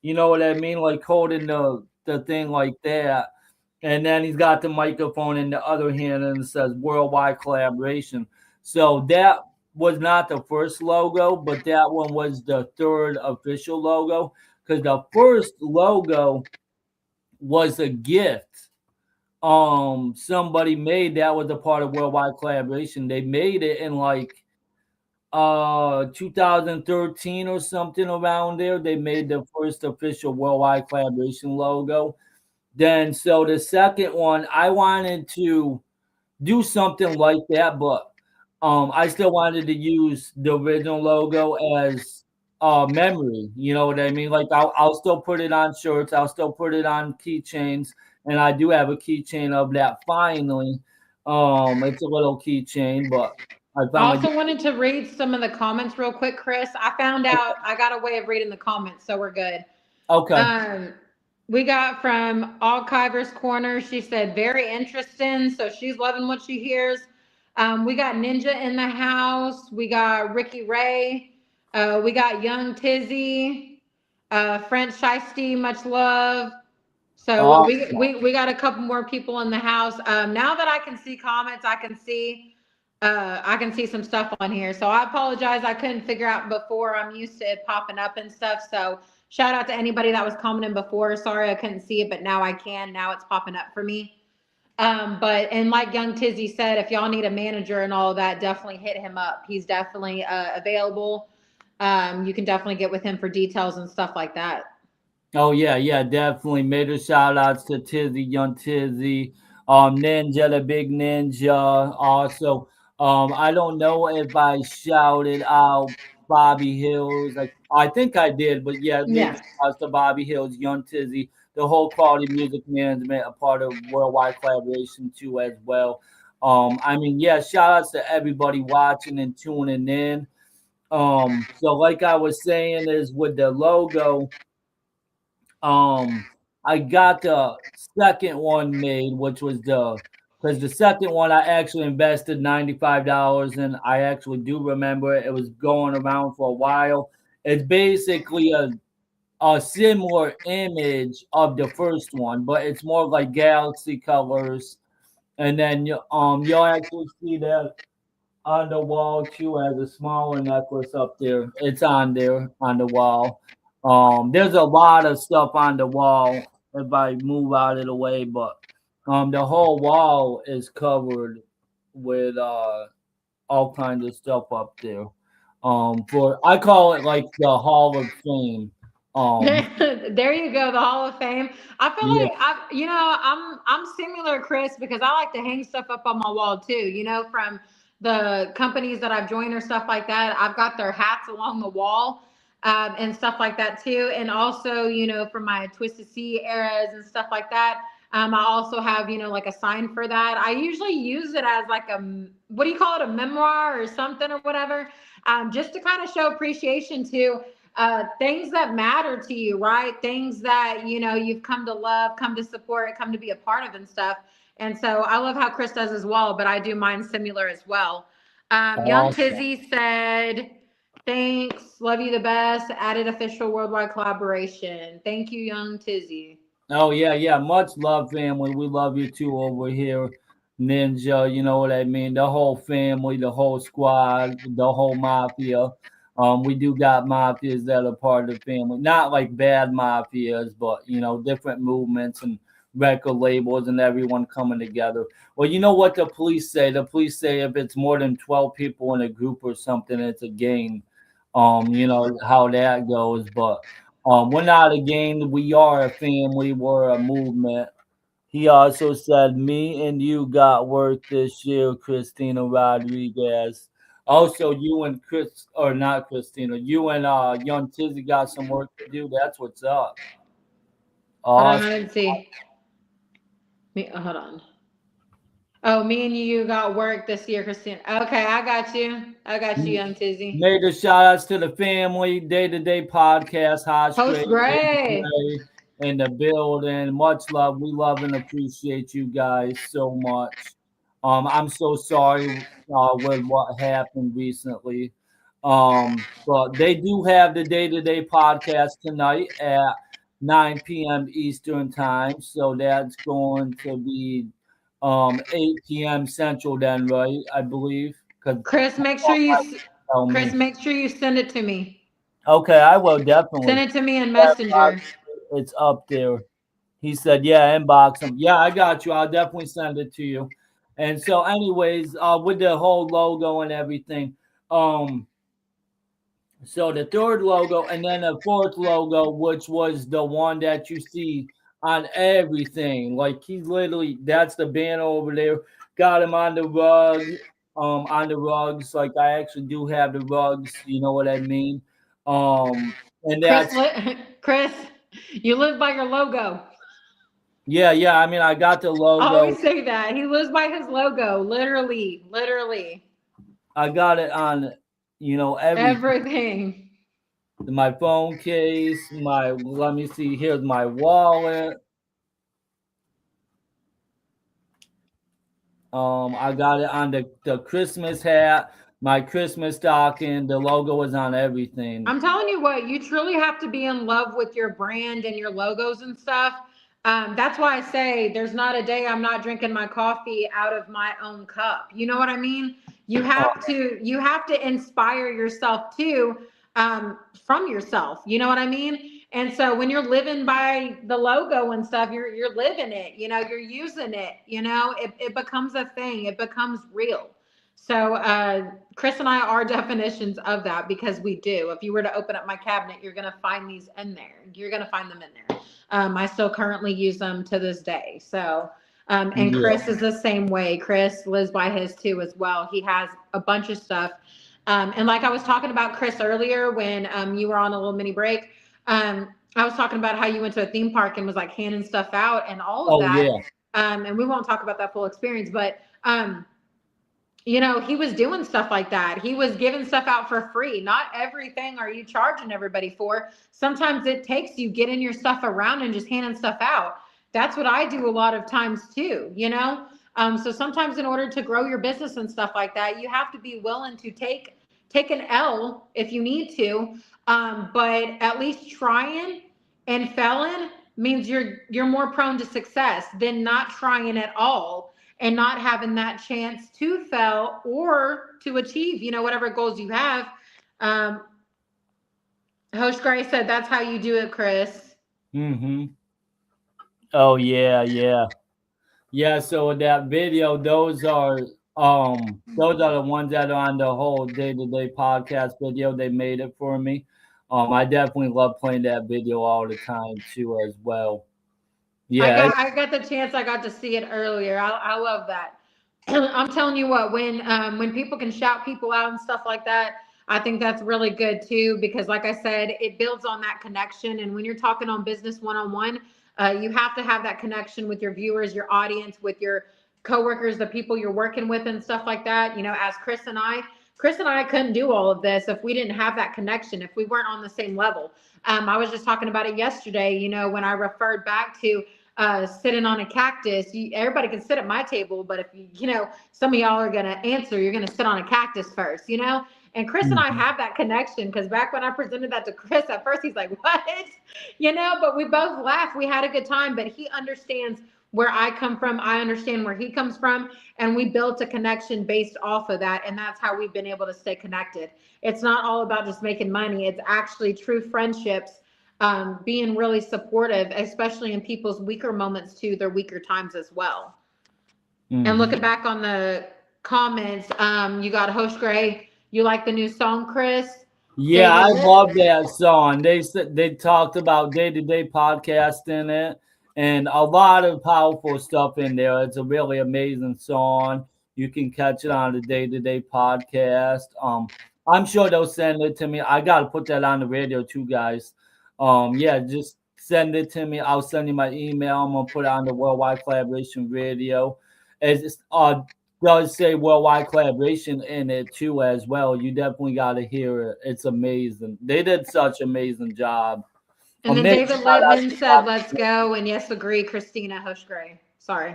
you know what I mean, like holding the thing like that. And then he's got the microphone in the other hand, and it says worldwide collaboration. So that was not the first logo, but that one was the third official logo because the first logo was a gift. Somebody made that was a part of worldwide collaboration. They made it in like 2013 or something around there. They made the first official worldwide collaboration logo. Then so the second one, I wanted to do something like that, but I still wanted to use the original logo as memory. You know what I mean? Like I'll still put it on shirts, I'll still put it on keychains, and I do have a keychain of that finally. It's a little keychain, but I I finally also wanted to read some of the comments real quick, Chris. I found out I got a way of reading the comments, so we're good. okay. Um, we got from Archiver's Corner. She said, very interesting. So she's loving what she hears. We got Ninja in the house. We got Ricky Ray. We got Young Tizzy. French Shiesty, much love. So Awesome. we got a couple more people in the house. Now that I can see comments, I can see some stuff on here. So I apologize. I couldn't figure out before. I'm used to it popping up and stuff. So shout out to anybody that was commenting before. Sorry I couldn't see it, but now I can. Now it's popping up for me. But and like Young Tizzy said, if y'all need a manager and all of that, definitely hit him up. He's definitely available. You can definitely get with him for details and stuff like that. Oh yeah, yeah, definitely. Major shout outs to Tizzy, Young Tizzy, Ninja, the big ninja. Also, I don't know if I shouted out Bobby Hills. I think I did, but yeah, major Yeah. shout outs to Bobby Hills, Young Tizzy, the whole quality music management, a part of worldwide collaboration too as well. I mean, yeah, shout outs to everybody watching and tuning in. So like I was saying, is with the logo. Um, I got the second one made, which was because the second one I actually invested $95, and I actually do remember it. It was going around for a while. It's basically a similar image of the first one, but it's more like galaxy colors. And then you'll actually see that on the wall too as a smaller necklace up there. It's on there on the wall. There's a lot of stuff on the wall if I move out of the way, but the whole wall is covered with all kinds of stuff up there. For I call it like the Hall of Fame. Um, There you go, the Hall of Fame. I feel yeah. like I'm similar, Chris, because I like to hang stuff up on my wall too. From the companies that I've joined or stuff like that, I've got their hats along the wall, and stuff like that too. And also, from my Twisted Sea eras and stuff like that. I also have, like a sign for that. I usually use it as like what do you call it, a memoir or something or whatever, just to kind of show appreciation to things that matter to you, right? Things that you've come to love, come to support, come to be a part of and stuff. And so I love how Chris does as well, but I do mine similar as well. Young Awesome. Tizzy said, "Thanks, love you the best. Added official worldwide collaboration. Thank you, Young Tizzy." Oh yeah, yeah. Much love, family. We love you too over here, Ninja. You know what I mean? The whole family, the whole squad, the whole mafia. We do got mafias that are part of the family. Not like bad mafias, but different movements and record labels and everyone coming together. Well, you know what the police say? The police say if it's more than 12 people in a group or something, it's a gang. You know how that goes, but we're not a gang. We are a family. We're a movement. He also said, "Me and you got work this year, Christina Rodriguez. Also, you and Chris, or not Christina, you and Young Tizzy got some work to do. That's what's up. Hold on, Awesome. let me see. Hold on. Oh, me and you got work this year, Christine. Okay, I got you. I got you, Young Tizzy. Major shout outs to the family, day to day podcast, Hot Post Straight, Gray. Gray in the building. Much love. We love and appreciate you guys so much. I'm so sorry with what happened recently. But they do have the day to day podcast tonight at 9 p.m. Eastern time. So that's going to be 8 p.m. Central, then, right? I believe. Because Chris, make sure you tell Chris, me. make sure you send it to me. Okay, I will Send definitely. it to me in Yeah, Messenger. it's up there. He said, "Yeah, inbox him." Yeah, I got you. I'll definitely send it to you. And so, anyways, with the whole logo and everything, um, so the third logo, and then the fourth logo, which was the one that you see on everything. Like he's literally, that's the banner over there. Got him on the rug, on the rugs. Like I actually do have the rugs. You know what I mean? And Chris, that's Chris, you live by your logo. yeah, yeah. I mean, I got the I logo. always say that. He lives by his logo. Literally, literally. I got it on, everything. Everything. My phone case. My let me see. Here's my wallet. I got it on the Christmas hat, my Christmas stocking. The logo is on everything. I'm telling you what, you truly have to be in love with your brand and your logos and stuff. That's why I say there's not a day I'm not drinking my coffee out of my own cup. You know what I mean? You have to inspire yourself too, from yourself. You know what I mean? And so when you're living by the logo and stuff, you're living it. You're using it. It becomes a thing. It becomes real. So Chris and I are definitions of that because we do. If you were to open up my cabinet, you're going to find these in there. You're going to find them in there. I still currently use them to this day. So, and Yeah. Chris is the same way. Chris lives by his too as well. He has a bunch of stuff. And like I was talking about Chris earlier when you were on a little mini break, I was talking about how you went to a theme park and was like handing stuff out and all of Oh that. yeah. And we won't talk about that full experience, but he was doing stuff like that. He was giving stuff out for free. Not everything are you charging everybody for. Sometimes it takes you getting your stuff around and just handing stuff out. That's what I do a lot of times too. So sometimes in order to grow your business and stuff like that, you have to be willing to take an L if you need to, but at least trying And failing means you're more prone to success than not trying at all and not having that chance to fail or to achieve, whatever goals you have. Um, Host Gray said that's how you do it, Chris. Mm-hmm. Oh yeah, yeah. Yeah, so that video, those are the ones that are on the whole day-to-day podcast video. They made it for me. I definitely love playing that video all the time too as well. I Yeah, got I got the chance. I got to see it earlier. I love that. I'm telling you what, when people can shout people out and stuff like that, I think that's really good too. Because like I said, it builds on that connection. And when you're talking on business one on one, you have to have that connection with your viewers, your audience, with your coworkers, the people you're working with, and stuff like that. As Chris and I couldn't do all of this if we didn't have that connection. If we weren't on the same level. I was just talking about it yesterday. When I referred back to sitting on a cactus. Everybody can sit at my table, but if some of y'all are gonna answer, you're gonna sit on a cactus first, And Chris and I mhm. have that connection because back when I presented that to Chris, at first he's like, "What?" But we both laughed. We had a good time, but he understands where I come from. I understand where he comes from, and we built a connection based off of that, and that's how we've been able to stay connected. It's not all about just making money. It's actually true friendships, being really supportive, especially in people's weaker moments too, their weaker times as well. And Mhm. looking back on the comments, you got Host Gray. You like the new song, Chris? Yeah, I David love Litt. that song. They talked about day-to-day podcast in it, and a lot of powerful stuff in there. It's a really amazing song. You can catch it on the day-to-day podcast. I'm sure they'll send it to me. I gotta put that on the radio too, guys. Yeah, just send it to me. I'll send you my email. I'm gonna put it on the Worldwide Collaboration Radio. It's does say worldwide collaboration in it too as well. You definitely got to hear it. It's amazing. They did such amazing job. And then Major David shout out Littman to said, "Let's go." And yes, agree, Christina. Host Gray. Sorry.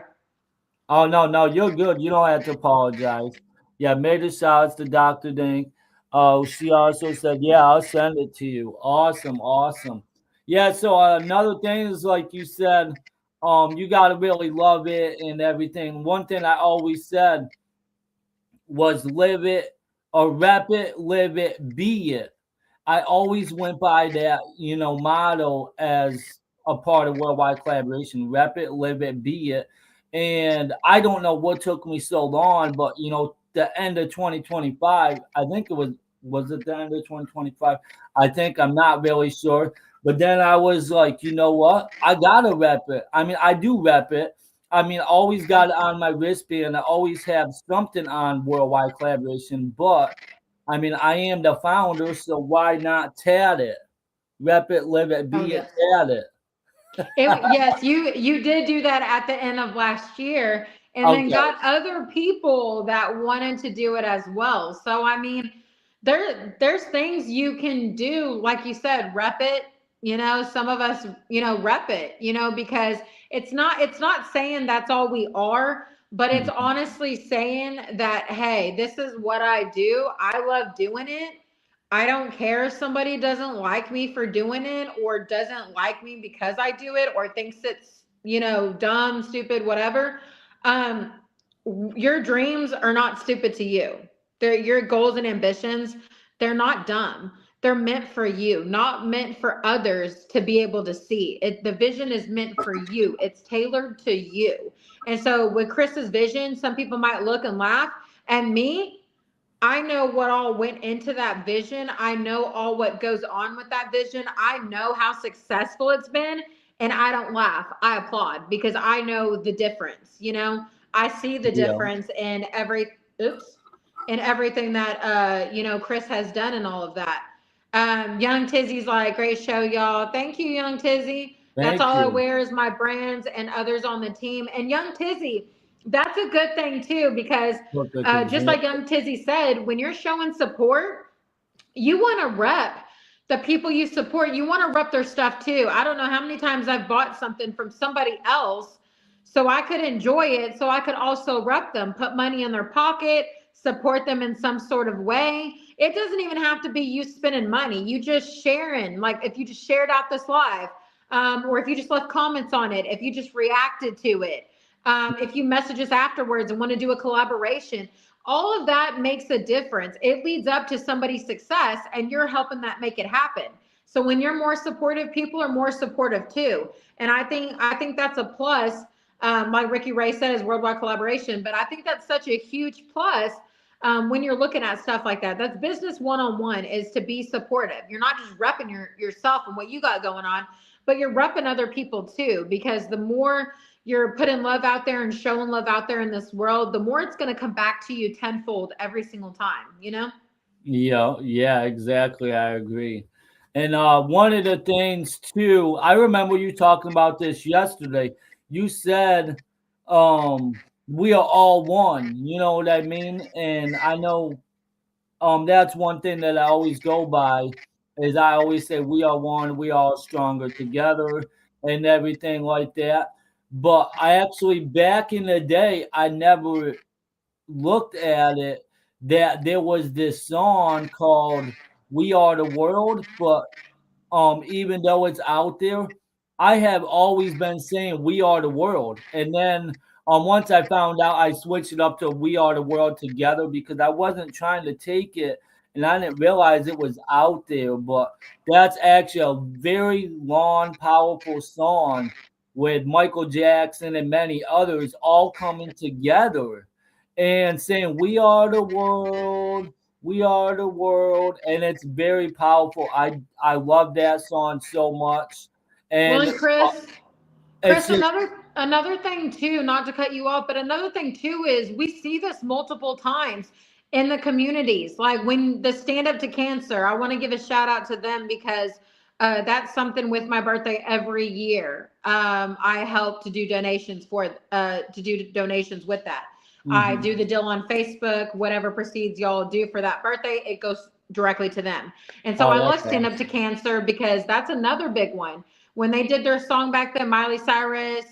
Oh no, no, you're good. You don't have to apologize. Yeah, major shouts to Dr. Dink. She also said, "Yeah, I'll send it to you." Awesome, awesome. Yeah. So another thing is like you said, you gotta really love it and everything. One thing I always said was live it or rep it, live it, be it. I always went by that, motto as a part of worldwide collaboration. Rep it, live it, be it. And I don't know what took me so long, but the end of 2025, I think was it the end of 2025? I think I'm not really sure. But then I was like, you know what? I gotta rep it. I mean, I do rep it. I mean, I always got it on my wristband. I always have something on worldwide collaboration, but I mean, I am the founder, so why not tat it? Rep it, live it, Oh be it, yes. tat it. Yes, you did do that at the end of last year, and then Okay. got other people that wanted to do it as well. So I mean, there's things you can do, like you said, rep it. Some of us, rep it. Because it's not saying that's all we are, but it's Mhm. honestly saying that, hey, this is what I do. I love doing it. I don't care if somebody doesn't like me for doing it or doesn't like me because I do it or thinks it's, dumb, stupid, whatever. Um, your dreams are not stupid to you. They're your goals and ambitions. They're not dumb. They're meant for you, not meant for others to be able to see. The vision is meant for you. It's tailored to you. And so with Chris's vision, some people might look and laugh. At me, I know what all went into that vision. I know all what goes on with that vision. I know how successful it's been. And I don't laugh. I applaud because I know the difference. I see the Yeah. difference in everything that Chris has done and all of that. Young Tizzy's like, great show, y'all. Thank you, Young Tizzy. That's Thank all I you. wear is my brands and others on the team. And Young Tizzy, that's a good thing too, because Perfect just like example. Young Tizzy said, when you're showing support, you want to rep the people you support. You want to rep their stuff too. I don't know how many times I've bought something from somebody else so I could enjoy it, so I could also rep them, put money in their pocket, support them in some sort of way. It doesn't even have to be you spending money. You just sharing. Like if you just shared out this live, or if you just left comments on it, if you just reacted to it, if you message us afterwards and want to do a collaboration, all of that makes a difference. It leads up to somebody's success, and you're helping that make it happen. So when you're more supportive, people are more supportive too. And I think that's a plus. Like Ricky Ray says, worldwide collaboration. But I think that's such a huge plus when you're looking at stuff like that. That's business one on one, is to be supportive. You're not just repping yourself and what you got going on, but you're repping other people too. Because the more you're putting love out there and showing love out there in this world, the more it's going to come back to you tenfold every single time, you know? Yeah, yeah, exactly. I agree. And one of the things too, I remember you talking about this yesterday. You said, we are all one. You know what I mean? And I know, that's one thing that I always go by, is I always say we are one, we are stronger together, and everything like that. But I actually, back in the day, I never looked at it that there was this song called "We Are the World," but even though it's out there, I have always been saying "We Are the World," and then once I found out, I switched it up to "We Are the World Together" because I wasn't trying to take it, and I didn't realize it was out there. But that's actually a very long, powerful song with Michael Jackson and many others all coming together and saying "We are the world." We are the world, and it's very powerful. I love that song so much, Well, and and Chris, it's Chris, just another thing too, not to cut you off, but another thing too is we see this multiple times in the communities. Like when the Stand Up to Cancer, I want to give a shout out to them because that's something with my birthday every year. I help to do donations with that. I mhm. do the deal on Facebook. Whatever proceeds y'all do for that birthday, it goes directly to them. And so Oh, I love that's Stand Up to awesome. Cancer because that's another big one when they did their song back then, Miley Cyrus,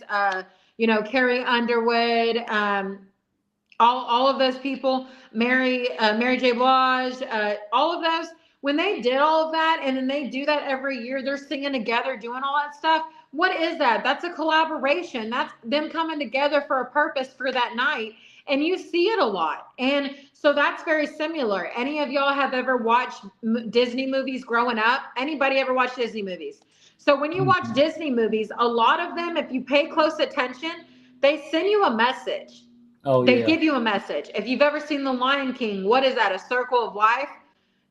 Carrie Underwood, all of those people, Mary J. Blige, all of those. When they did all of that, and then they do that every year, they're singing together, doing all that stuff. What is that? That's a collaboration. That's them coming together for a purpose for that night. And you see it a lot. And so that's very similar. Any of y'all have ever watched Disney movies growing up? Anybody ever watch Disney movies? So when you watch Mhm. Disney movies, a lot of them, if you pay close attention, they send you a message. Oh They yeah, give you a message. If you've ever seen The Lion King, what is that? A circle of life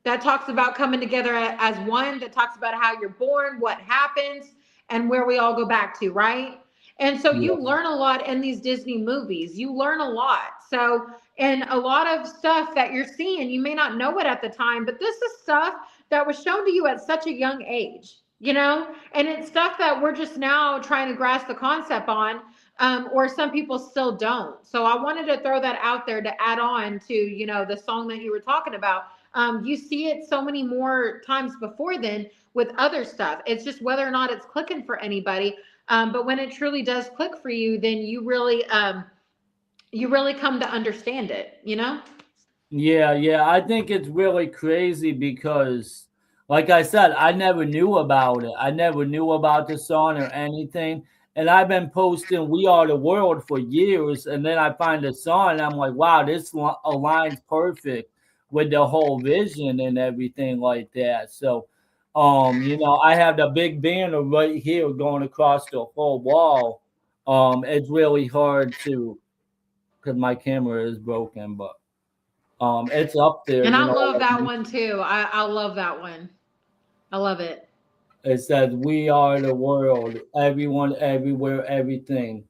that talks about coming together as one, that talks about how you're born, what happens, and where we all go back to, right? And so you yeah, learn a lot in these Disney movies. You learn a lot. So, and a lot of stuff that you're seeing, you may not know it at the time, but this is stuff that was shown to you at such a young age, and it's stuff that we're just now trying to grasp the concept on, or some people still don't. So I wanted to throw that out there to add on to, the song that you were talking about. You see it so many more times before then with other stuff. It's just whether or not it's clicking for anybody. But when it truly does click for you, then you really come to understand it, yeah, yeah. I think it's really crazy because, like I said, I never knew about it. I never knew about the song or anything. And I've been posting "We Are the World" for years, and then I find a song, and I'm like, wow, this aligns perfect with the whole vision and everything like that. So, I have the big banner right here going across the whole wall. It's really hard to, because my camera is broken, but it's up there, And I love like, that one too. I love that one. I love it. it says "We are the world, everyone, everywhere, everything,"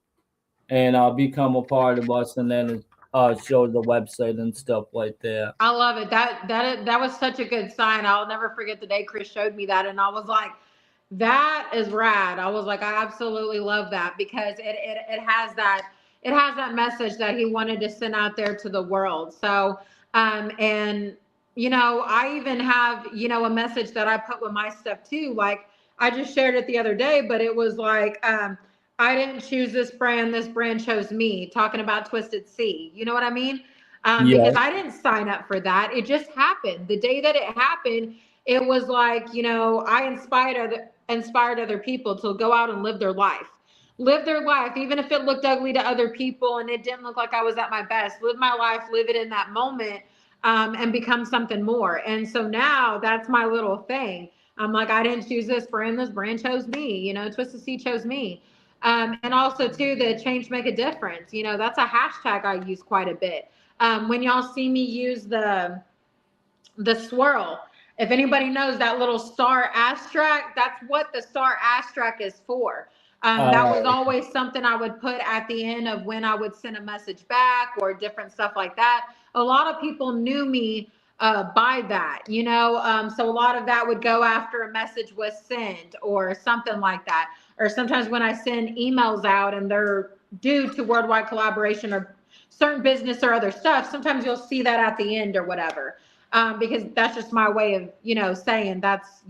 and become a part of us, and then it shows the website and stuff like that. I love it. That was such a good sign. I'll never forget the day Chris showed me that, and I was like, "That is rad." I was like, "I absolutely love that because it has that message that he wanted to send out there to the world." So, and I even have a message that I put with my stuff too. Like I just shared it the other day, but it was like, I didn't choose this brand. This brand chose me. Talking about Twisted Sea. You know what I mean? Because Yeah, I didn't sign up for that. It just happened. The day that it happened, it was like, I inspired inspired other people to go out and live their life, even if it looked ugly to other people and it didn't look like I was at my best. Live my life, live it in that moment, and become something more. And so now that's my little thing. I'm like, I didn't choose this brand. This brand chose me. Twisted Sea chose me. And also too, the change make a difference. That's a hashtag I use quite a bit. When y'all see me use the swirl. If anybody knows that little star asterisk, that's what the star asterisk is for. That was Oh, always something I would put at the end of when I would send a message back or different stuff like that. A lot of people knew me by that, so a lot of that would go after a message was sent or something like that. Or sometimes when I send emails out and they're due to worldwide collaboration or certain business or other stuff, sometimes you'll see that at the end or whatever, because that's just my way of saying that's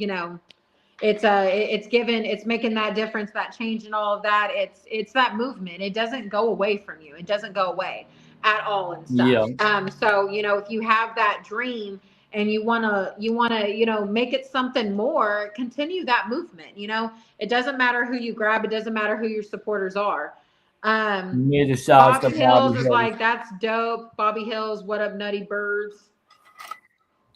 it's making that difference, that change, and all of that. It's that movement. It doesn't go away from you. It doesn't go away at all and yeah. stuff. So if you have that dream and you wanna make it something more, continue that movement. It doesn't matter who you grab. It doesn't matter who your supporters are. Major shouts to Bobby Bobby Hills is Hills. like, that's dope. Bobby Hills, what up, Nutty Birds?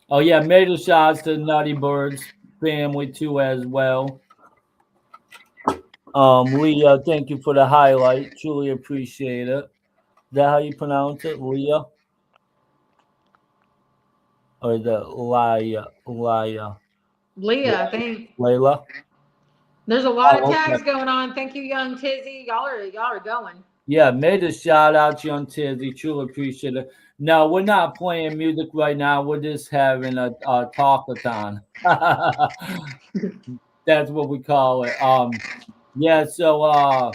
Oh yeah, major shouts to Nutty Birds family too as well. Leah, thank you for the highlight. Truly appreciate it. Is that how you pronounce it, Leah? Or the Laya, Leah, I think. Layla? There's a lot of Oh, tags okay. going on. Thank you, Young Tizzy. Y'all are going. Yeah, made a shout out to Young Tizzy. Truly appreciate it. No, we're not playing music right now. We're just having a talkathon. That's what we call it. Yeah. So,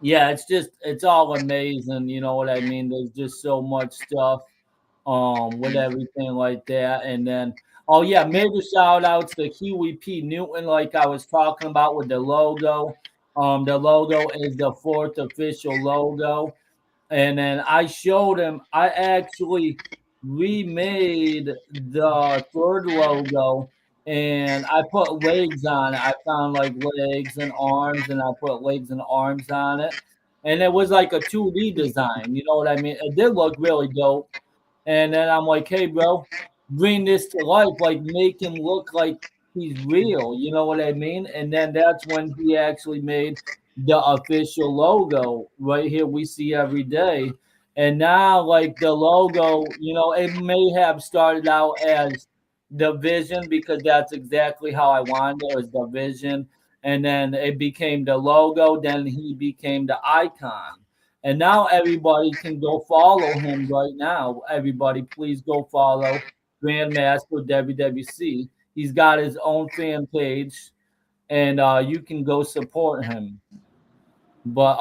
yeah, it's all amazing. You know what I mean? There's just so much stuff, with everything like that. And then, oh yeah, major shout outs to Huey P. Newton, like I was talking about with the logo. The logo is the fourth official logo. And then I showed him, I actually remade the third logo and I put legs on it. I found like legs and arms, and I put legs and arms on it. And it was like a 2D design, you know what I mean? It did look really dope. And then I'm like, hey, bro, bring this to life. Like, make him look like he's real. You know what I mean? And then that's when he actually made the official logo right here we see every day. And now, like, the logo, it may have started out as the vision because that's exactly how I wanted it, was the vision. And then it became the logo. Then he became the icon. And now everybody can go follow him right now. Everybody, please go follow Grandmaster WWC. He's got his own fan page, and you can go support him. But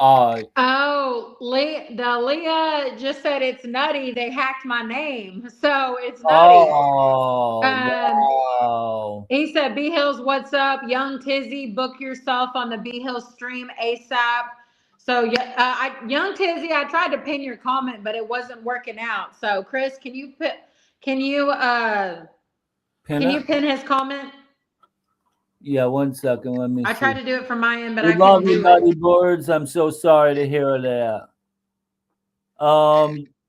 Oh, the Leah just said it's nutty. They hacked my name, so it's nutty. oh Um, wow, he said, B Hills, what's up? Young Tizzy, book yourself on the B Hills stream ASAP. So, yeah, Young Tizzy, I tried to pin your comment, but it wasn't working out. So, Chris, can you, uh, pin can it. you pin his comment? Yeah, 1 second. Let me I tried see. to do it from my end, but We I love couldn't you, do it. Nutty Birds. I'm so sorry to hear that.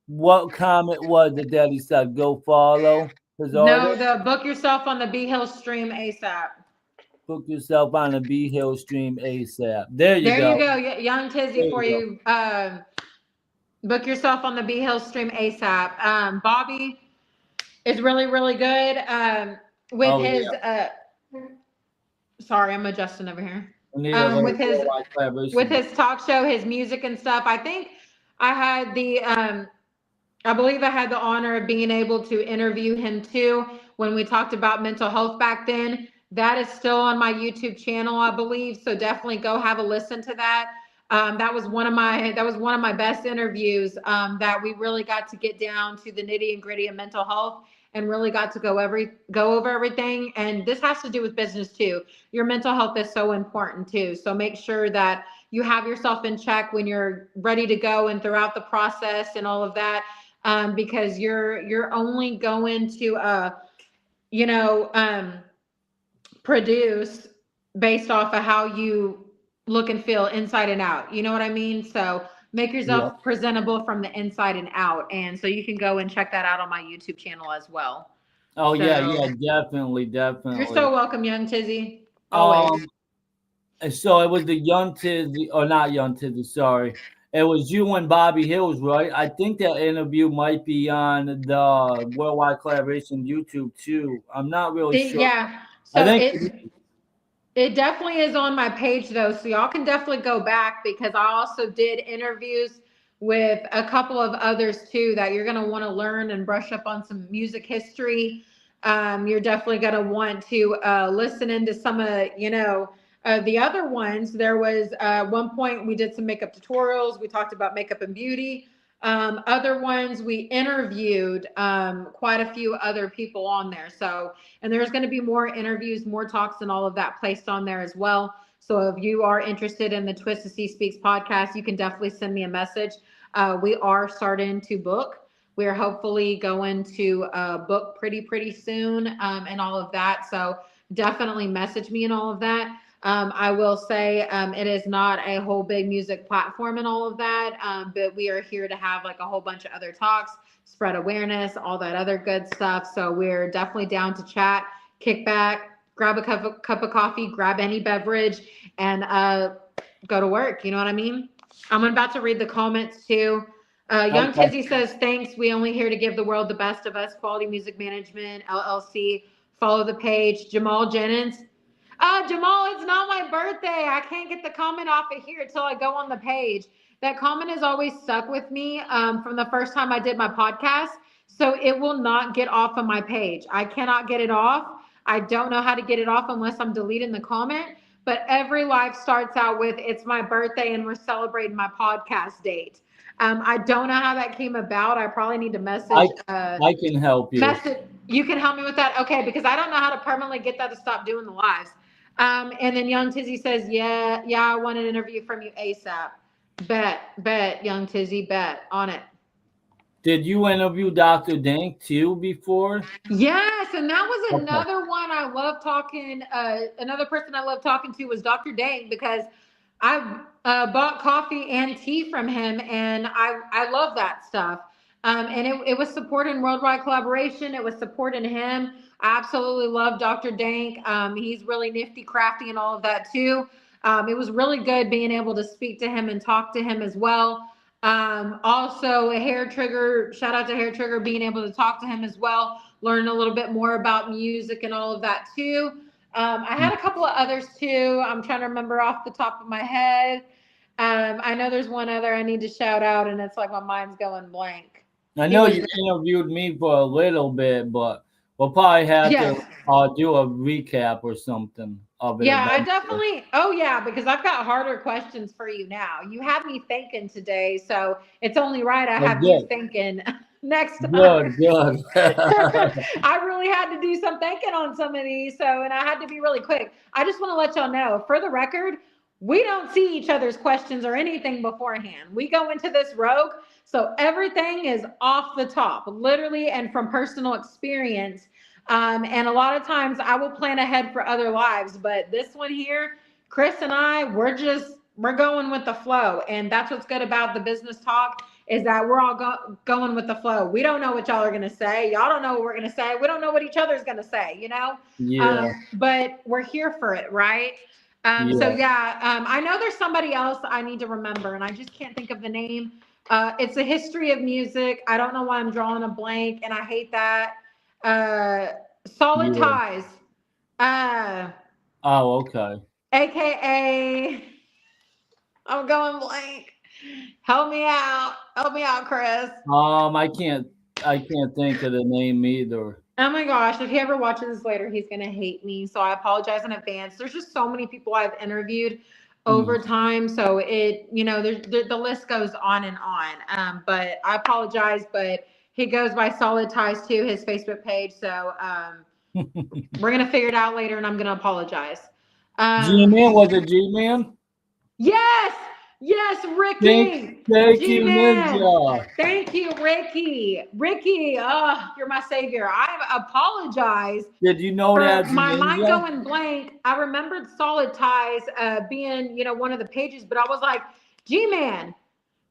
What comment was it that he said? Go follow his No, artist. the book yourself on the B Hills stream ASAP. Book yourself on a B Hill stream ASAP. There you There you go. go, Young There Tizzy, you for go. you. Book yourself on the B Hill stream ASAP. Bobby is really, really good with Oh his. yeah. Sorry, I'm adjusting over here. We need a With little his worldwide collaboration. talk show, his music and stuff. I think I had the I believe I had the honor of being able to interview him too when we talked about mental health back then. That is still on my YouTube channel, I believe. So definitely go have a listen to that. That was one of my best interviews. That we really got to get down to the nitty and gritty of mental health and really got to go over everything. And this has to do with business too. Your mental health is so important too. So make sure that you have yourself in check when you're ready to go and throughout the process and all of that, because you're only going to you know um, produce based off of how you look and feel inside and out. You know what I mean? So make Yeah. yourself presentable from the inside and out. And so you can go and check that out on my YouTube channel as well. Oh yeah, So yeah, definitely, you're definitely. so welcome, young Tizzy. Always. Um, and so it was the Young Tizzy, or not Young Tizzy, sorry. It was you and Bobby Hills, right? I think that interview might be on the Worldwide Collaboration YouTube too. I'm not really sure. Yeah. I So think it definitely is on my page though, so y'all can definitely go back because I also did interviews with a couple of others too that you're going to want to learn and brush up on some music history. You're definitely going to want to listen into some of, the other ones. There was one point we did some makeup tutorials. We talked about makeup and beauty. Other ones we interviewed quite a few other people on there. So, and there's going to be more interviews, more talks, and all of that placed on there as well. So if you are interested in the Twist to See Speaks podcast, you can definitely send me a message. We are starting to book. We're hopefully going to book pretty soon, and all of that. So definitely message me and all of that. I will say it is not a whole big music platform and all of that, but we are here to have like a whole bunch of other talks, spread awareness, all that other good stuff. So we're definitely down to chat, kick back, grab a cup of coffee, grab any beverage, and go to work. You know what I mean? I'm about to read the comments too. Young okay. Tizzy says, thanks. We only here to give the world the best of us. Quality Music Management, LLC. Follow the page. Jamal Jennings. Jamal, it's not my birthday. I can't get the comment off of here until I go on the page. That comment has always stuck with me from the first time I did my podcast. So it will not get off of my page. I cannot get it off. I don't know how to get it off unless I'm deleting the comment. But every live starts out with, it's my birthday and we're celebrating my podcast date. I don't know how that came about. I probably need to I I can help you. message. You can help me with that, okay? Because I don't know how to permanently get that to stop doing the lives. And then Young Tizzy says, yeah, I want an interview from you ASAP. Bet, Young Tizzy, bet on it. Did you interview Dr. Dank too before? Yes, and that was Okay. another one I love talking. Another person I love talking to was Dr. Dang because I bought coffee and tea from him, and I love that stuff. And it was supporting worldwide collaboration. It was supporting him. I absolutely love Dr. Dank. He's really nifty, crafty, and all of that too. It was really good being able to speak to him and talk to him as well. Also, a hair trigger. Shout out to Hair Trigger being able to talk to him as well, learn a little bit more about music and all of that too. I had a couple of others too. I'm trying to remember off the top of my head. I know there's one other I need to shout out, and it's like my mind's going blank. I He know was you interviewed me for a little bit, but we'll probably have to yes, do a recap or something of it yeah, I eventually. definitely. Oh yeah, because I've got harder questions for you now. You had me thinking today, so it's only right I Well, have you good, thinking next time. good, good. I really had to do some thinking on some of these, so and I had to be really quick. I just want to let y'all know, for the record, we don't see each other's questions or anything beforehand. We go into this rogue, so everything is off the top, literally, and from personal experience. And a lot of times I will plan ahead for other lives, but this one here, Chris and I, we're going with the flow, and that's what's good about the business talk is that we're all going with the flow. We don't know what y'all are going to say. Y'all don't know what we're going to say. We don't know what each other's going to say, Yeah, but we're here for it, right? So yeah. yeah, I know there's somebody else I need to remember, and I just can't think of the name. It's a history of music. I don't know why I'm drawing a blank, and I hate that. Uh, Solid Yeah. Ties, uh, Oh, okay. aka I'm going blank. Help me out, Chris. I can't think of the name either. Oh my gosh, if he ever watches this later, he's going to hate me. So I apologize in advance. There's just so many people I've interviewed Hmm. over time. So the list goes on and on. But I apologize. But he goes by Solid Ties to his Facebook page. So we're going to figure it out later and I'm going to apologize. G Um, Man was a G Man. yes, Yes, Thank, Ricky. thank you, G-Man. Ninja. Thank you, Ricky. Ricky, you're my savior. I apologize Did you know for that's my mind Ninja? going blank. I remembered Solid Ties being, one of the pages, but I was like, G-Man.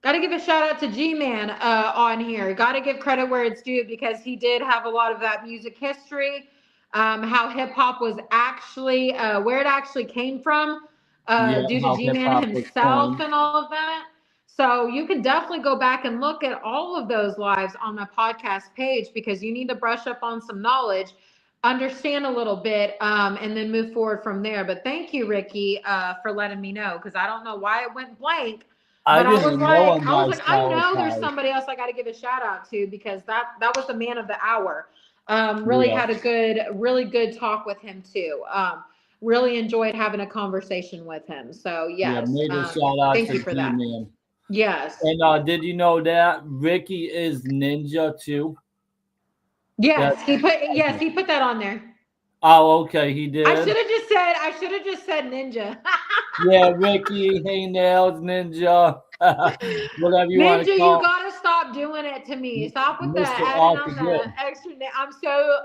Got to give a shout out to G-Man on here. Got to give credit where it's due because he did have a lot of that music history, how hip hop was actually, where it actually came from, Yeah, due to how hip G-Man hop was himself coined. and all of that. So you can definitely go back and look at all of those lives on my podcast page because you need to brush up on some knowledge, understand a little bit, and then move forward from there. But thank you, Ricky, for letting me know because I don't know why it went blank, I but didn't know him I was by like, I Solid know there's Ties. somebody else I got to give a shout out to because that was the man of the hour. Really Yeah, had a really good talk with him too. Really enjoyed having a conversation with him. So yeah, yes, made a shout out thank to you for that. G-Man. Yes, And did you know that Ricky is Ninja too? That yes he put that on there. oh, okay, he did. I should have just said ninja. Yeah, Ricky, hey nails, Ninja, whatever you want to Ninja, you call gotta stop doing it to me. Stop with the Mr. adding Off the on the Grid. extra. I'm so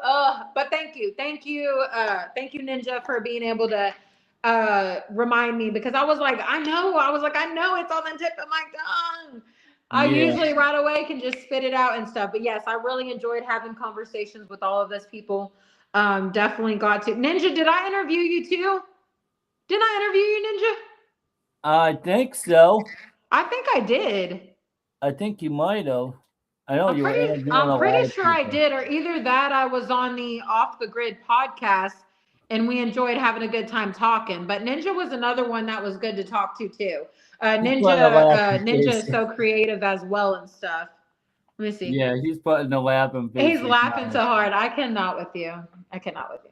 but thank you, Ninja, for being able to remind me because I was like, I know it's on the tip of my tongue. I Yeah, usually right away can just spit it out and stuff. But yes, I really enjoyed having conversations with all of those people. Definitely got to. Ninja, did I interview you too? Didn't I interview you, Ninja? I think so. I think I did. I think you might have. I know you were interviewing I'm a lot pretty of sure I people. did, or either that I was on the Off the Grid podcast and we enjoyed having a good time talking. But Ninja was another one that was good to talk to too. He's putting a laughing Ninja face. is so creative as well and stuff. Let me see. Yeah, he's putting the laughing He's faces laughing now. so hard. I cannot with you. I cannot with you.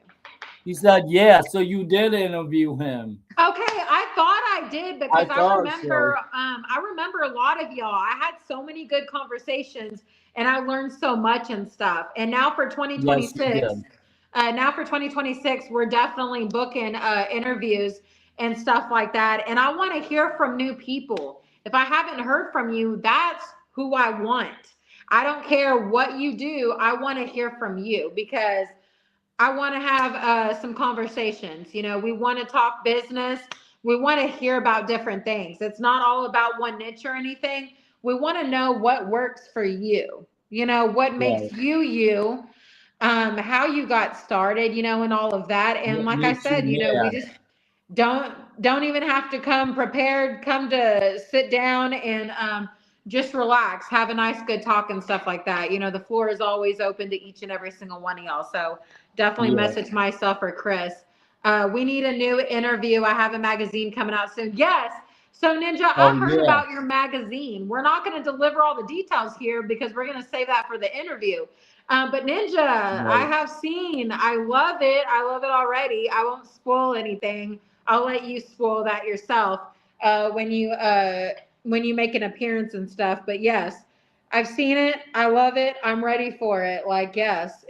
He said, "Yeah." So you did interview him. Okay, I thought I did I because thought so. I remember a lot of y'all. I had so many good conversations and I learned so much and stuff. And Yes, you did. now for 2026, we're definitely booking interviews and stuff like that. And I want to hear from new people. If I haven't heard from you, that's who I want. I don't care what you do. I want to hear from you because I want to have some conversations. We want to talk business. We want to hear about different things. It's not all about one niche or anything. We want to know what works for you. What Right. makes you you, how you got started, and all of that. And What like I makes you said, we mad? just don't even have to come prepared. Come to sit down and just relax, have a nice good talk and stuff like that. The floor is always open to each and every single one of y'all. So definitely Yeah. message myself or Chris. We need a new interview. I have a magazine coming out soon. Yes. So Ninja, Oh I heard yeah. about your magazine. We're not going to deliver all the details here because we're going to save that for the interview. But Ninja, I Right. have seen. I love it. I love it already. I won't spoil anything. I'll let you spoil that yourself when you make an appearance and stuff. But yes, I've seen it. I love it. I'm ready for it. Like yes,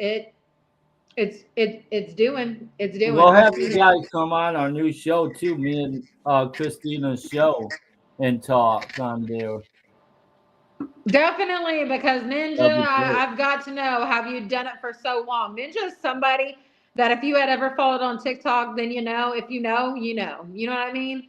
it's doing. We'll I've have you seen it. guys come on our new show too. Me and Christina's show and talk on there. Definitely, because Ninja, That'll be great. I've got to know, have you done it for so long? Ninja is somebody that if you had ever followed on TikTok, then you know. If you know, you know. You know what I mean?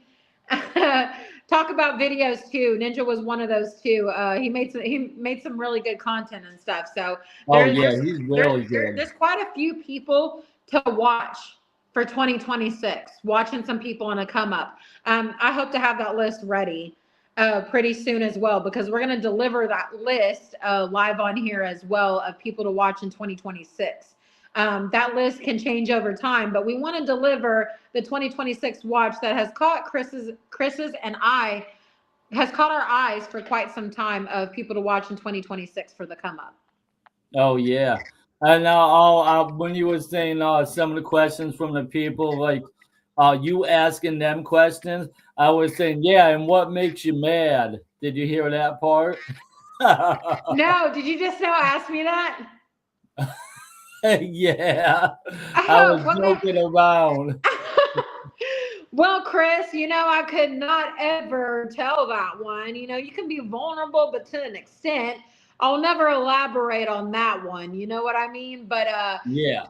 Talk about videos too. Ninja was one of those too. He made some really good content and stuff. So Oh yeah, he's really there's good. quite a few people to watch for 2026. Watching some people on a come up. I hope to have that list ready pretty soon as well because we're going to deliver that list live on here as well of people to watch in 2026. That list can change over time, but we want to deliver the 2026 watch that has caught Chris's and I has caught our eyes for quite some time of people to watch in 2026 for the come up. Oh yeah. And when you were saying some of the questions from the people, like you asking them questions, I was saying, yeah, and what makes you mad? Did you hear that part? No, did you just now ask me that? Yeah, I Oh, was what joking around. Well, Chris, I could not ever tell that one. You can be vulnerable, but to an extent. I'll never elaborate on that one. You know what I mean? But Yeah,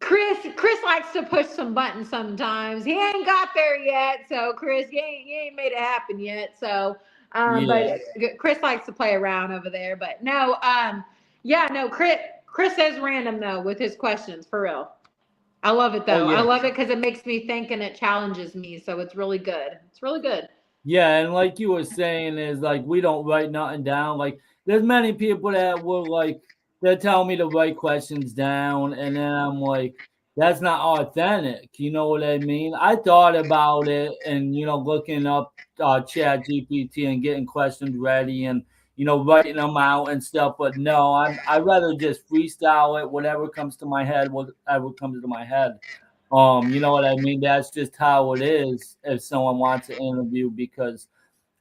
Chris likes to push some buttons sometimes. He ain't got there yet, so Chris, you ain't made it happen yet. So, yeah. but Chris likes to play around over there. But no, yeah, no, Chris is random though with his questions for real. I love it Oh though. I yeah. love it because it makes me think and it challenges me. So it's really good. It's really good. Yeah, and like you were saying, is like we don't write nothing down. Like there's many people that will like they tell me to write questions down, and then I'm like, that's not authentic. You know what I mean? I thought about it, and looking up Chat GPT and getting questions ready, and writing them out and stuff. But no, I rather just freestyle it. Whatever comes to my head, whatever comes to my head. You know what I mean? That's just how it is if someone wants to interview because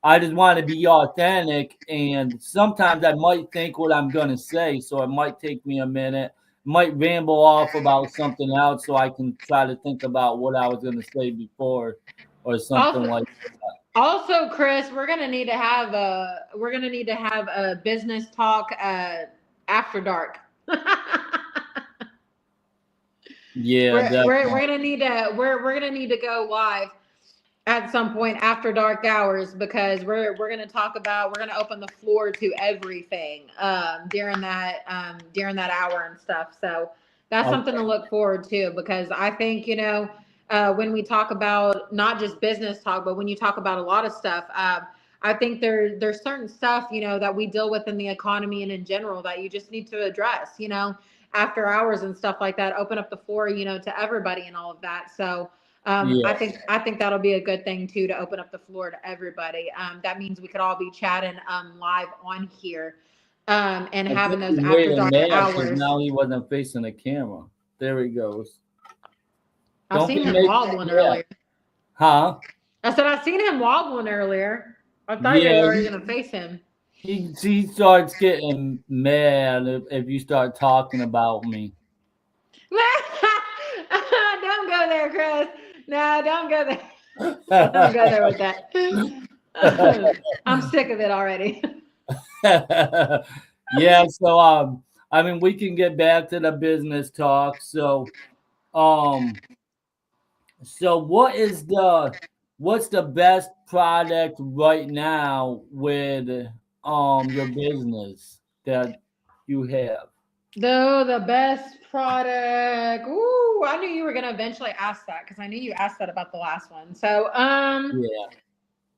I just want to be authentic and sometimes I might think what I'm gonna say, so it might take me a minute, might ramble off about something else so I can try to think about what I was gonna say before or something Also, like also, Chris, we're gonna need to have a business talk after dark. yeah, We're definitely. gonna need to we're gonna need to go live at some point after dark hours because we're gonna open the floor to everything during that hour and stuff. So that's something to Okay. look forward to because I think when we talk about not just business talk, but when you talk about a lot of stuff. I think there's certain stuff that we deal with in the economy and in general that you just need to address. After hours and stuff like that. Open up the floor to everybody and all of that. So Yeah. I think that'll be a good thing too to open up the floor to everybody. That means we could all be chatting live on here, and I having think those he after made him dark mad because hours. now he wasn't facing the camera. There he goes. I Don't seen be him making wobbling yeah. earlier. Huh? I said I seen him wobbling earlier. I thought you Yeah, were already gonna face him. he starts getting mad if you start talking about me. Don't go there, Chris. No, don't go there. Don't go there with that. I'm sick of it already. Yeah, so I mean we can get back to the business talk. Um so what's the best product right now with your business that you have? Though the best product. Ooh, I knew you were gonna eventually ask that because I knew you asked that about the last one. So, Yeah.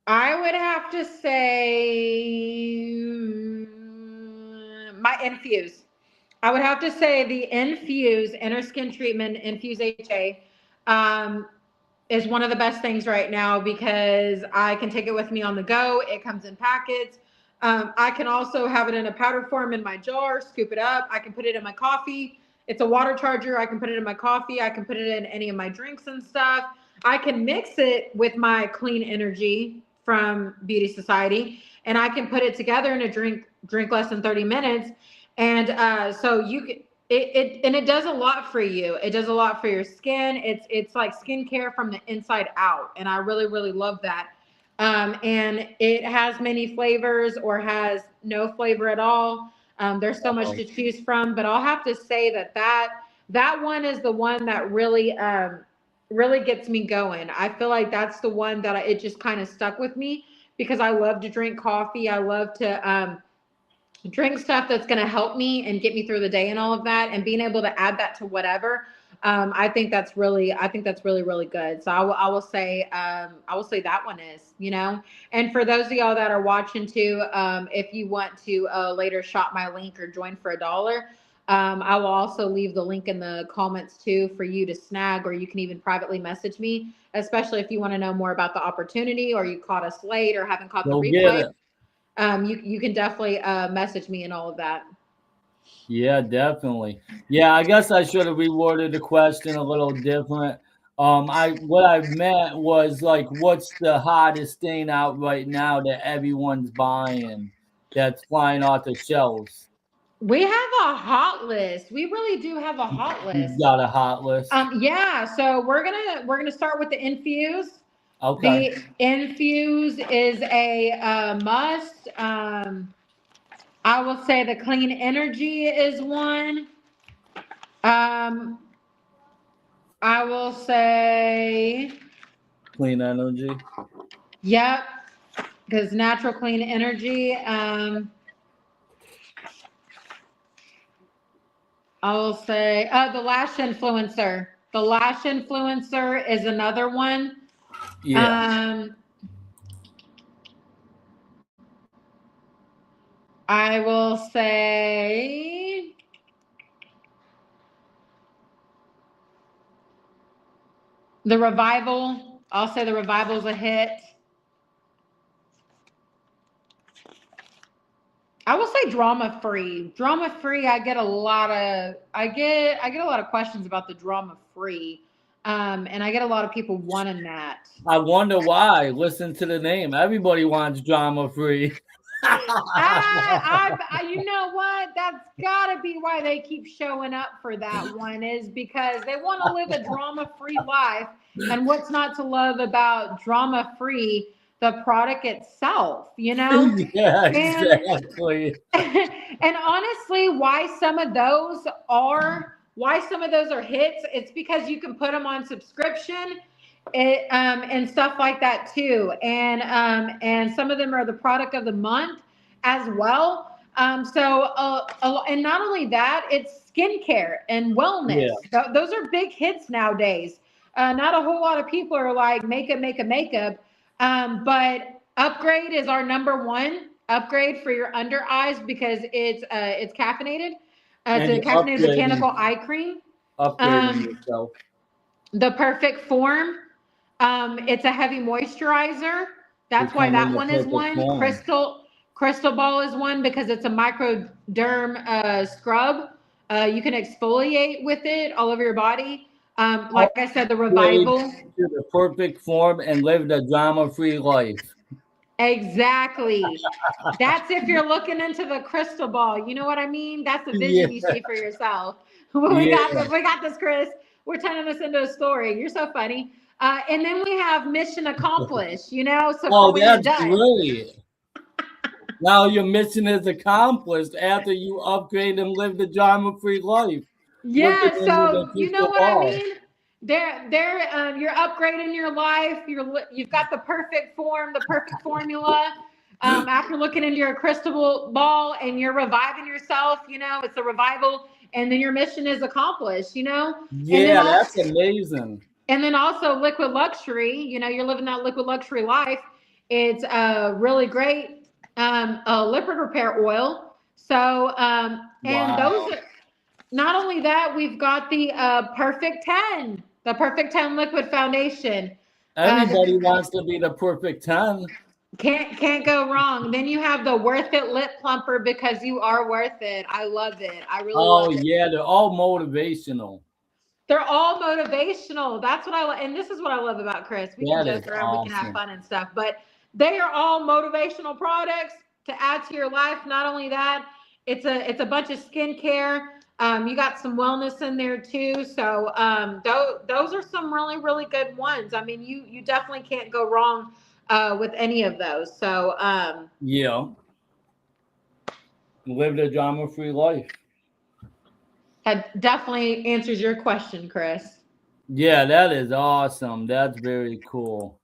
I would have to say my Infuse. I would have to say the Infuse Inner Skin Treatment Infuse HA. Um, is one of the best things right now because I can take it with me on the go. It comes in packets. I can also have it in a powder form in my jar, scoop it up. I can put it in my coffee. It's a water charger. I can put it in my coffee. I can put it in any of my drinks and stuff. I can mix it with my Clean Energy from Beauty Society, and I can put it together in a drink less than 30 minutes. And so you can it does a lot for you. It does a lot for your skin. It's like skincare from the inside out, and I really really love that. And it has many flavors or has no flavor at all. There's so much Oh, to choose from, but I'll have to say that one is the one that really gets me going. I feel like that's the one that it just kind of stuck with me because I love to drink coffee. I love to drink stuff that's going to help me and get me through the day and all of that, and being able to add that to whatever. I think that's really really good. So I will say that one is, and for those of y'all that are watching too, if you want to later shop my link or join for $1, I will also leave the link in the comments too for you to snag, or you can even privately message me, especially if you want to know more about the opportunity or you caught us late or haven't caught the go get replay. it. You can definitely message me and all of that. Yeah, definitely. Yeah, I guess I should have reworded the question a little different. I what I meant was like, what's the hottest thing out right now that everyone's buying that's flying off the shelves? We have a hot list. We really do have a hot You've list. got a hot list. Yeah, so we're gonna start with the Infuse. Okay. The infuse is a must. I will say the clean energy is one. Um, I will say, Clean energy. yep, because natural clean energy. I will say, the lash influencer. The lash influencer is another one. Yeah. Um, I will say the revival. I'll say the revival's a hit. I will say drama free. Drama free. I get a lot of questions about the drama free, and I get a lot of people wanting that. I wonder why. Listen to the name. Everybody wants drama free. You know what? That's got to be why they keep showing up for that one, is because they want to live a drama free life. And what's not to love about drama free? The product itself, you know? Yeah, And exactly. and honestly, why some of those are hits, it's because you can put them on subscription, and stuff like that too. And some of them are the product of the month as well. And not only that, it's skincare and Yeah. wellness. Those are big hits nowadays. Not a whole lot of people are like makeup. But upgrade is our number one upgrade for your under eyes, because it's caffeinated. It's And a you're caffeinated botanical eye cream. upgrading Um, yourself. the perfect form. It's a heavy moisturizer. That's why Becoming that the one is perfect one. form. Crystal Ball is one because it's a microderm scrub. You can exfoliate with it all over your body. Like I said, the Upgrade revival. to the perfect form and live the drama free life. Exactly. That's if you're looking into the crystal ball. You know what I mean? That's the Yeah. vision you see for yourself. Yeah. We got this, Chris. We're turning this into a story. You're so funny. And then we have mission accomplished, so for Oh, when you're that's done. great. Now your mission is accomplished after you upgrade and live the drama free life. Looking Yeah, into the so you know crystal what I ball. mean? You're upgrading your life. You've got the perfect form, the perfect formula. After looking into your crystal ball and you're reviving yourself, it's a revival, and then your mission is accomplished, and then Yeah, also, that's amazing. liquid luxury. You're living that liquid luxury life. It's really great, lipid repair oil. So, and those Wow. not only that, we've got the Perfect 10 liquid foundation. Everybody wants to be the perfect 10. Can't go wrong. Then you have the Worth It lip plumper, because you are worth it. I love it. I really Oh, love it. yeah, they're all motivational. They're all motivational. That's what I love, and this is what I love about Chris. We can That is joke around, we can have awesome. fun and stuff, but they are all motivational products to add to your life. Not only that, it's a bunch of skincare. You got some wellness in there too. So those are some really really good ones. I mean, you definitely can't go wrong with any of those. So Yeah, live the drama free life. that definitely answers your question, Chris. Yeah, that is awesome. That's very cool.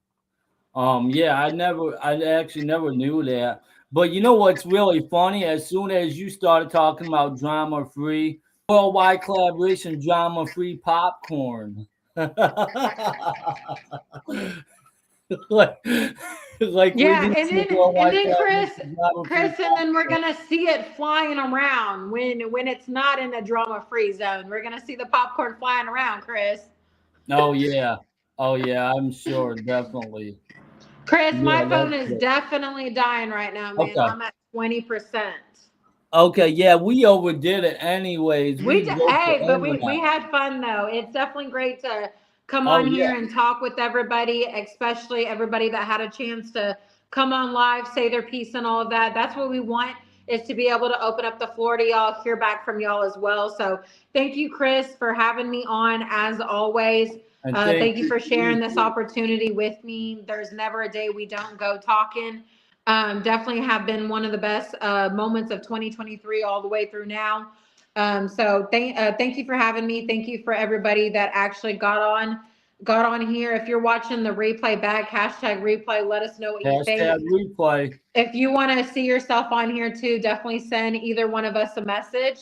Yeah, I actually never knew that. But you know what's really funny? As soon as you started talking about drama free, worldwide collaboration, drama free popcorn. like, like we Yeah, need and some then worldwide Chris, collaboration, drama free and we're popcorn. gonna see it flying around when it's not in the drama free zone. We're gonna see the popcorn flying around, Chris. Oh yeah, oh yeah, I'm sure, definitely. Chris, Yeah, my that's phone is good. definitely dying right now, man. Okay, I'm at 20%. okay, yeah, we overdid it anyways. We broke the Hey, but we internet. had fun though. It's definitely great to come Oh on yeah, here and talk with everybody, especially everybody that had a chance to come on live, say their piece and all of that. That's what we want. is to be able to open up the floor to y'all, hear back from y'all as well. So thank you, Chris, for having me on as always. And thank Thank you you for to you sharing this too. opportunity with me. There's never a day we don't go talking. Definitely have been one of the best moments of 2023 all the way through now. So thank you for having me. Thank you for everybody that actually got on here. If you're watching the replay back, hashtag replay, let us know what you Hashtag think. replay. If you want to see yourself on here too, definitely send either one of us a message.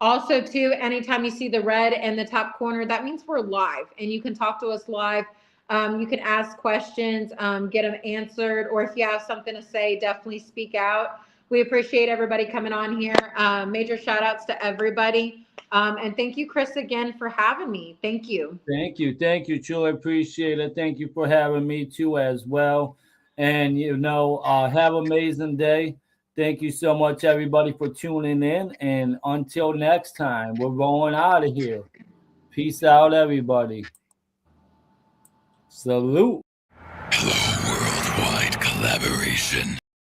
Also, too, anytime you see the red in the top corner, that means we're live and you can talk to us live. You can ask questions, get them answered, or if you have something to say, definitely speak out. We appreciate everybody coming on here. Major shout outs to everybody. And thank you, Chris, again for having me. Thank you. Thank you. Thank you. Truly appreciate it. Thank you for having me too as well. And have an amazing day. Thank you so much, everybody, for tuning in. And until next time, we're going out of here. Peace out, everybody. Salute. Hello, worldwide collaboration.